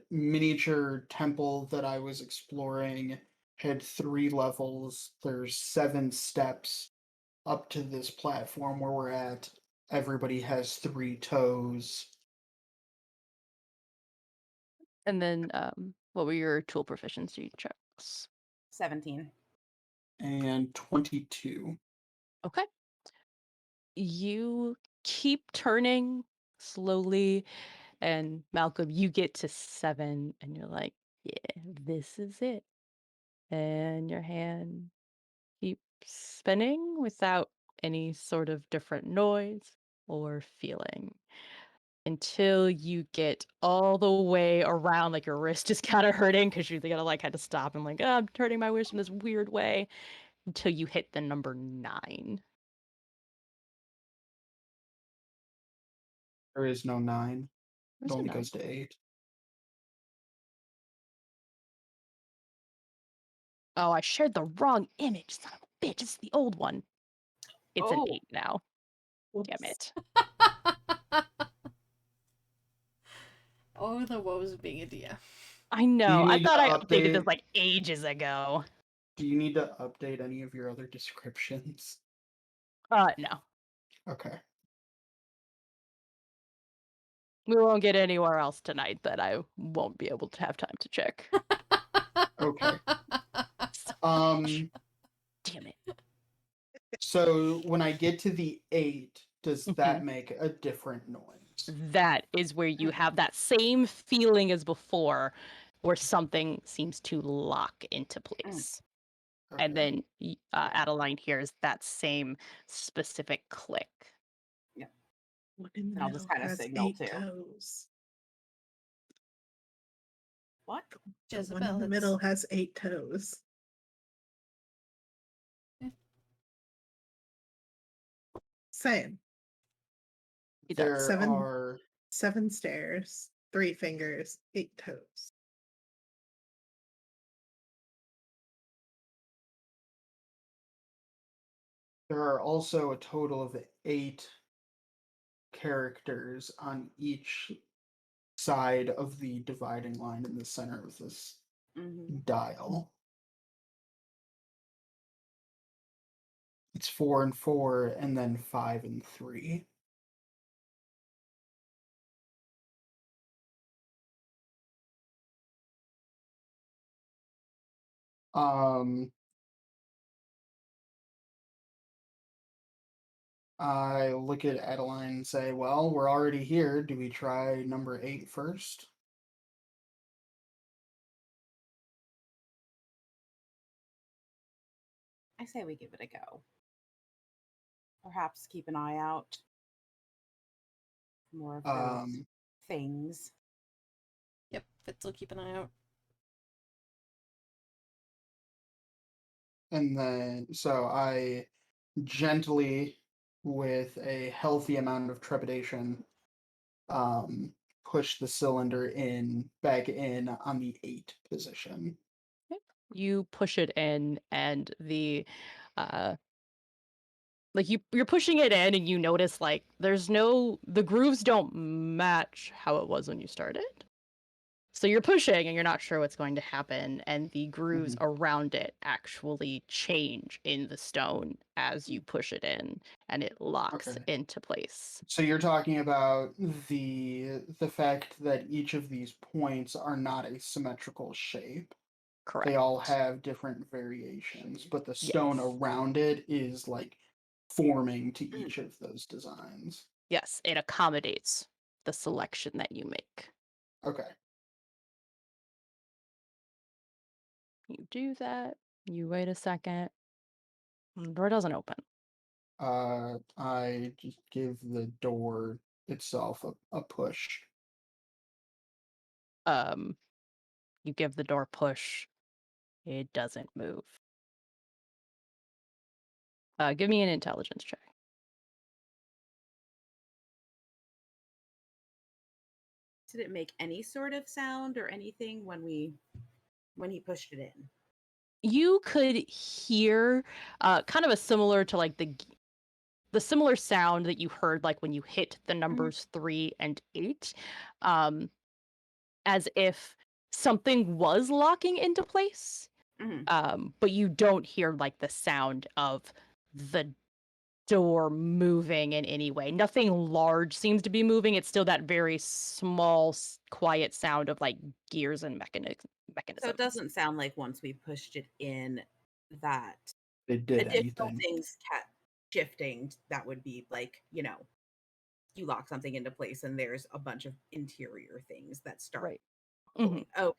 miniature temple that I was exploring had 3 levels. There's 7 steps up to this platform where we're at. Everybody has 3 toes. And then what were your tool proficiency checks? 17. And 22. Okay. You keep turning slowly, and Malcolm, you get to 7, and you're like, yeah, this is it. And your hand keeps spinning without any sort of different noise or feeling. until you get all the way around, like your wrist is kind of hurting because you gotta like kind of stop and like, oh, I'm hurting my wrist in this weird way until you hit the number 9. There is no 9. It There's no only 9. goes to 8. Oh, I shared the wrong image, son of a bitch. It's the old one. It's an Oh. 8 now. Damn Whoops. it. Oh, the woes of being a DM. I Do know. you I need to thought I updated this update? like ages ago. Do you need to update any of your other descriptions? No. Okay. We won't get anywhere else tonight that I won't be able to have time to check. Okay. So, Um. damn it. So when I get to the 8, does that Mhm. make a different noise? That is where you have that same feeling as before, where something seems to lock into place. And Okay. then Adeline hears that same specific click. One in the And I'll just middle kind of has signal 8 too. toes. What? The one in Jezebel, the it's middle has 8 toes. Same. It There does. 7 are 7 stairs, 3 fingers, 8 toes. also a total of 8 characters on each side of the dividing line in the center of this Mm-hmm. dial. It's 4 and 4, and then 5 and 3. Um, I look at Adeline and say, "Well, we're already here. Do we try number 8 first?" I say we give it a go. Perhaps keep an eye out for more of those Um, things. Yep, Fitz will keep an eye out. and then so I gently, with a healthy amount of trepidation, um, push the cylinder back in on the 8 position. You push it in, and the like you're pushing it in, and you notice like the grooves don't match how it was when you started. So you're pushing and you're not sure what's going to happen, and the grooves around it actually change in the stone as you push it in, and it locks Okay. into place. So you're talking about the fact that each of these points are not a symmetrical shape. Correct. They all have different variations, but the stone Yes. around it is like forming to each of those designs. Yes, it accommodates the selection that you make. Okay. You do that, you wait a second, and the door doesn't open. I just give the door itself a push. You give the door push, it doesn't move. Give me an intelligence check. Did it make any sort of sound or anything when he pushed it in? You could hear kind of a similar to like the similar sound that you heard like when you hit the numbers 3 and 8, as if something was locking into place, but you don't hear like the sound of the door moving in any way. Nothing large seems to be moving. It's still that very small, quiet sound of like gears and mechanisms. So it doesn't sound like once we pushed it in that It did additional anything. things kept shifting. That would be like, you lock something into place and there's a bunch of interior things that start Right. pulling. Okay.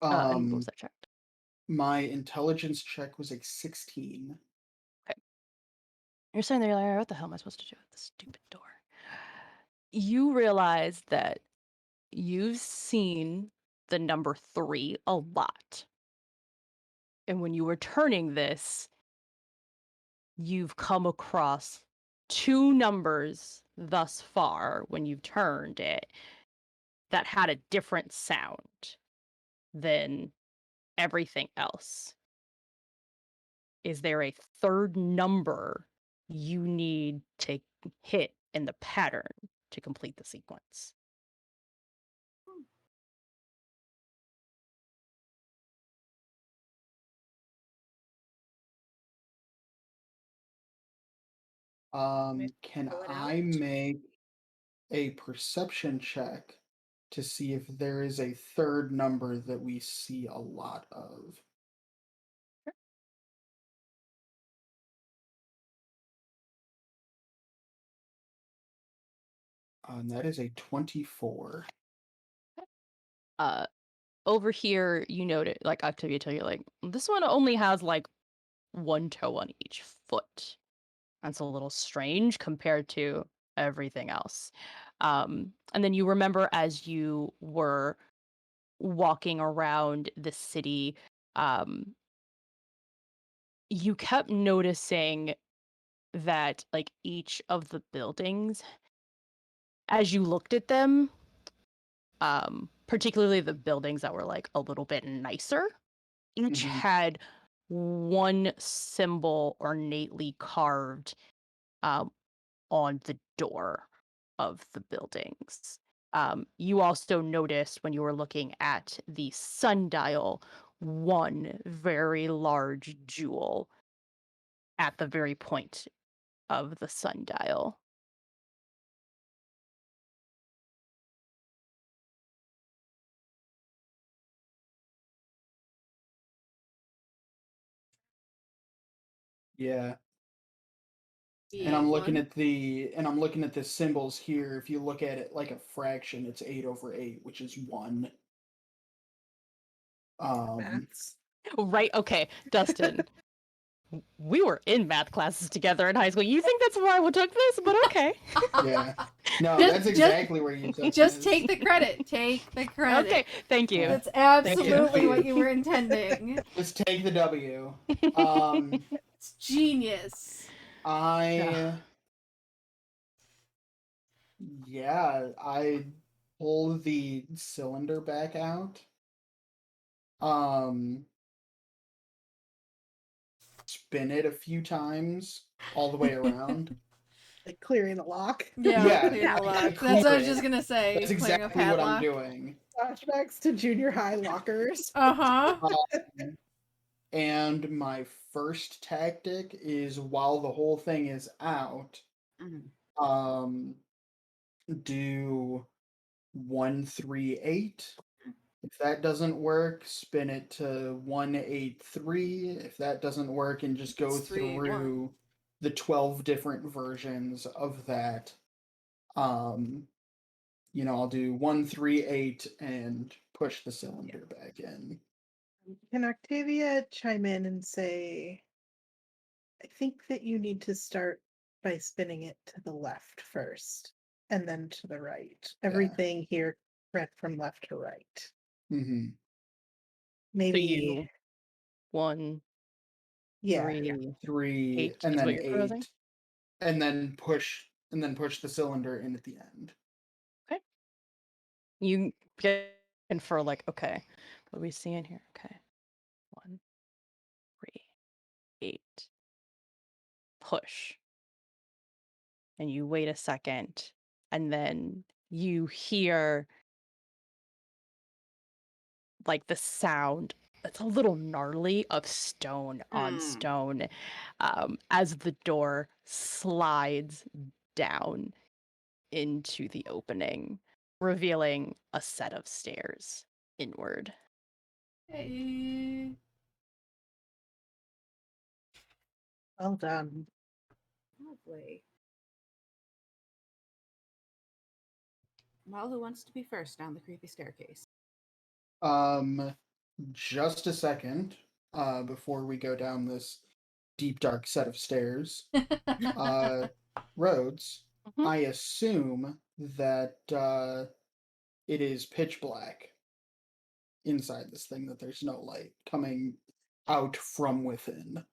And what was that checked? My intelligence check was like 16. Okay. You're sitting there like, what the hell am I supposed to do with this stupid door? you realize that you've seen the number 3 a lot. And when you were turning this, you've come across 2 numbers thus far when you've turned it that had a different sound than everything else. Is there a third number you need to hit in the pattern to complete the sequence? Can Pull it I out. make a perception check to see if there is a third number that we see a lot of? And that is a 24. Uh, over here, you notice, like Octavia tell you, like, this one only has like 1 toe on each foot. That's a little strange compared to everything else. And then you remember as you were walking around the city, um, you kept noticing that like each of the buildings, as you looked at them, particularly the buildings that were like a little bit nicer, each Mhm. had one symbol ornately carved um, on the door of the buildings. You also noticed when you were looking at the sundial, one very large jewel at the very point of the sundial. Yeah. And I'm looking E1. at the symbols here. If you look at it like a fraction, it's 8/8, which is 1. Maths. Right? Okay, Dustin. We were in math classes together in high school. You think that's where I took this? But okay. Yeah. No, Just- that's just- exactly where you took Just this. take the credit. Take the credit. Okay, thank you. Yeah. That's absolutely you. what you were intending. Just take the W. Um, It's genius. I I pull the cylinder back out. Spin it a few times all the way around. Like clearing the lock. Yeah, clear Yeah. the lock. clear That's what I was it. just gonna say. That's Clearing a exactly what I'm padlock. doing. Flashbacks to junior high lockers. Uh-huh. Um, and my first tactic is while the whole thing is out, Mhm. do 138. If that doesn't work, spin it to 183. If that doesn't work, and just go It's 3, 1. through the 12 different versions of that. I'll do 138 and push the cylinder back in. Can Octavia chime in and say, I think that you need to start by spinning it to the left first and then to the right. Everything here read from left to right. Mm-hmm. So Maybe, you 1, yeah. 3, 3 8 and is then what you're proposing? 8, and then push the cylinder in at the end. Okay. You get in for like, okay, what do we see in here? Okay. 1, 3, 8. Push. And you wait a second, and then you hear like the sound. It's a little gnarly of stone on stone as the door slides down into the opening, revealing a set of stairs inward. Hey. Well done. Lovely. Well, who wants to be first down the creepy staircase? Just a second, before we go down this deep dark set of stairs. Rhodes, Mhm. I assume that it is pitch black inside this thing, that there's no light coming out from within.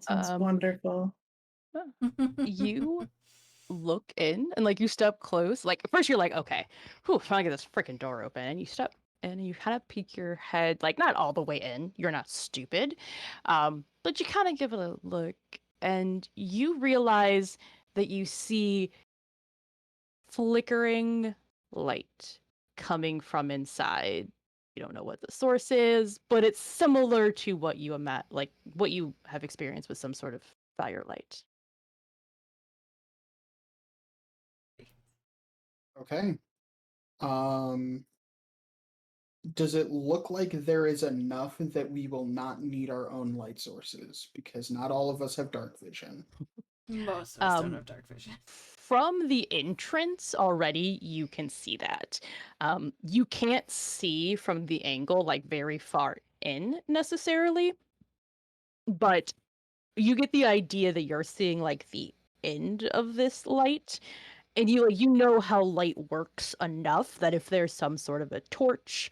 Sounds Um, wonderful. you look in and like you step close. Like at first you're like, okay, whew, trying to get this freaking door open. And you step and you kind of peek your head, like not all the way in. You're not stupid, but you kind of give it a look, and you realize that you see flickering light coming from inside. You don't know what the source is, but it's similar to what you like what you have experienced with some sort of firelight. Okay. Um, does it look like there is enough that we will not need our own light sources? Because not all of us have dark vision. Most of us don't Um, have dark vision. from the entrance already, you can see that. You can't see from the angle like very far in necessarily, but you get the idea that you're seeing like the end of this light, and you know how light works enough that if there's some sort of a torch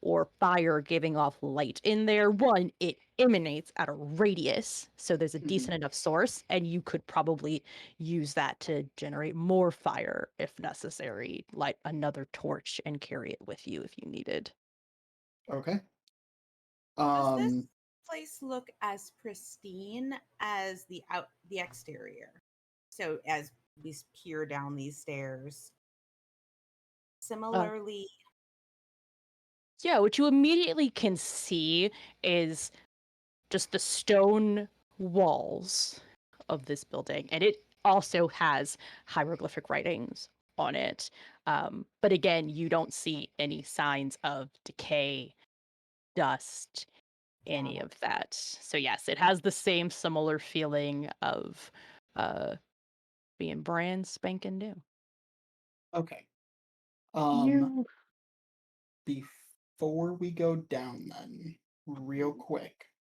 or fire giving off light in there, one, it emanates at a radius, so there's a Mhm. decent enough source, and you could probably use that to generate more fire if necessary, light another torch and carry it with you if you needed. Okay. Does this Um, place look as pristine as the exterior? So as we peer down these stairs, Uh, similarly, yeah, what you immediately can see is just the stone walls of this building, and it also has hieroglyphic writings on it. But again, you don't see any signs of decay, dust, got any it. of that. So yes, it has the same similar feeling of uh, being brand spanking new. okay. Um, You before we go down then, real Mhm. quick,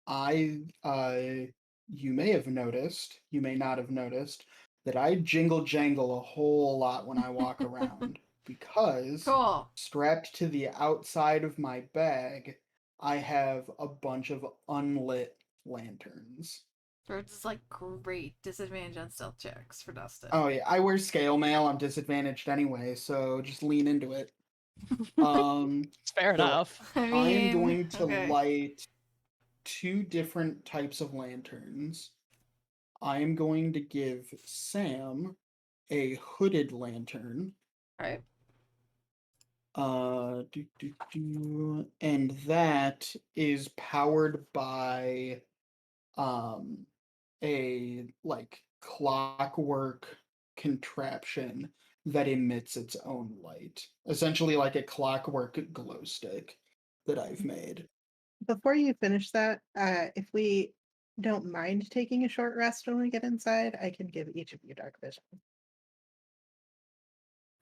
I you may have noticed, you may not have noticed, that I jingle jangle a whole lot when I walk around because Cool. strapped to the outside of my bag, I have a bunch of unlit lanterns. Birds is like great disadvantage on stealth checks for Dustin. Oh yeah, I wear scale mail. I'm disadvantaged anyway, so just lean into it. Um, fair so enough. I I am mean, going to okay. light two different types of lanterns. I am going to give Sam a hooded lantern. Alright. And that is powered by um a like clockwork contraption that emits its own light. Essentially like a clockwork glow stick that I've made. Before you finish that, if we don't mind taking a short rest when we get inside, I can give each of you dark vision.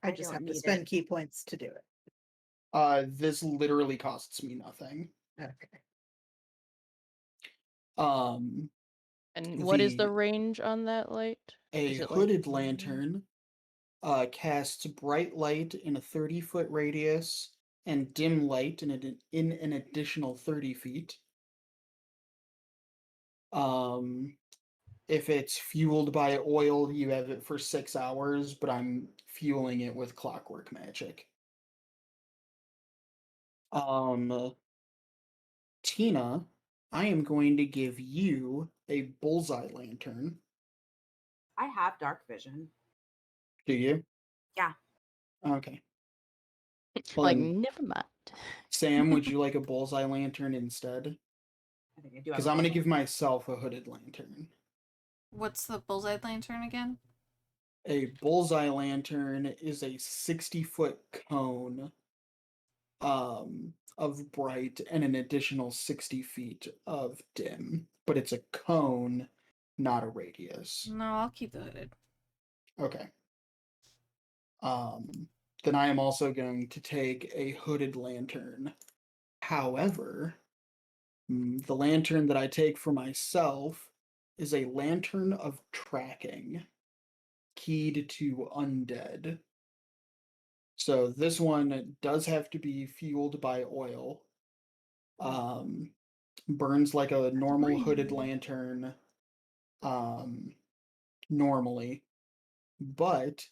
I I just don't have to need it. spend key points to do it. This literally costs me nothing. Okay. And what is the The range on that light? A Is it like hooded lantern casts bright light in a 30-foot radius and dim light in an additional 30 feet. Um, if it's fueled by oil, you have it for 6 hours, but I'm fueling it with clockwork magic. Tina, I am going to give you a bullseye lantern. I have dark vision. Do you? Yeah, Okay. Well like then, never mind? Sam, would you like a bullseye lantern instead? I think I do have Because a I'm going to bullseye. give myself a hooded lantern. What's the bullseye lantern again? A bullseye lantern is a 60-foot cone of bright and an additional 60 feet of dim, but it's a cone, not a radius. No, I'll keep the hooded. Okay. Um, then I am also going to take a hooded lantern. However, the lantern that I take for myself is a lantern of tracking keyed to undead. So this one does have to be fueled by oil. Burns like a normal hooded lantern normally. But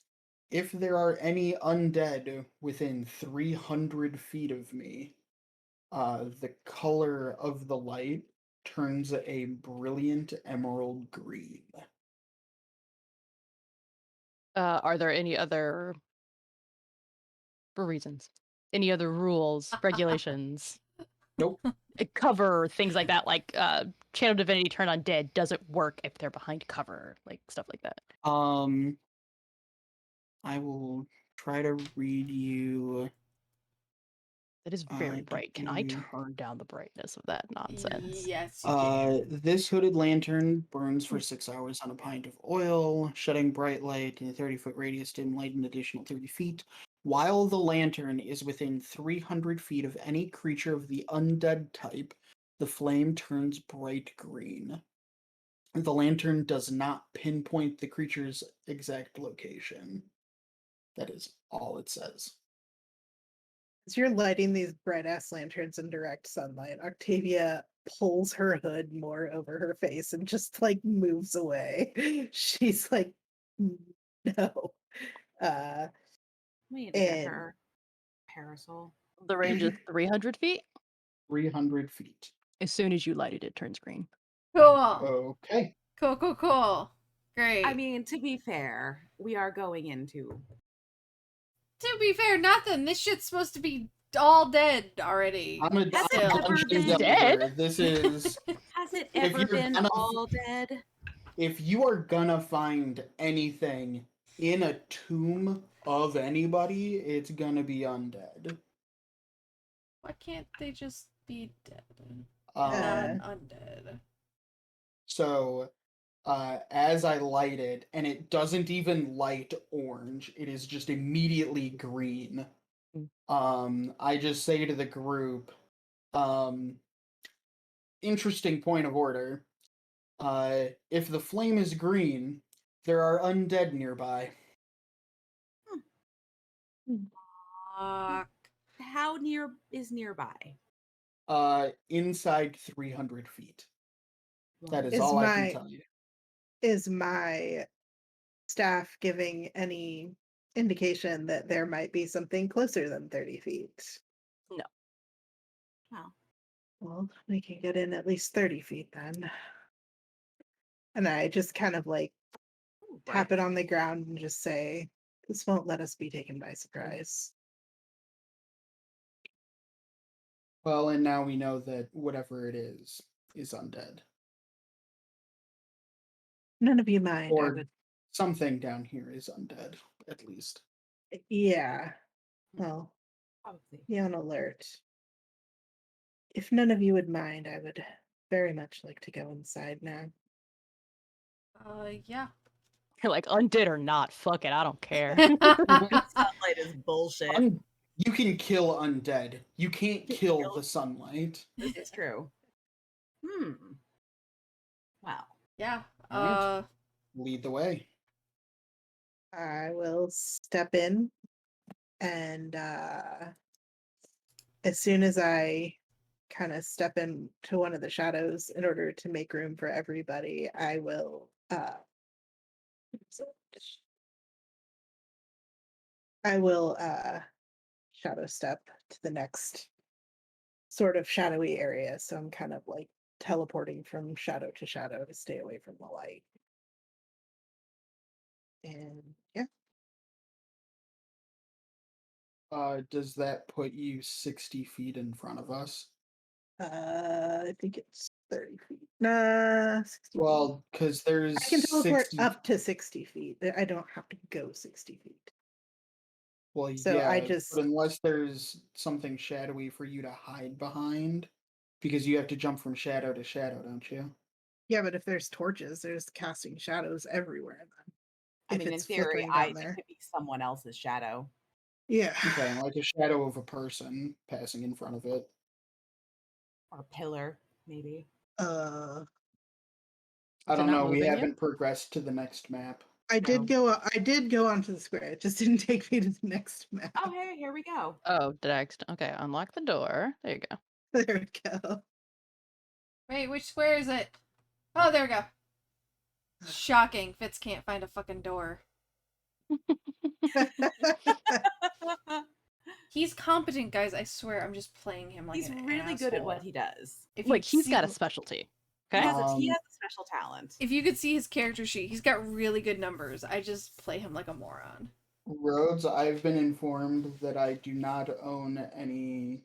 if there are any undead within 300 feet of me, the color of the light turns a brilliant emerald green. Are there any other reasons? Any other rules, regulations, Nope. cover, things like that? Like channel divinity turn on dead doesn't work if they're behind cover, like stuff like that. I will try to read you. That is very do, bright. Can I do. turn down the brightness of that nonsense? Yes, you can. This hooded lantern burns for 6 hours on a pint of oil, shedding bright light in a 30-foot radius, dim light an additional 30 feet. While the lantern is within 300 feet of any creature of the undead type, the flame turns bright green. The lantern does not pinpoint the creature's exact location. That is all it says. As you're lighting these bright ass lanterns in direct sunlight, Octavia pulls her hood more over her face and just like moves away. She's like, no. We need to get And her parasol. The range is 300 feet. 300 feet. As soon as you light it, it turns green. Cool. Okay. Cool. Great. I mean, to be fair, we are going into. To be fair, nothing. This shit's supposed to be all dead already. I'm a Has it Still. ever been Dead? This is Has it If ever you're been gonna- all dead? if you are gonna find anything in a tomb of anybody, it's gonna be undead. Why can't they just be dead? Uh, Not undead. So as I light it, and it doesn't even light orange, it is just immediately green. I just say to the group, interesting point of order. If the flame is green, there are undead nearby. Fuck. How near is nearby? Inside 300 feet. That is Is all I can my- tell you. is my staff giving any indication that there might be something closer than 30 feet? No. Well, Well, we can get in at least 30 feet then. And I just kind of like tap it on the ground and just say, this won't let us be taken by surprise. Well, and now we know that whatever it is undead. None of you mind. I Or would, something down here is undead, at least. yeah. Well, Probably. be on alert. If none of you would mind, I would very much like to go inside now. Yeah. You're like, undead or not, fuck it, I don't care. Sunlight is bullshit. You can kill undead. You can't kill the sunlight. This is true. Wow. Yeah. Alright. Lead the way. I will step in and as soon as I kind of step into one of the shadows in order to make room for everybody, I will shadow step to the next sort of shadowy area. So I'm kind of like teleporting from shadow to shadow to stay away from the light. And yeah. Does that put you 60 feet in front of us? I think it's 30 feet. Nah, 60 feet. Well, because there's I can teleport 60 up to 60 feet. I don't have to go 60 feet. Well, So yeah, I just but unless there's something shadowy for you to hide behind, because you have to jump from shadow to shadow, don't you? yeah, but if there's torches, there's casting shadows everywhere then. I If mean, in it's theory, flickering I down there. could be someone else's shadow Yeah. Okay, like a shadow of a person passing in front of it. or a pillar, maybe. I Is it don't not know. We moving you? haven't progressed to the next map. I did go onto the square. It just didn't take me to the next map. Oh, hey, here we go. Oh, did I okay, unlock the door. There you go. There we go. Wait, which square is it? Oh, there we go. Shocking. Fitz can't find a fucking door. He's competent, guys. I swear, I'm just playing him like He's an really good at what asshole. he does. If you Look, he's see- got a specialty. He Okay? has Um, a special talent. If you could see his character sheet, he's got really good numbers. I just play him like a moron. Rhodes, I've been informed that I do not own any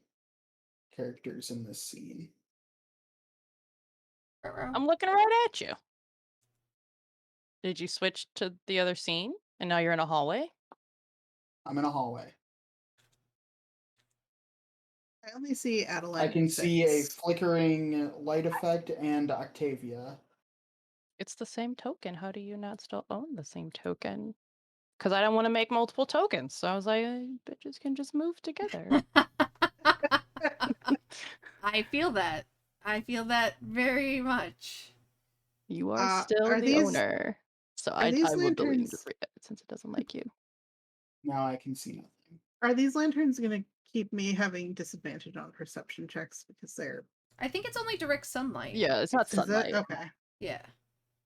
characters in this scene. Ruh-roh. I'm looking right at you. Did you switch to the other scene and now you're in a hallway? I'm in a hallway. I only see Adeline. I can and see a Fitz. flickering light effect and Octavia. It's the same token. How do you not still own the same token? Because I don't want to make multiple tokens. So I was like, bitches can just move together. I feel that. I feel that very much. You are still are the these- owner. So are I these will delete and lanterns- just read it since it doesn't like you. Now I can see nothing. Are these lanterns going to keep me having disadvantage on perception checks because they're? I think it's only direct sunlight. Yeah, it's not Is it sunlight. okay? Yeah.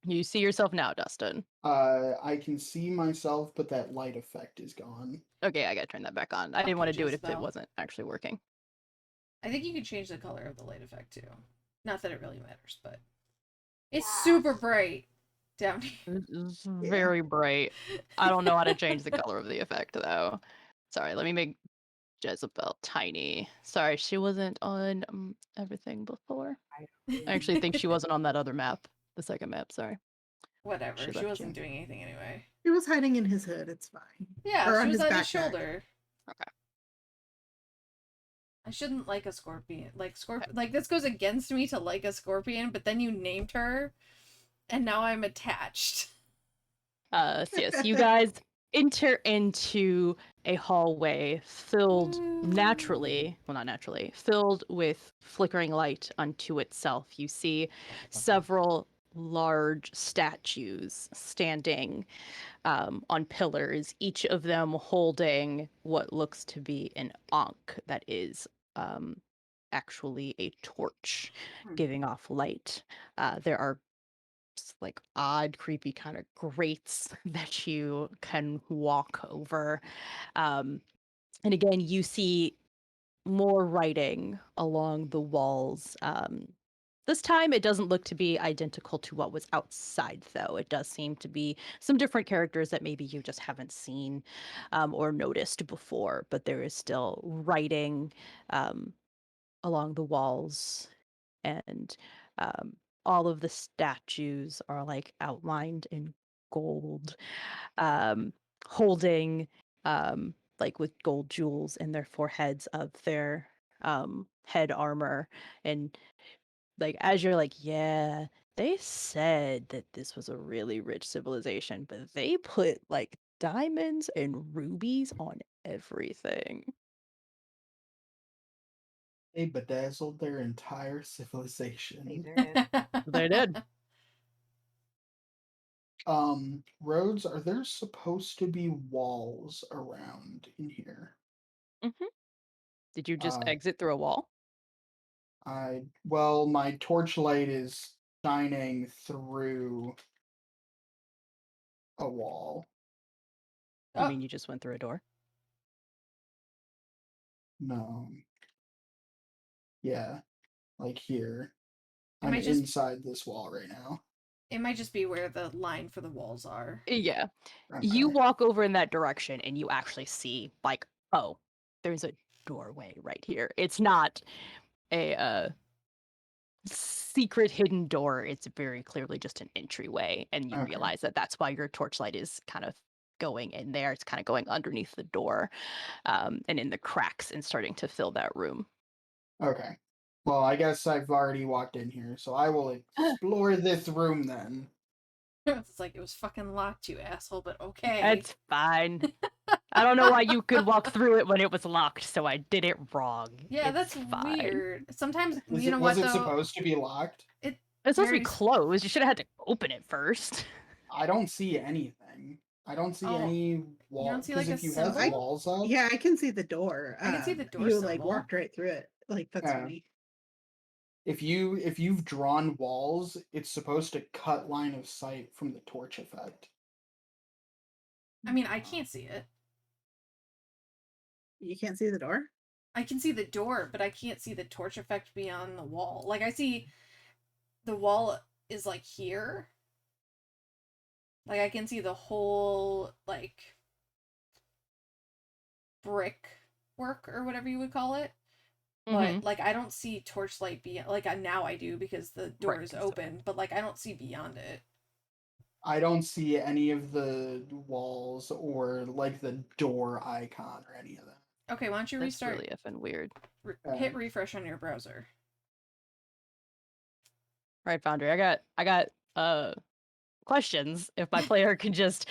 You see yourself now, Dustin. I can see myself, but that light effect is gone. Okay, I gotta turn that back on. I Fucking didn't want to do it if it Jezebel. wasn't actually working. I think you can change the color of the light effect too. Not that it really matters, but it's super bright down here. It's very bright. I don't know how to change the color of the effect though. Sorry, let me make Jezebel tiny. Sorry, she wasn't on everything before. I actually think she wasn't on that other map, the second map. Sorry. Whatever. She She left wasn't you. doing anything anyway. He was hiding in his hood. It's fine. Yeah, Or she on was his on his backpack. shoulder. Okay. I shouldn't like a scorpion. Like this goes against me to like a scorpion, but then you named her, and now I'm attached. So yes, you guys enter into a hallway filled naturally, well, not naturally, filled with flickering light unto itself. You see several large statues standing on pillars, each of them holding what looks to be an ankh that is actually a torch giving off light. There are like odd, creepy kind of grates that you can walk over. And again, you see more writing along the walls. This time, it doesn't look to be identical to what was outside, though. It does seem to be some different characters that maybe you just haven't seen or noticed before, but there is still writing along the walls, and all of the statues are like outlined in gold, holding like with gold jewels in their foreheads of their head armor. And like as you're like, yeah, they said that this was a really rich civilization, but they put like diamonds and rubies on everything. They bedazzled their entire civilization. They did. Rhodes, are there supposed to be walls around in here? Did you just Uh, exit through a wall? Well, my torchlight is shining through a wall. You Oh. mean you just went through a door? No. Yeah, like here. It I'm might just- inside this wall right now. It might just be where the line for the walls are. Yeah. Okay. You walk over in that direction and you actually see like, oh, there's a doorway right here. It's not a secret hidden door. It's very clearly just an entryway, and you Okay. realize that that's why your torchlight is kind of going in there. It's kind of going underneath the door and in the cracks and starting to fill that room. Okay. Well, I guess I've already walked in here, so I will explore this room then. It's like it was fucking locked, you asshole, but okay. It's fine. I don't know why you could walk through it when it was locked, so I did it wrong. Yeah, It's that's fine. weird. Sometimes Was you it, know was what it though? supposed to be locked? It's supposed to be Mary's- closed. You should have had to open it first. I don't see anything. I don't see Oh, any wall don't see, because like, a if you have symbol? walls up, Yeah, I can see the door. I can see the door You like symbol. walked right through it. Like that's Yeah. funny. if you've drawn walls, it's supposed to cut line of sight from the torch effect. I mean, I can't see it. You can't see the door? I can see the door, but I can't see the torch effect beyond the wall. Like, I see the wall is, like, here. Like, I can see the whole, like, brick work or whatever you would call it. But, Mhm. like, I don't see torchlight beyond. Like, now I do because the door Right, is 'cause the- open, but, like, I don't see beyond it. I don't see any of the walls or like the door icon or any of that. Okay, why don't you That's restart? really effing weird. Hit refresh on your browser. Right, Foundry. I got questions. If my player can just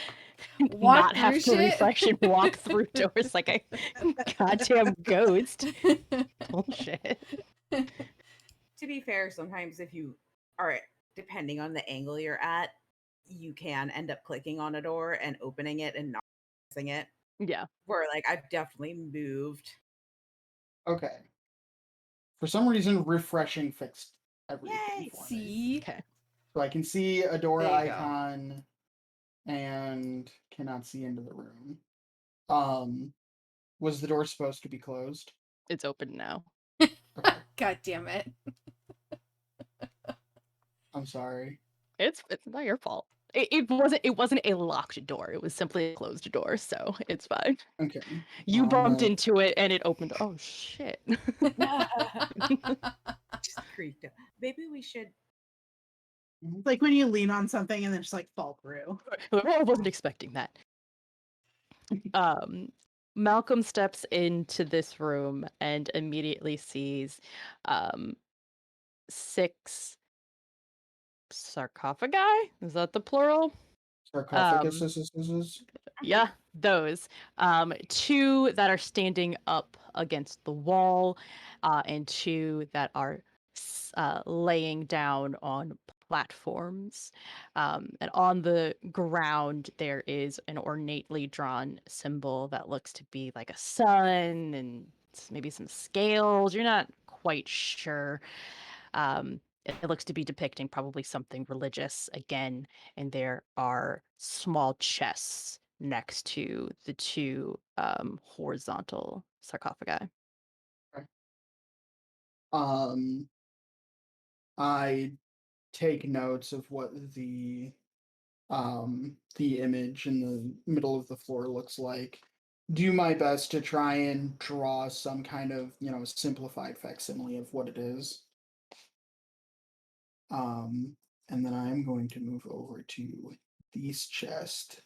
Walk not have through to shit? refresh and walk through doors like a goddamn ghost. Bullshit. To be fair, sometimes if you are, depending on the angle you're at, you can end up clicking on a door and opening it and not pressing it. Yeah. Where like I've definitely moved. Okay. For some reason, refreshing fixed everything Yay! for me. See? Okay. So I can see a door There you go. icon and cannot see into the room. Was the door supposed to be closed? It's open now. Okay. God damn it. I'm sorry. It's not your fault. It wasn't a locked door. It was simply a closed door, so it's fine. Okay. You bumped that- into it and it opened. Oh shit. Just creaked out. Maybe we should. It's like when you lean on something and then just like fall through. I wasn't expecting that. Malcolm steps into this room and immediately sees 6 sarcophagi. Is that the plural? Sarcophaguses. Yeah, those. 2 that are standing up against the wall, and 2 that are laying down on platforms. And on the ground, there is an ornately drawn symbol that looks to be like a sun and maybe some scales. You're not quite sure. It looks to be depicting probably something religious again, and there are small chests next to the 2 horizontal sarcophagi. I take notes of what the image in the middle of the floor looks like. Do my best to try and draw some kind of, simplified facsimile of what it is. And then I'm going to move over to this chest.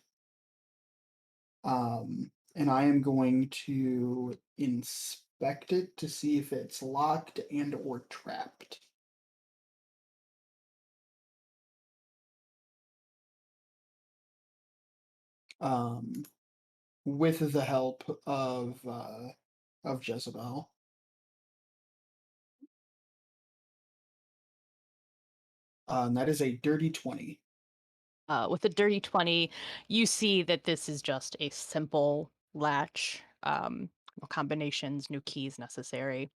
And I am going to inspect it to see if it's locked and or trapped. With the help of Jezebel. And that is a dirty 20. With a dirty 20, you see that this is just a simple latch. No combinations, no keys necessary.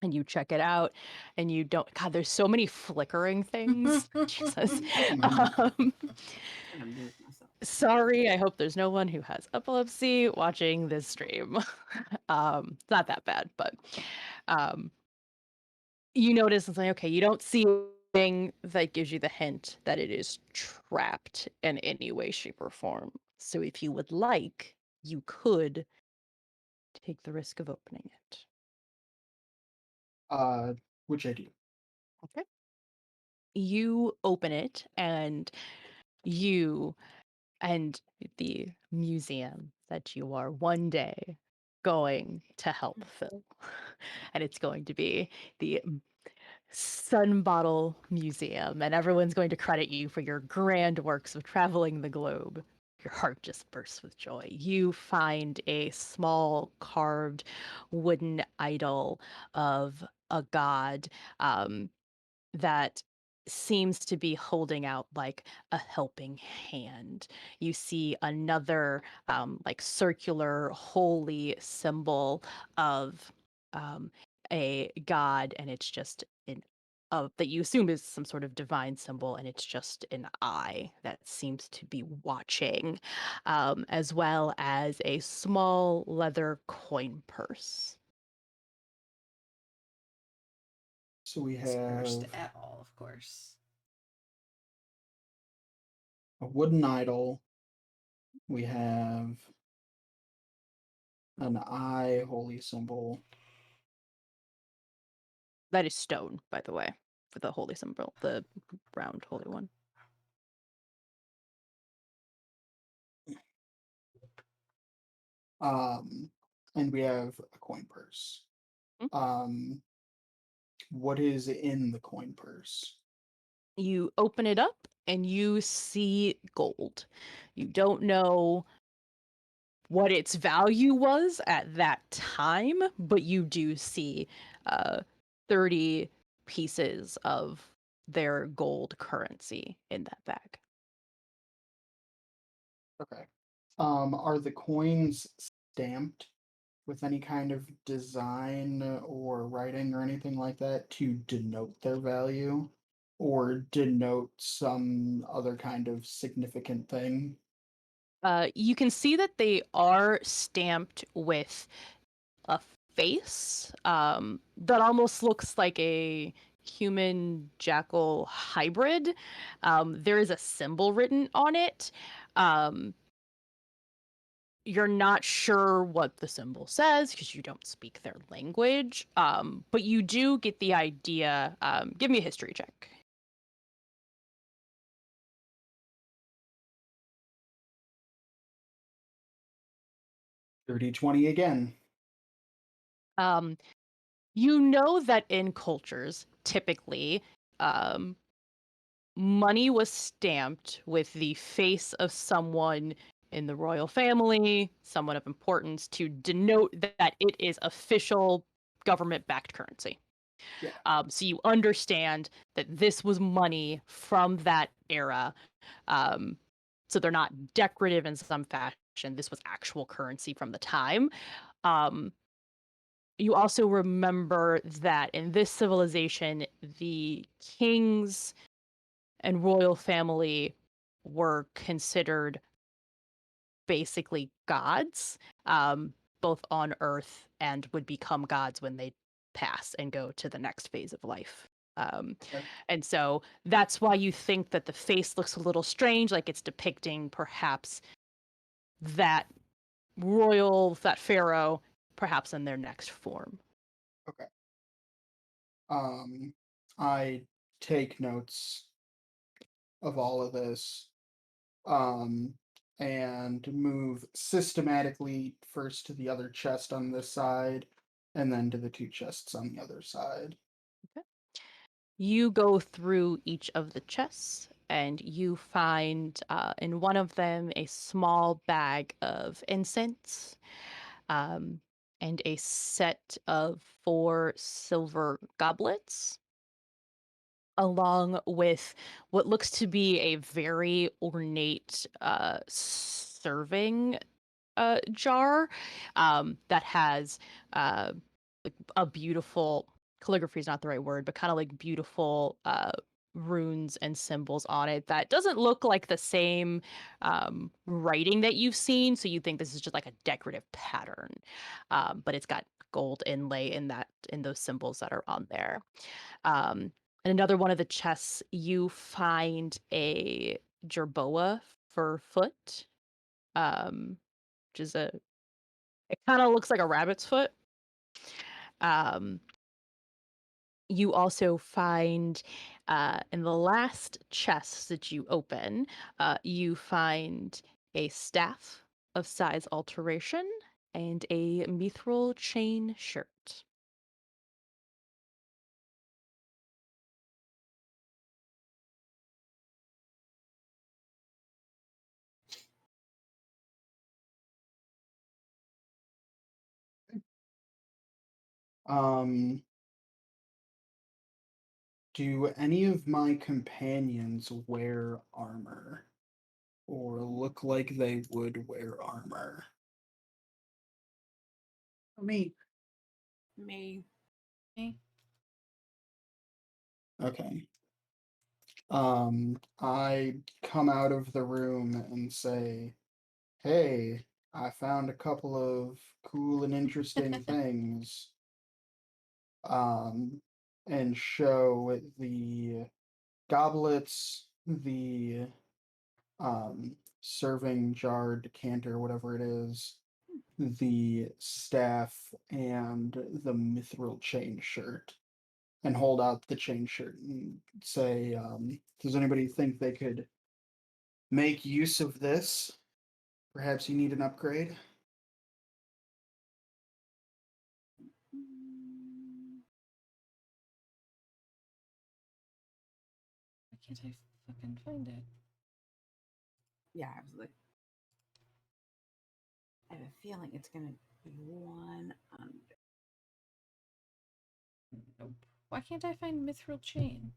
And you check it out, and you don't. God, there's so many flickering things. Jesus. Um, I'm gonna move myself. Sorry, I hope there's no one who has epilepsy watching this stream. It's not that bad, but you notice it's like, okay, you don't see anything that gives you the hint that it is trapped in any way, shape, or form. So if you would like, you could take the risk of opening it. Which I do. Okay. You open it, and you and the museum that you are one day going to help fill. And it's going to be the Sun Bottle Museum, and everyone's going to credit you for your grand works of traveling the globe. Your heart just bursts with joy. You find a small carved wooden idol of a god that seems to be holding out like a helping hand. You see another like circular holy symbol of um, a god, and it's just an of that you assume is some sort of divine symbol, and it's just an eye that seems to be watching, as well as a small leather coin purse. So we It's cursed have at all, of course. a wooden idol. We have an eye holy symbol. That is stone, by the way, for the holy symbol, the round holy one. Um, and we have a coin purse. Mm. Um, what is in the coin purse? You open it up and you see gold. You don't know what its value was at that time, but you do see 30 pieces of their gold currency in that bag. Okay. Are the coins stamped with any kind of design or writing or anything like that to denote their value or denote some other kind of significant thing? You can see that they are stamped with a face that almost looks like a human jackal hybrid. There is a symbol written on it. Um, you're not sure what the symbol says because you don't speak their language, but you do get the idea. Give me a history check. 30-20 again. Um, you know that in cultures, typically, um, money was stamped with the face of someone in the royal family, someone of importance, to denote that it is official government backed currency. Yeah. So you understand that this was money from that era. Um, so they're not decorative in some fashion. This was actual currency from the time. Um, you also remember that in this civilization, the kings and royal family were considered basically gods, both on Earth, and would become gods when they pass and go to the next phase of life. Um, Okay. and so that's why you think that the face looks a little strange, like it's depicting perhaps that that pharaoh, perhaps in their next form. Okay. I take notes of all of this, um, and move systematically first to the other chest on this side, and then to the two chests on the other side. You go through each of the chests and you find in one of them a small bag of incense, um, and a set of 4 silver goblets, along with what looks to be a very ornate serving jar that has uh, a beautiful calligraphy is not the right word, but kind of like beautiful runes and symbols on it that doesn't look like the same writing that you've seen. So you think this is just like a decorative pattern, but it's got gold inlay in those symbols that are on there. Um, and another one of the chests, you find a jerboa for foot, which is it kind of looks like a rabbit's foot. Um, you also find in the last chest that you open, you find a staff of size alteration and a mithril chain shirt. Um, Do any of my companions wear armor? Or look like they would wear armor? Me. Me. Me. Okay. I come out of the room and say, "Hey, I found a couple of cool and interesting things." Um, and show the goblets, the serving jar, decanter, whatever it is, the staff, and the mithril chain shirt, and hold out the chain shirt and say, does anybody think they could make use of this? Perhaps you need an upgrade? Why can't I fucking find it? Yeah, absolutely. I have a feeling it's gonna be one under. Nope. Why can't I find mithril chain?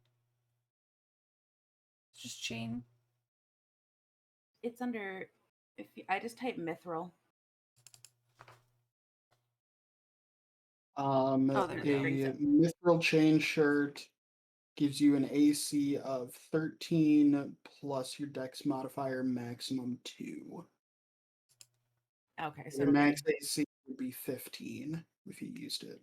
It's just chain. It's under. If you, I just type mithril. Oh, A there It we go. brings it. mithril chain shirt gives you an AC of 13 plus your dex modifier maximum 2. Okay, so Your it'll be max AC would be 15 if you used it.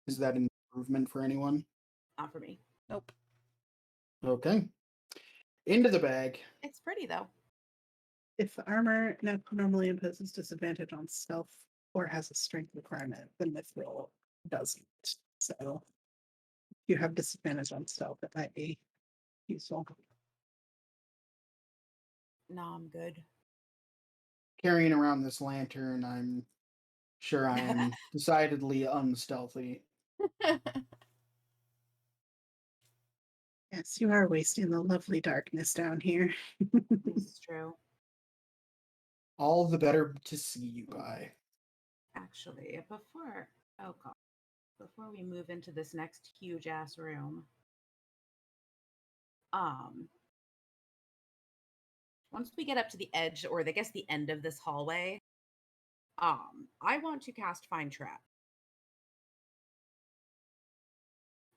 Is that an improvement for anyone? not for me. Nope. Okay. Into the bag. It's pretty though. If the armor normally imposes disadvantage on stealth or has a strength requirement, then mithril doesn't. So you have disadvantage on stealth, it might be useful. No, I'm good. Carrying around this lantern, I'm sure I am decidedly unstealthy. Yes, you are wasting the lovely darkness down here. This is true. All the better to see you by. Actually, before oh god, before we move into this next huge ass room, um, once we get up to the edge, or I guess the end of this hallway, I want to cast Find Trap,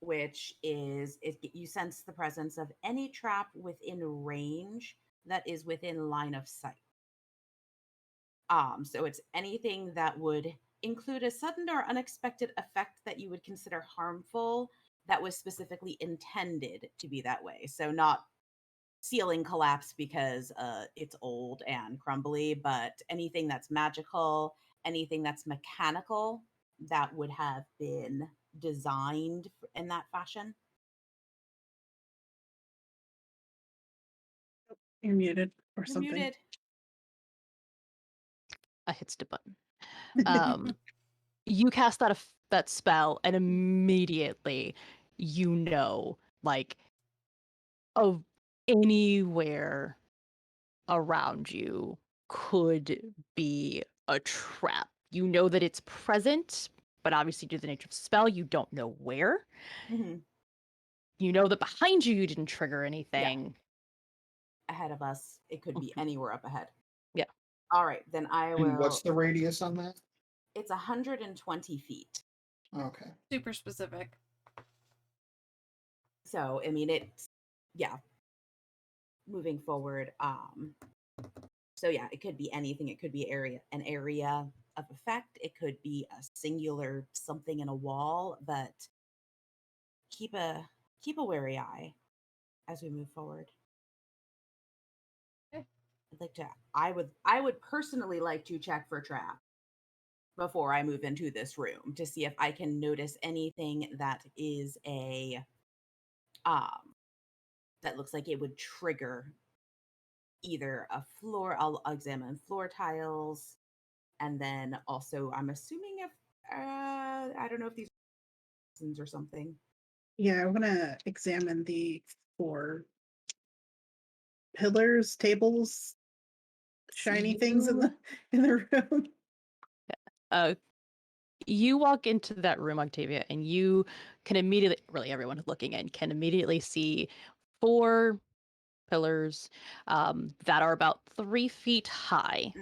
which is if you sense the presence of any trap within range that is within line of sight. So it's anything that would include a sudden or unexpected effect that you would consider harmful that was specifically intended to be that way. So not ceiling collapse because it's old and crumbly, but anything that's magical, anything that's mechanical that would have been designed in that fashion. You're muted or You're something. muted. I hit the button. You cast that spell, and immediately you know, like, of anywhere around you could be a trap. You know that it's present, but obviously due to the nature of the spell, you don't know where. Mhm. You know that behind you didn't trigger anything. Ahead of us, it could be Mhm. anywhere up ahead. Yeah. All right, then I And what's will. the radius on that? It's 120 feet. Okay. Super specific. So, I mean, it's, yeah, moving forward. So yeah, it could be anything. It could be an area of effect. It could be a singular something in a wall, but keep a wary eye as we move forward. Okay. I'd like to I would personally like to check for trap before I move into this room to see if I can notice anything that is a um that looks like it would trigger either a floor. I'll examine floor tiles, and then also I'm assuming if I don't know if these are or something. Yeah, I want to examine the 4 pillars, tables, shiny things in You the room. You walk into that room, Octavia, and you can immediately, really everyone looking in, can immediately see 4 pillars that are about 3 feet high.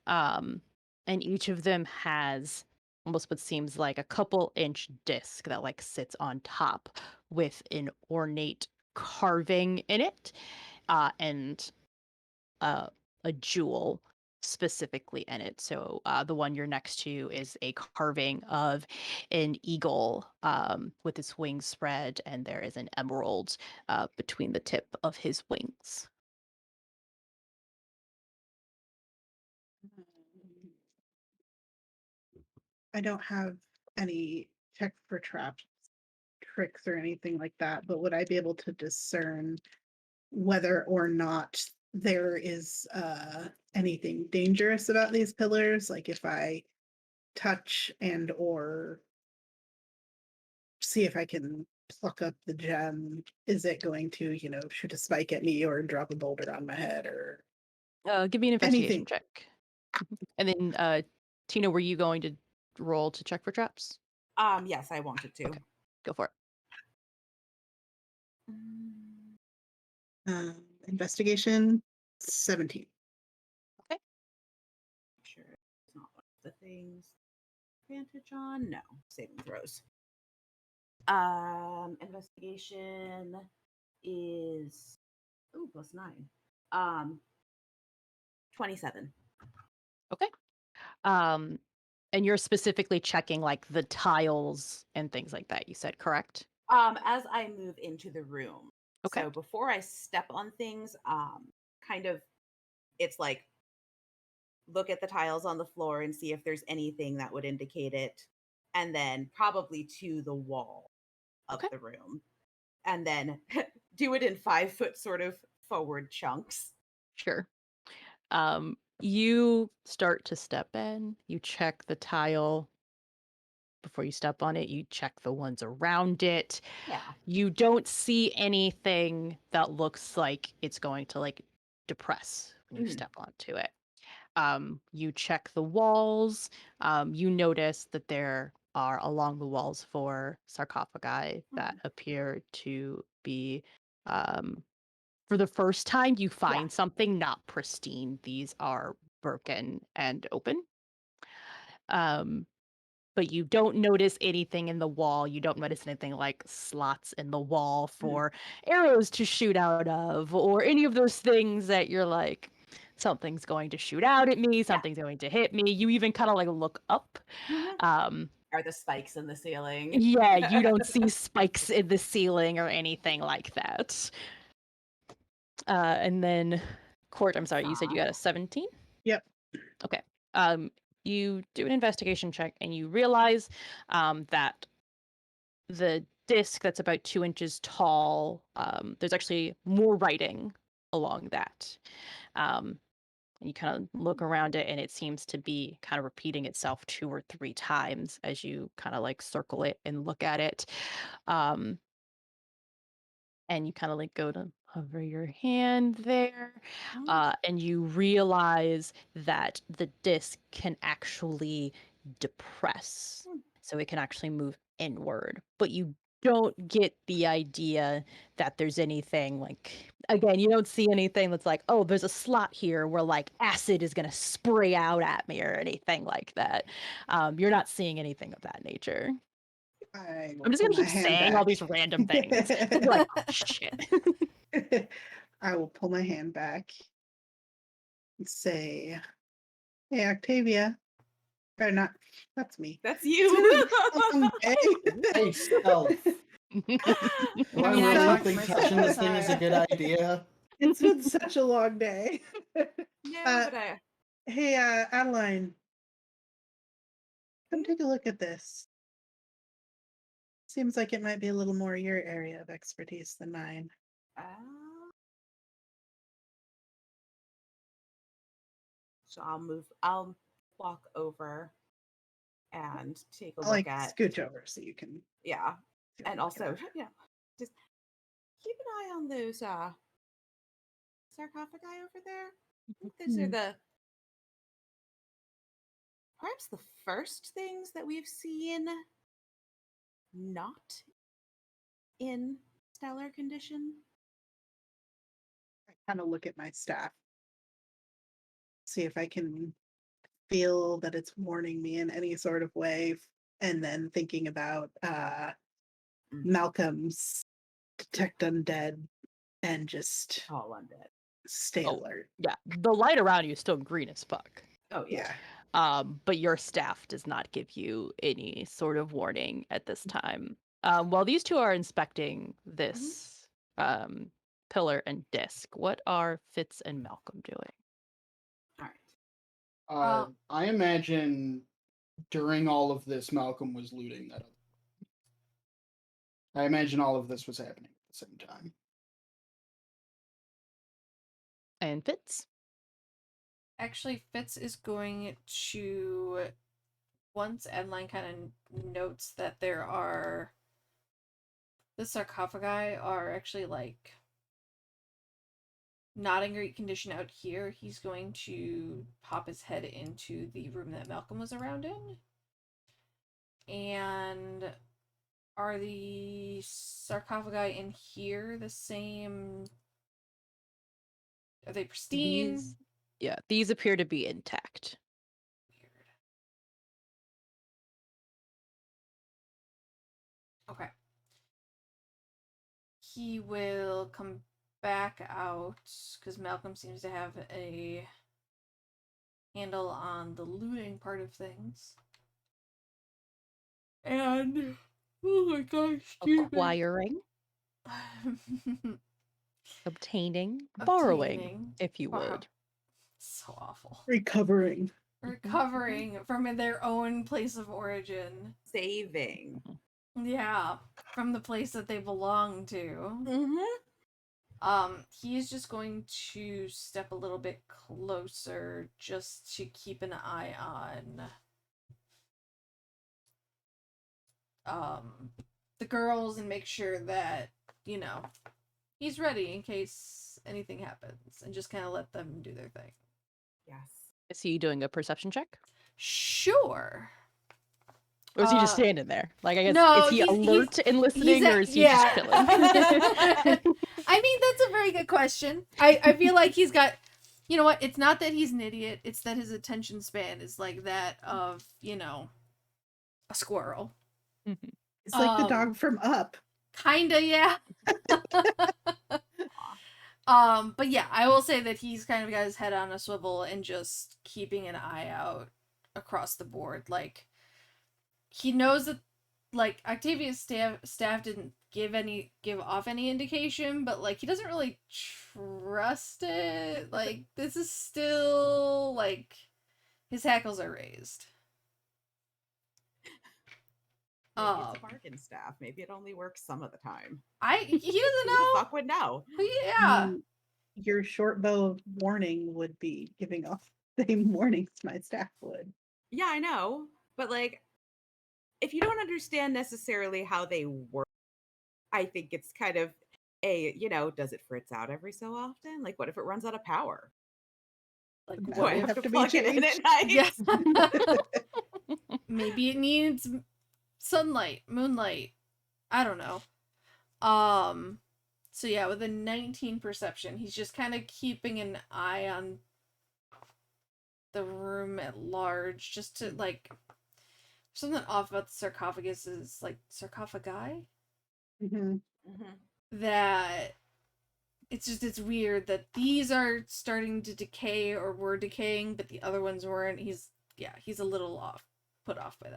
Mm. And each of them has almost what seems like a couple inch disc that like sits on top with an ornate carving in it, and a jewel specifically in it. So the one you're next to is a carving of an eagle with its wings spread, and there is an emerald between the tip of his wings. I don't have any check for traps, tricks, or anything like that, but would I be able to discern whether or not there is anything dangerous about these pillars? Like if I touch and or see if I can pluck up the gem, is it going to, shoot a spike at me or drop a boulder on my head or Give me an investigation anything? check. And then, Tina, were you going to roll to check for traps? Yes, I wanted to. Okay. Go for it. Investigation 17. Sure, it's not one of the things. Advantage on? No. Saving throws. Investigation is +9. 27. Okay. And you're specifically checking like the tiles and things like that, you said, correct? As I move into the room. Okay. So before I step on things, kind of it's like look at the tiles on the floor and see if there's anything that would indicate it. And then probably to the wall of Okay. the room. And then do it in 5-foot sort of forward chunks. Sure. You start to step in, you check the tile before you step on it, you check the ones around it. Yeah. You don't see anything that looks like it's going to like depress when you Mhm. step onto it. You check the walls. You notice that there are along the walls 4 sarcophagi that appear to be, for the first time, you find something not pristine. These are broken and open. But you don't notice anything in the wall. You don't notice anything like slots in the wall for arrows to shoot out of, or any of those things that you're like, something's going to shoot out at me, something's going to hit me. You even kind of like look up. Um, Are the spikes in the ceiling? yeah, you don't see spikes in the ceiling or anything like that. And then, Court, I'm sorry, you said you got a 17? Yep. Okay. You do an investigation check and you realize that the disc that's about 2 inches tall, there's actually more writing along that. And you kind of look around it and it seems to be kind of repeating itself 2 or 3 times as you kind of like circle it and look at it. Um, and you kind of like go to hover your hand there, and you realize that the disc can actually depress, so it can actually move inward, but you don't get the idea that there's anything like, again, you don't see anything that's like, oh, there's a slot here where like acid is going to spray out at me or anything like that. You're not seeing anything of that nature. I will I'm just pull gonna my keep hand saying all back. these random things. You're like, oh shit. I will pull my hand back and say, "Hey, Octavia." Or not. That's me. That's It's you. been a long day. Hey, stealth. Do I mean, I really talked think myself touching this thing is a inside. good idea? It's been such a long day. No, Uh, but I Hey, Adeline, come take a look at this. Seems like it might be a little more your area of expertise than mine. uh, so I'll walk over and take a I'll look like at scooch over so you can. yeah. see what And I'm looking also, at. just keep an eye on those sarcophagi over there. I think those are Mhm. the perhaps the first things that we've seen not in stellar condition. I kind of look at my staff, see if I can feel that it's warning me in any sort of way, and then thinking about Malcolm's detect undead and just All undead. stay Oh. alert. Yeah, the light around you is still green as fuck. Oh yeah. But your staff does not give you any sort of warning at this time. While these two are inspecting this pillar and disc, what are Fitz and Malcolm doing? All right. I imagine during all of this, Malcolm was looting that. I imagine all of this was happening at the same time. And Fitz? Actually, Fitz is going to, once Adeline kind of notes that the sarcophagi are actually like not in great condition out here, he's going to pop his head into the room that Malcolm was around in. And are the sarcophagi in here the same? Are they pristine? These appear to be intact. Weird. Okay. He will come back out because Malcolm seems to have a handle on the looting part of things. And oh my gosh, Acquiring, obtaining, borrowing, if you Wow. would. So awful. Recovering. Recovering from their own place of origin. Saving. Yeah, from the place that they belong to. He's just going to step a little bit closer just to keep an eye on the girls and make sure that, he's ready in case anything happens and just kind of let them do their thing. Yes. Is he doing a perception check? Sure. Or is he just standing there? Like, I guess, No, is he he's- alert and listening, or is he yeah. just chilling? I mean, that's a very good question. I feel like he's got, you know what? It's not that he's an idiot. It's that his attention span is like that of, a squirrel. It's like the dog from Up. Kinda, yeah. But yeah, I will say that he's kind of got his head on a swivel and just keeping an eye out across the board. Like, he knows that, like, Octavia's staff didn't give off any indication, but like he doesn't really trust it. Like, this is still like his hackles are raised. Maybe it's a bargain staff. Maybe it only works some of the time. He doesn't Who the know. fuck would know? Yeah. Your short bow of warning would be giving off the same warnings my staff would. Yeah, I know. But like, if you don't understand necessarily how they work, I think it's kind of does it fritz out every so often? Like, what if it runs out of power? Like, That Do what I would have to be plug it in changed. at night? Yeah. Maybe it needs sunlight, moonlight. I don't know. So yeah, with a 19 perception, he's just kind of keeping an eye on the room at large, just to like something off about the sarcophagus is like sarcophagi. That it's weird that these are starting to decay or were decaying, but the other ones weren't. He's a little put off by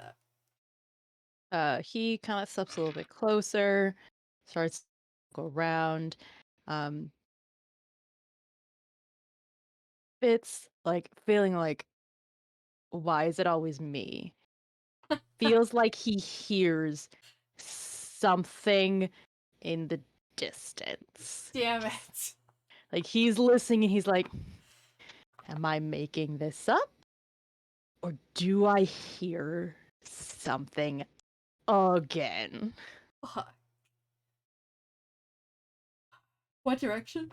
that. He kind of steps a little bit closer, starts to go around. It's like feeling like, why is it always me? Feels like he hears something in the distance. Damn it. Like, he's listening and he's like, am I making this up? Or do I hear something again? Fuck. What direction?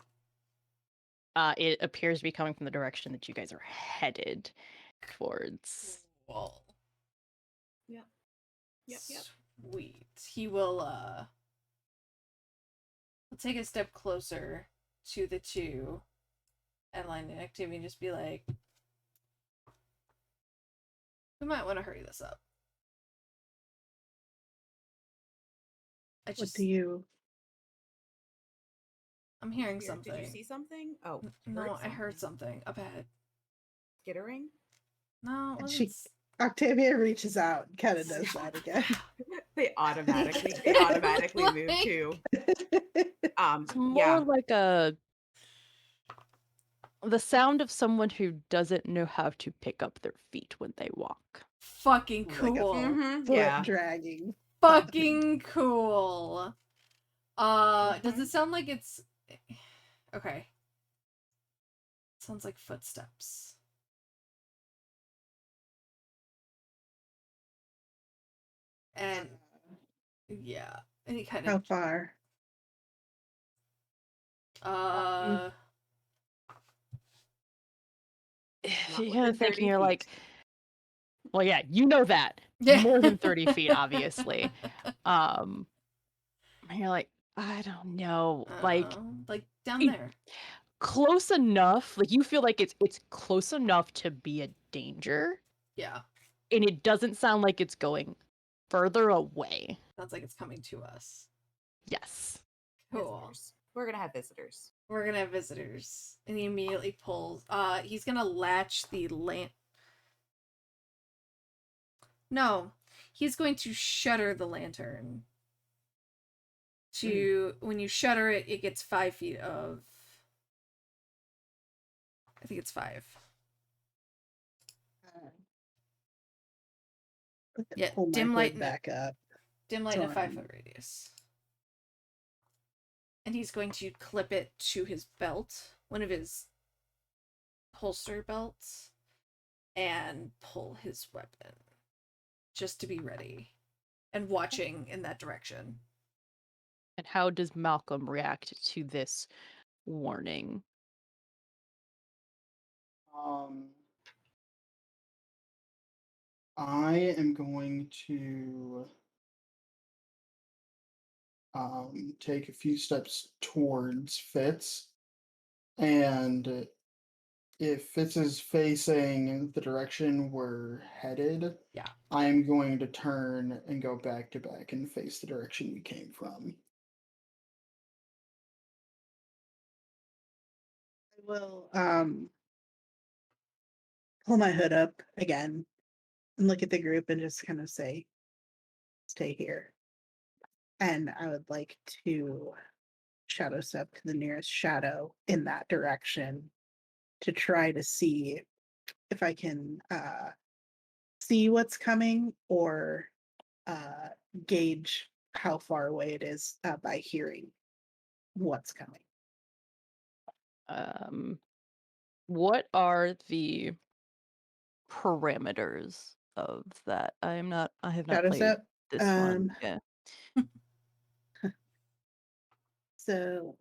It appears to be coming from the direction that you guys are headed towards. Cool. Yep. Yep. Sweet. He will take a step closer to the two and line an activity and just be like, we might want to hurry this up. What do you? I'm hearing Here, something. Did you see something? Oh, No, I heard something up ahead. Skittering? No, it And she, wasn't. Octavia reaches out and kind of does that again. They automatically move Like- too. It's more Yeah. like the sound of someone who doesn't know how to pick up their feet when they walk. Fucking Like a cool. Mhm, Foot yeah. dragging. Fucking cool. Does Mhm. it sound like it's okay? Sounds like footsteps. And yeah, any kind How of far? If Not you kind within of think 30 you're like, feet. well, yeah, you know that. Yeah. More than 30 feet, obviously. And you're like, I don't know. Like down it- there. close enough. Like you feel like it's close enough to be a danger. Yeah. And it doesn't sound like it's going further away. Sounds like it's coming to us. Yes. Cool. Visitors. We're gonna have visitors. We're gonna have visitors. And he immediately pulls he's gonna latch the lamp. No. He's going to shutter the lantern. When you shutter it, it gets 5 feet of I think it's 5. Yeah, Pull my dim hood light back up. Dim light in a So 5-foot radius. And he's going to clip it to his belt, one of his holster belts, and pull his weapon. Just to be ready. And watching in that direction. And how does Malcolm react to this warning? I am going to take a few steps towards Fitz, and if Fitz is facing the direction we're headed, Yeah. I'm going to turn and go back to back and face the direction we came from. I will pull my hood up again and look at the group and just kind of say, stay here. And I would like to shadow step to the nearest shadow in that direction to try to see if I can see what's coming or gauge how far away it is by hearing what's coming. What are the parameters of that? I have not Shadow played step. this one. Yeah. So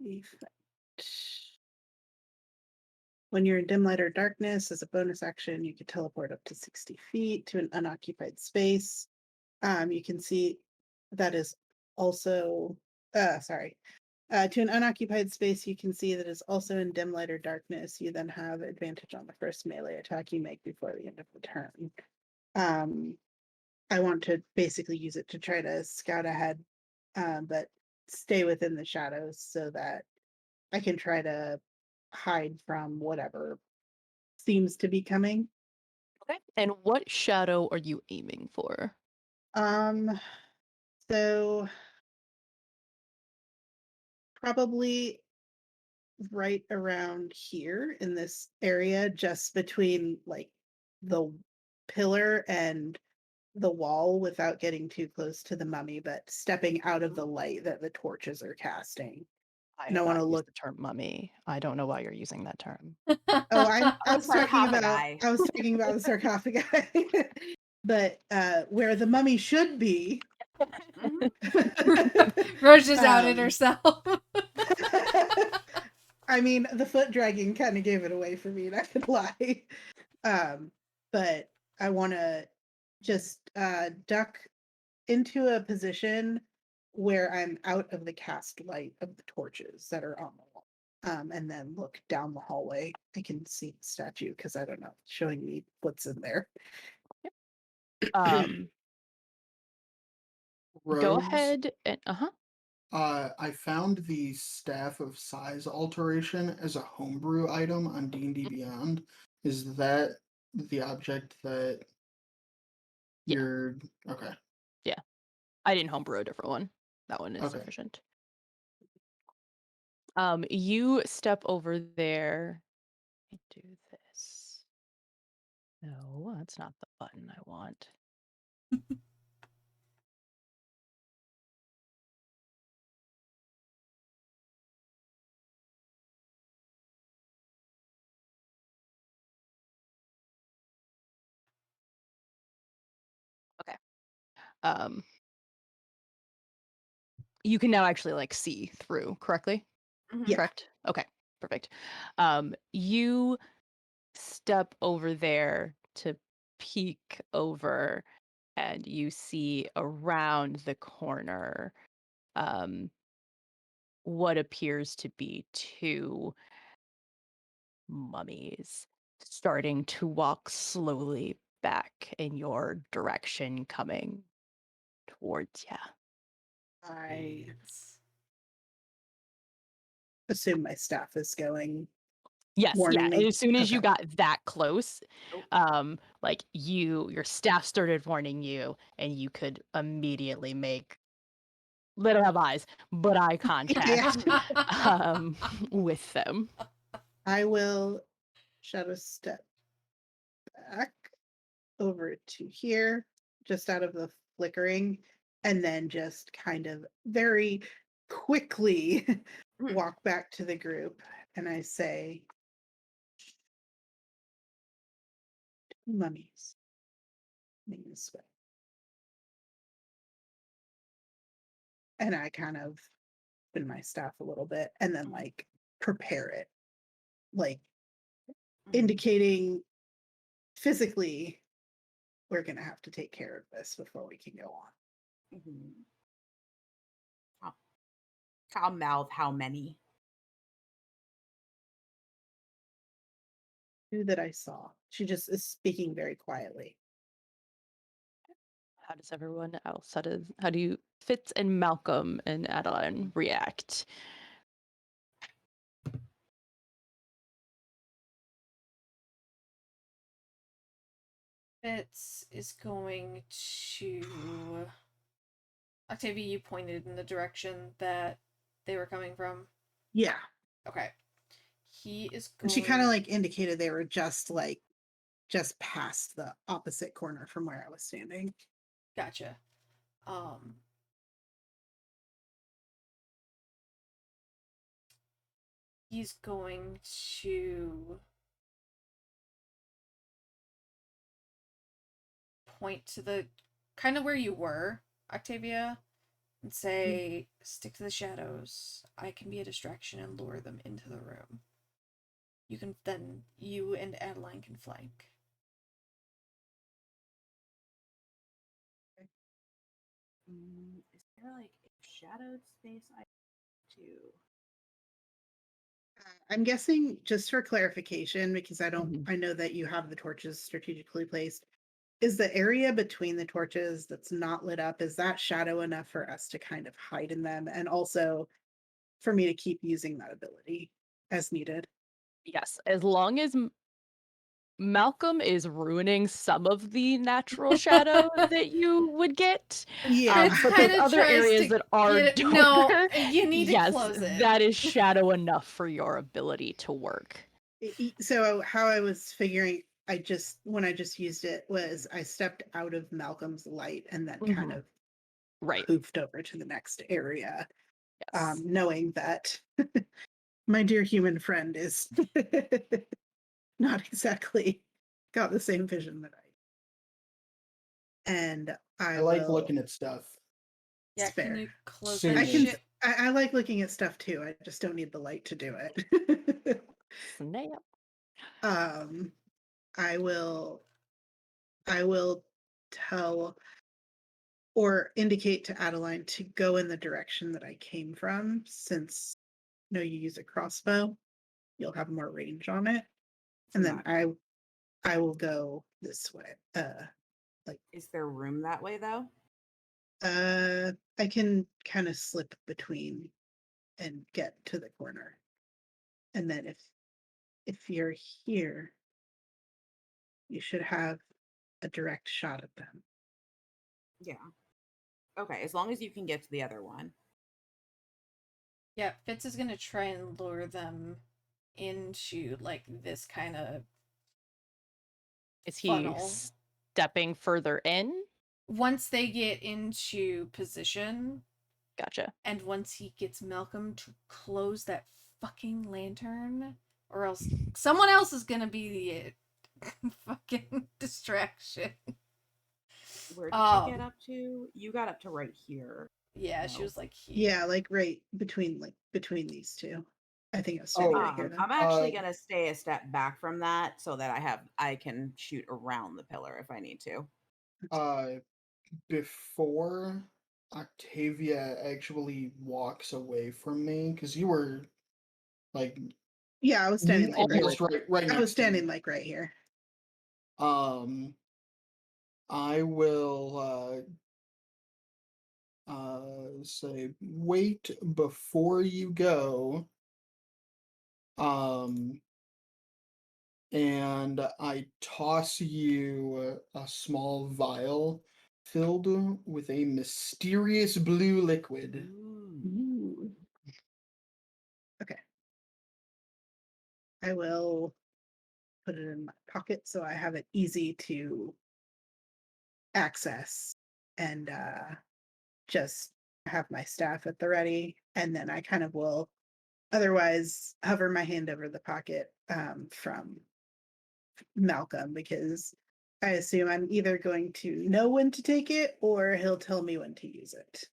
when you're in dim light or darkness, as a bonus action, you can teleport up to 60 feet to an unoccupied space. You can see that is also, to an unoccupied space, you can see that is also in dim light or darkness. You then have advantage on the first melee attack you make before the end of the turn. I want to basically use it to try to scout ahead, but stay within the shadows so that I can try to hide from whatever seems to be coming. Okay. And what shadow are you aiming for? So probably right around here in this area, just between like the pillar and the wall without getting too close to the mummy, but stepping out of the light that the torches are casting. I And I have want not to used look. the term mummy. I don't know why you're using that term. Oh, I was talking about Sarcophagi. I was talking about the sarcophagi, but where the mummy should be. Roche is out it herself. I mean, the foot dragging kind of gave it away for me, not gonna lie. But I want to just duck into a position where I'm out of the cast light of the torches that are on the wall. And then look down the hallway. I can see the statue because I don't know, it's showing me what's in there. Go Rose, ahead and I found the Staff of Size alteration as a homebrew item on D&D Beyond. Is that the object that Yeah. you're... Okay. I didn't homebrew a different one. That one is Okay. sufficient. You step over there. Let me do this. No, that's not the button I want. Okay. You can now actually like see through, correctly? Yeah. Correct? Okay, perfect. You step over there to peek over and you see around the corner what appears to be two mummies starting to walk slowly back in your direction, coming towards you. I assume my staff is going. Yes, Warning yeah. me. As soon as you Okay. got that close, Oh. like your staff started warning you, and you could immediately make they don't have eyes, but eye contact with them. I will shadow step back over to here, just out of the flickering, and then just kind of very quickly walk back to the group. And I say, mummies, coming this way. And I kind of spin my staff a little bit and then like prepare it, like indicating physically we're going to have to take care of this before we can go on. I'll mouth how many. Who that I saw. She just is speaking very quietly. How does everyone else? How do you Fitz and Malcolm and Adeline react? Fitz is going to. Octavia, you pointed in the direction that they were coming from. Yeah. Okay. He is going. And she kind of like indicated they were just past the opposite corner from where I was standing. Gotcha. He's going to point to the kind of where you were, Octavia, and say, stick to the shadows. I can be a distraction and lure them into the room. You and Adeline can flank. Is there like a shadowed space I do? I'm guessing, just for clarification, because I Mhm. know that you have the torches strategically placed. Is the area between the torches that's not lit up, is that shadow enough for us to kind of hide in them? And also for me to keep using that ability as needed? Yes, as long as Malcolm is ruining some of the natural shadow that you would get. Yeah. Fitz But kind those of other tries areas to that are get it. darker, No, you need to yes, close it. that is shadow enough for your ability to work. So how I was figuring, when I just used it was I stepped out of Malcolm's light and then kind Mhm. of Right. poofed over to the next area, Yes. knowing that my dear human friend is not exactly got the same vision that and I I like will. looking at stuff. Yeah, It's can fair. you close Soon. that I can. shit? I like looking at stuff too. I just don't need the light to do it. Snap. I will. I will tell or indicate to Adeline to go in the direction that I came from, since you use a crossbow, you'll have more range on it. And then I will go this way. Is there room that way though? I can kind of slip between and get to the corner. And then if you're here, you should have a direct shot at them. Yeah. Okay, as long as you can get to the other one. Yeah, Fitz is gonna try and lure them into like this kind of Is he funnel. stepping further in? Once they get into position, Gotcha. and once he gets Malcolm to close that fucking lantern, or else someone else is gonna be the fucking distraction. Where did you get up to? You got up to right here. Yeah, she No. was like here. Yeah, like right between these two. I think I was standing right here. Then. I'm actually gonna stay a step back from that so that I can shoot around the pillar if I need to. Before Octavia actually walks away from me, because you were like, yeah, I was standing like almost right I next was standing to me. like right here. I will say wait before you go. And I toss you a small vial filled with a mysterious blue liquid. Ooh. Okay. I will put it in my pocket so I have it easy to access, and just have my staff at the ready, and then I kind of will otherwise hover my hand over the pocket from Malcolm, because I assume I'm either going to know when to take it or he'll tell me when to use it.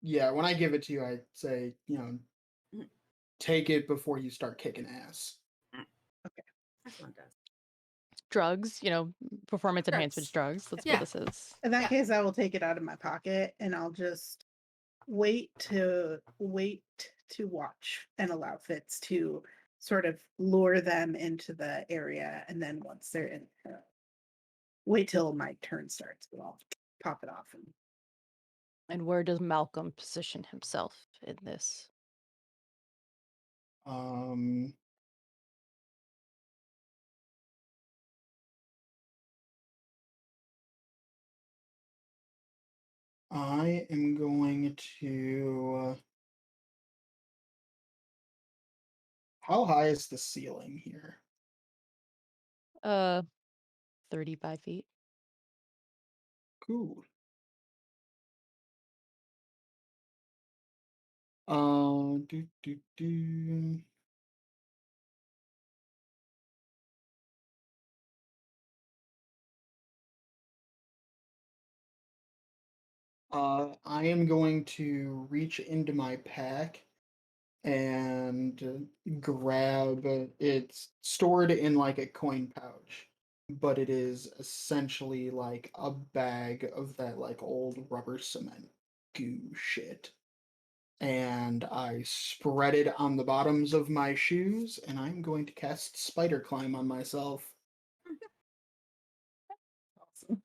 Yeah, when I give it to you, I say, take it before you start kicking ass. Okay. Excellent. Drugs, performance enhancement drugs. That's what this is. In that case, I will take it out of my pocket and I'll just wait to watch and allow Fitz to sort of lure them into the area, and then once they're in, wait till my turn starts, but I'll pop it off. And where does Malcolm position himself in this? I am going to. How high is the ceiling here? 35 feet. Cool. Do do. I am going to reach into my pack and grab it's stored in like a coin pouch, but it is essentially like a bag of that like old rubber cement goo shit. And I spread it on the bottoms of my shoes, and I'm going to cast Spider Climb on myself. Awesome.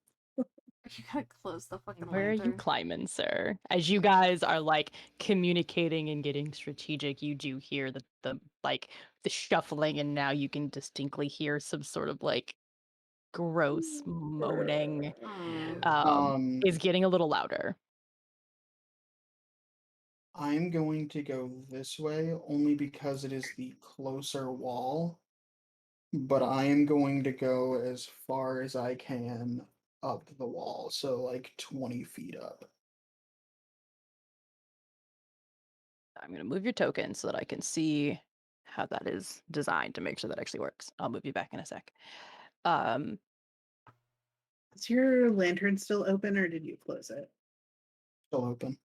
You gotta close the fucking Where are you lantern. climbing, sir? As you guys are like communicating and getting strategic, you do hear the shuffling, and now you can distinctly hear some sort of like gross moaning. Is getting a little louder. I'm going to go this way only because it is the closer wall, but I am going to go as far as I can up the wall, so like 20 feet up. I'm going to move your token so that I can see how that is designed to make sure that actually works. I'll move you back in a sec. Is your lantern still open or did you close it? Still open.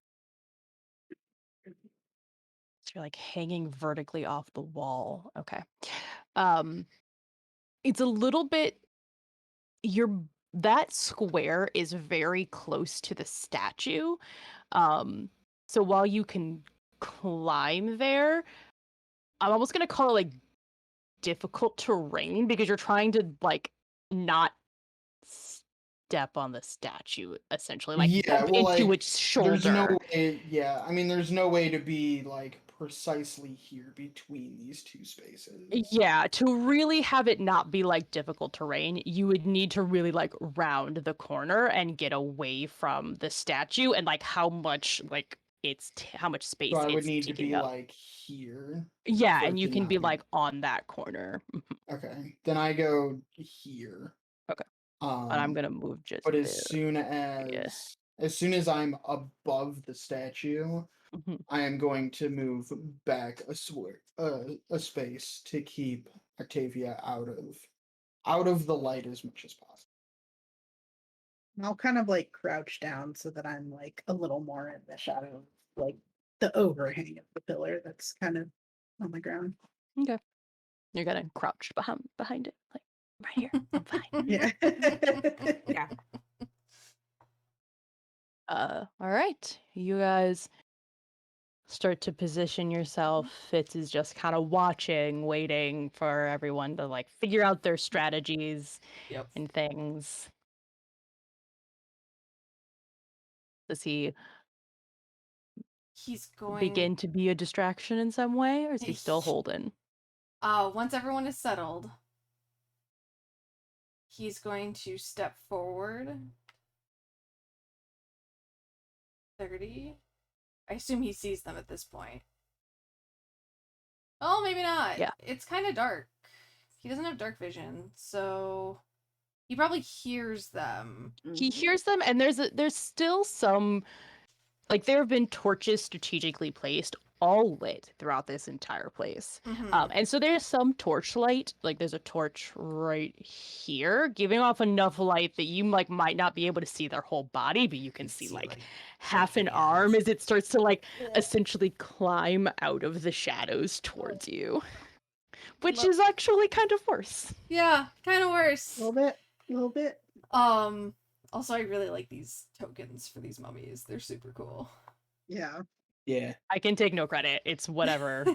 So you're like hanging vertically off the wall. Okay. It's a little bit, you're that square is very close to the statue. So while you can climb there, I'm almost gonna call it like difficult terrain because you're trying to like not step on the statue essentially, like Yeah, step well, into like, its there's no shoulder. way. Yeah, I mean, there's no way to be like precisely here between these two spaces. Yeah, to really have it not be like difficult terrain, you would need to really like round the corner and get away from the statue and like how much like how much So space I would it's need to taking be up. like here Yeah, for and it you to can be not be. like on that corner. Okay, then I go here. Okay. And I'm Um, gonna move just but there. Yeah. as soon as I'm above the statue, Mhm. I am going to move back a space to keep Octavia out of the light as much as possible. I'll kind of like crouch down so that I'm like a little more in the shadow, like the overhang of the pillar that's kind of on the ground. Okay. You're gonna crouch behind it, like right here. I'm fine. Yeah. Yeah. All right. You guys start to position yourself. Fitz is just kind of watching, waiting for everyone to like figure out their strategies Yep. and things. Does he He's going. begin to be a distraction in some way, or is he He- still holding? Once everyone is settled, he's going to step forward 30. I assume he sees them at this point. Oh, maybe not. Yeah. It's kind of dark. He doesn't have dark vision, so he probably hears them. He hears them, and there's still some, like there have been torches strategically placed, all lit throughout this entire place. Mhm. And so there's some torchlight, like there's a torch right here, giving off enough light that you like might not be able to see their whole body, but you can see like half an arm as it starts to like essentially climb out of the shadows towards you, which is actually kind of worse. Yeah, kind of worse. A little bit. Also, I really like these tokens for these mummies. They're super cool. Yeah. Yeah. I can take no credit. It's whatever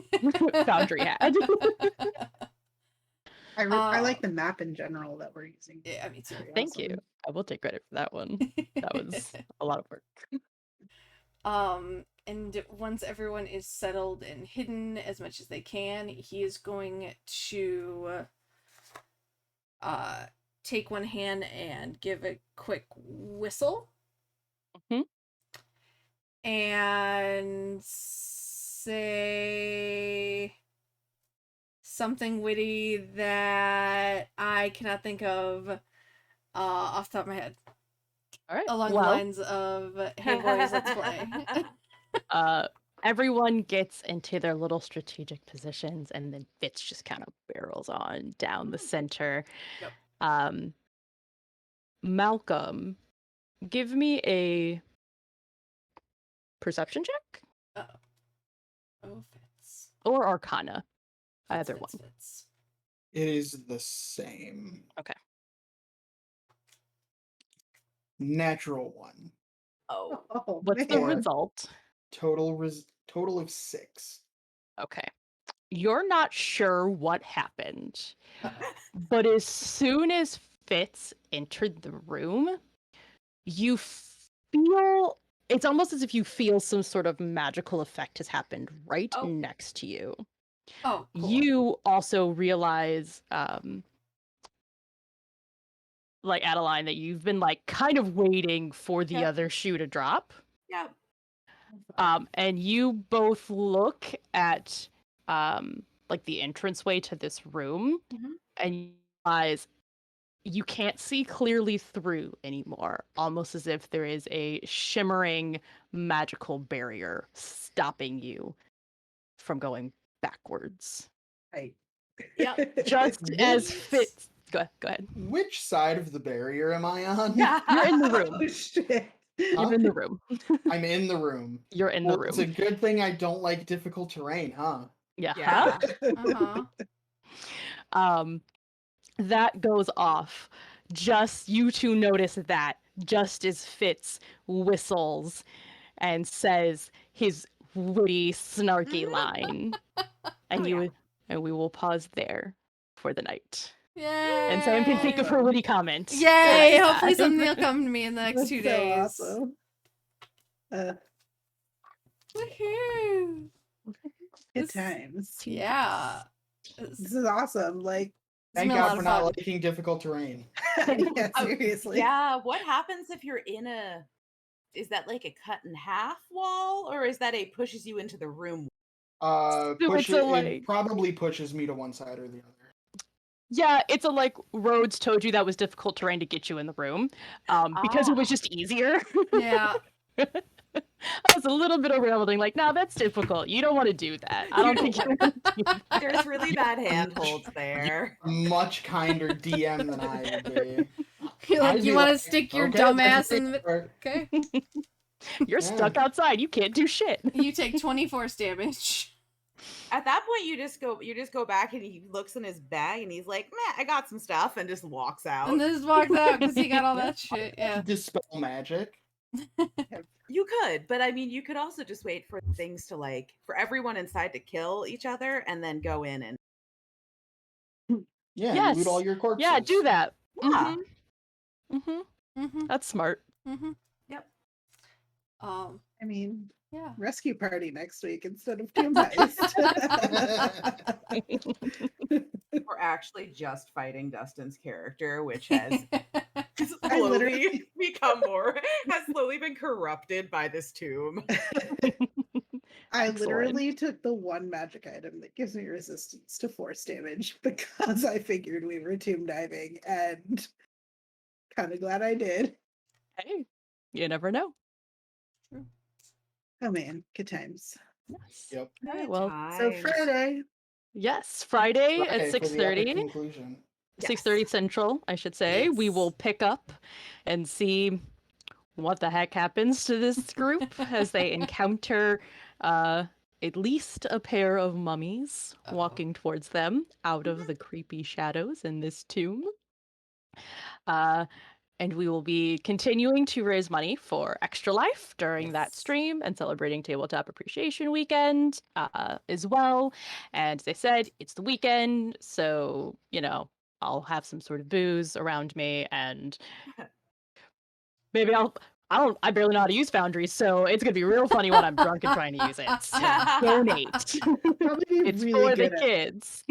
Foundry had. I like the map in general that we're using. Yeah, me too. Very Thank you. awesome. I will take credit for that one. That was a lot of work. And once everyone is settled and hidden as much as they can, he is going to take one hand and give a quick whistle. Mhm. And say something witty that I cannot think of off the top of my head. All right. Along the lines of, hey boys, let's play. Everyone gets into their little strategic positions, and then Fitz just kind of barrels on down the center. Yep. Malcolm, give me a perception check Oh, Fitz. or Arcana, either Fitz, one. Fitz. It is the same. Okay. Natural one. Oh, Oh, what's the man. result? Total of 6. Okay. You're not sure what happened, Uh-oh. but as soon as Fitz entered the room, you feel it's almost as if you feel some sort of magical effect has happened right Oh. next to you. Oh, cool. You also realize, like Adeline, that you've been like kind of waiting for the Yep. other shoe to drop. Yeah. And you both look at like the entranceway to this room, Mhm. and you realize you can't see clearly through anymore, almost as if there is a shimmering magical barrier stopping you from going backwards. Right. Yep. Just as What? Fitz. Go ahead. Which side of the barrier am I on? You're in the room. Oh shit. You're in the room. I'm in the room. You're in Well, the it's a room. good thing I don't like difficult terrain, huh? Yeah. Yeah. Uh-huh. That goes off you two notice that just as Fitz whistles and says his witty, snarky line, and Oh, yeah. and we will pause there for the night. Yay! And Sam can think of her witty comment. Yay! Yes. Hopefully something will come to me in the next That's 2 so days. awesome. Woohoo! Good This- times. Yeah. This is awesome. Like, It's Thank been a lot God for of not fun. liking difficult terrain. yeah, Oh, seriously. Yeah, what happens if you're in is that like a cut in half wall, or is that a pushes you into the room? So it's It probably pushes me to one side or the other. Yeah, it's a like Rhodes told you that was difficult terrain to get you in the room, because it was just easier. Yeah. I was a little bit overwhelming. Like, no, that's difficult. You don't want to do that. I don't think you want to do that. There's really bad handholds there. A much kinder DM than I would be. You're like, I'd you be want to like, stick your okay, dumb let's ass in the... start. Okay. You're stuck outside. You can't do shit. You take 20 force damage. At that point, you just go back and he looks in his bag and he's like, "Meh, I got some stuff," and just walks out. And then just walks out because he got all that shit. Yeah. Dispel magic. You could, but I mean, you could also just wait for things to like for everyone inside to kill each other and then go in and Yeah, Yes. loot all your corpses. Yeah, do that. Yeah. Mm-hmm. That's smart. Mm-hmm. Yep. I mean, Yeah. rescue party next week instead of Tomb Heist. We're actually just fighting Dustin's character, which has I literally- has slowly been corrupted by this tomb. I Excellent. literally took the one magic item that gives me resistance to force damage because I figured we were tomb diving, and kind of glad I did. Hey, you never know. Oh man, good times. Yes. Yep. All right, Good well, So times. Friday, yes, Friday at Friday for the epic 6:30. conclusion. 6:30 Central, I should say. We will pick up and see what the heck happens to this group as they encounter at least a pair of mummies walking towards them out of the creepy shadows in this tomb. And we will be continuing to raise money for Extra Life during that stream and celebrating Tabletop Appreciation Weekend as well. And as I said, it's the weekend, so, you know, I'll have some sort of booze around me, and maybe I barely know how to use Foundry, so it's gonna be real funny when I'm drunk and trying to use it. So donate. probably be It's really for the good at kids.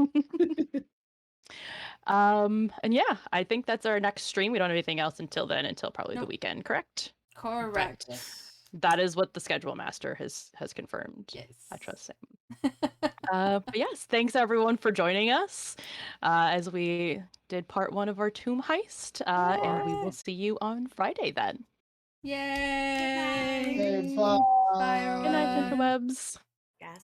And yeah, I think that's our next stream. We don't have anything else until then, until probably the Nope. weekend, correct? Correct. That is what the schedule master has confirmed. Yes. I trust him. But yes, thanks everyone for joining us as we did part 1 of our tomb heist. And we will see you on Friday then. Yay! Hey, bye. Bye, Good night, everyone. interwebs.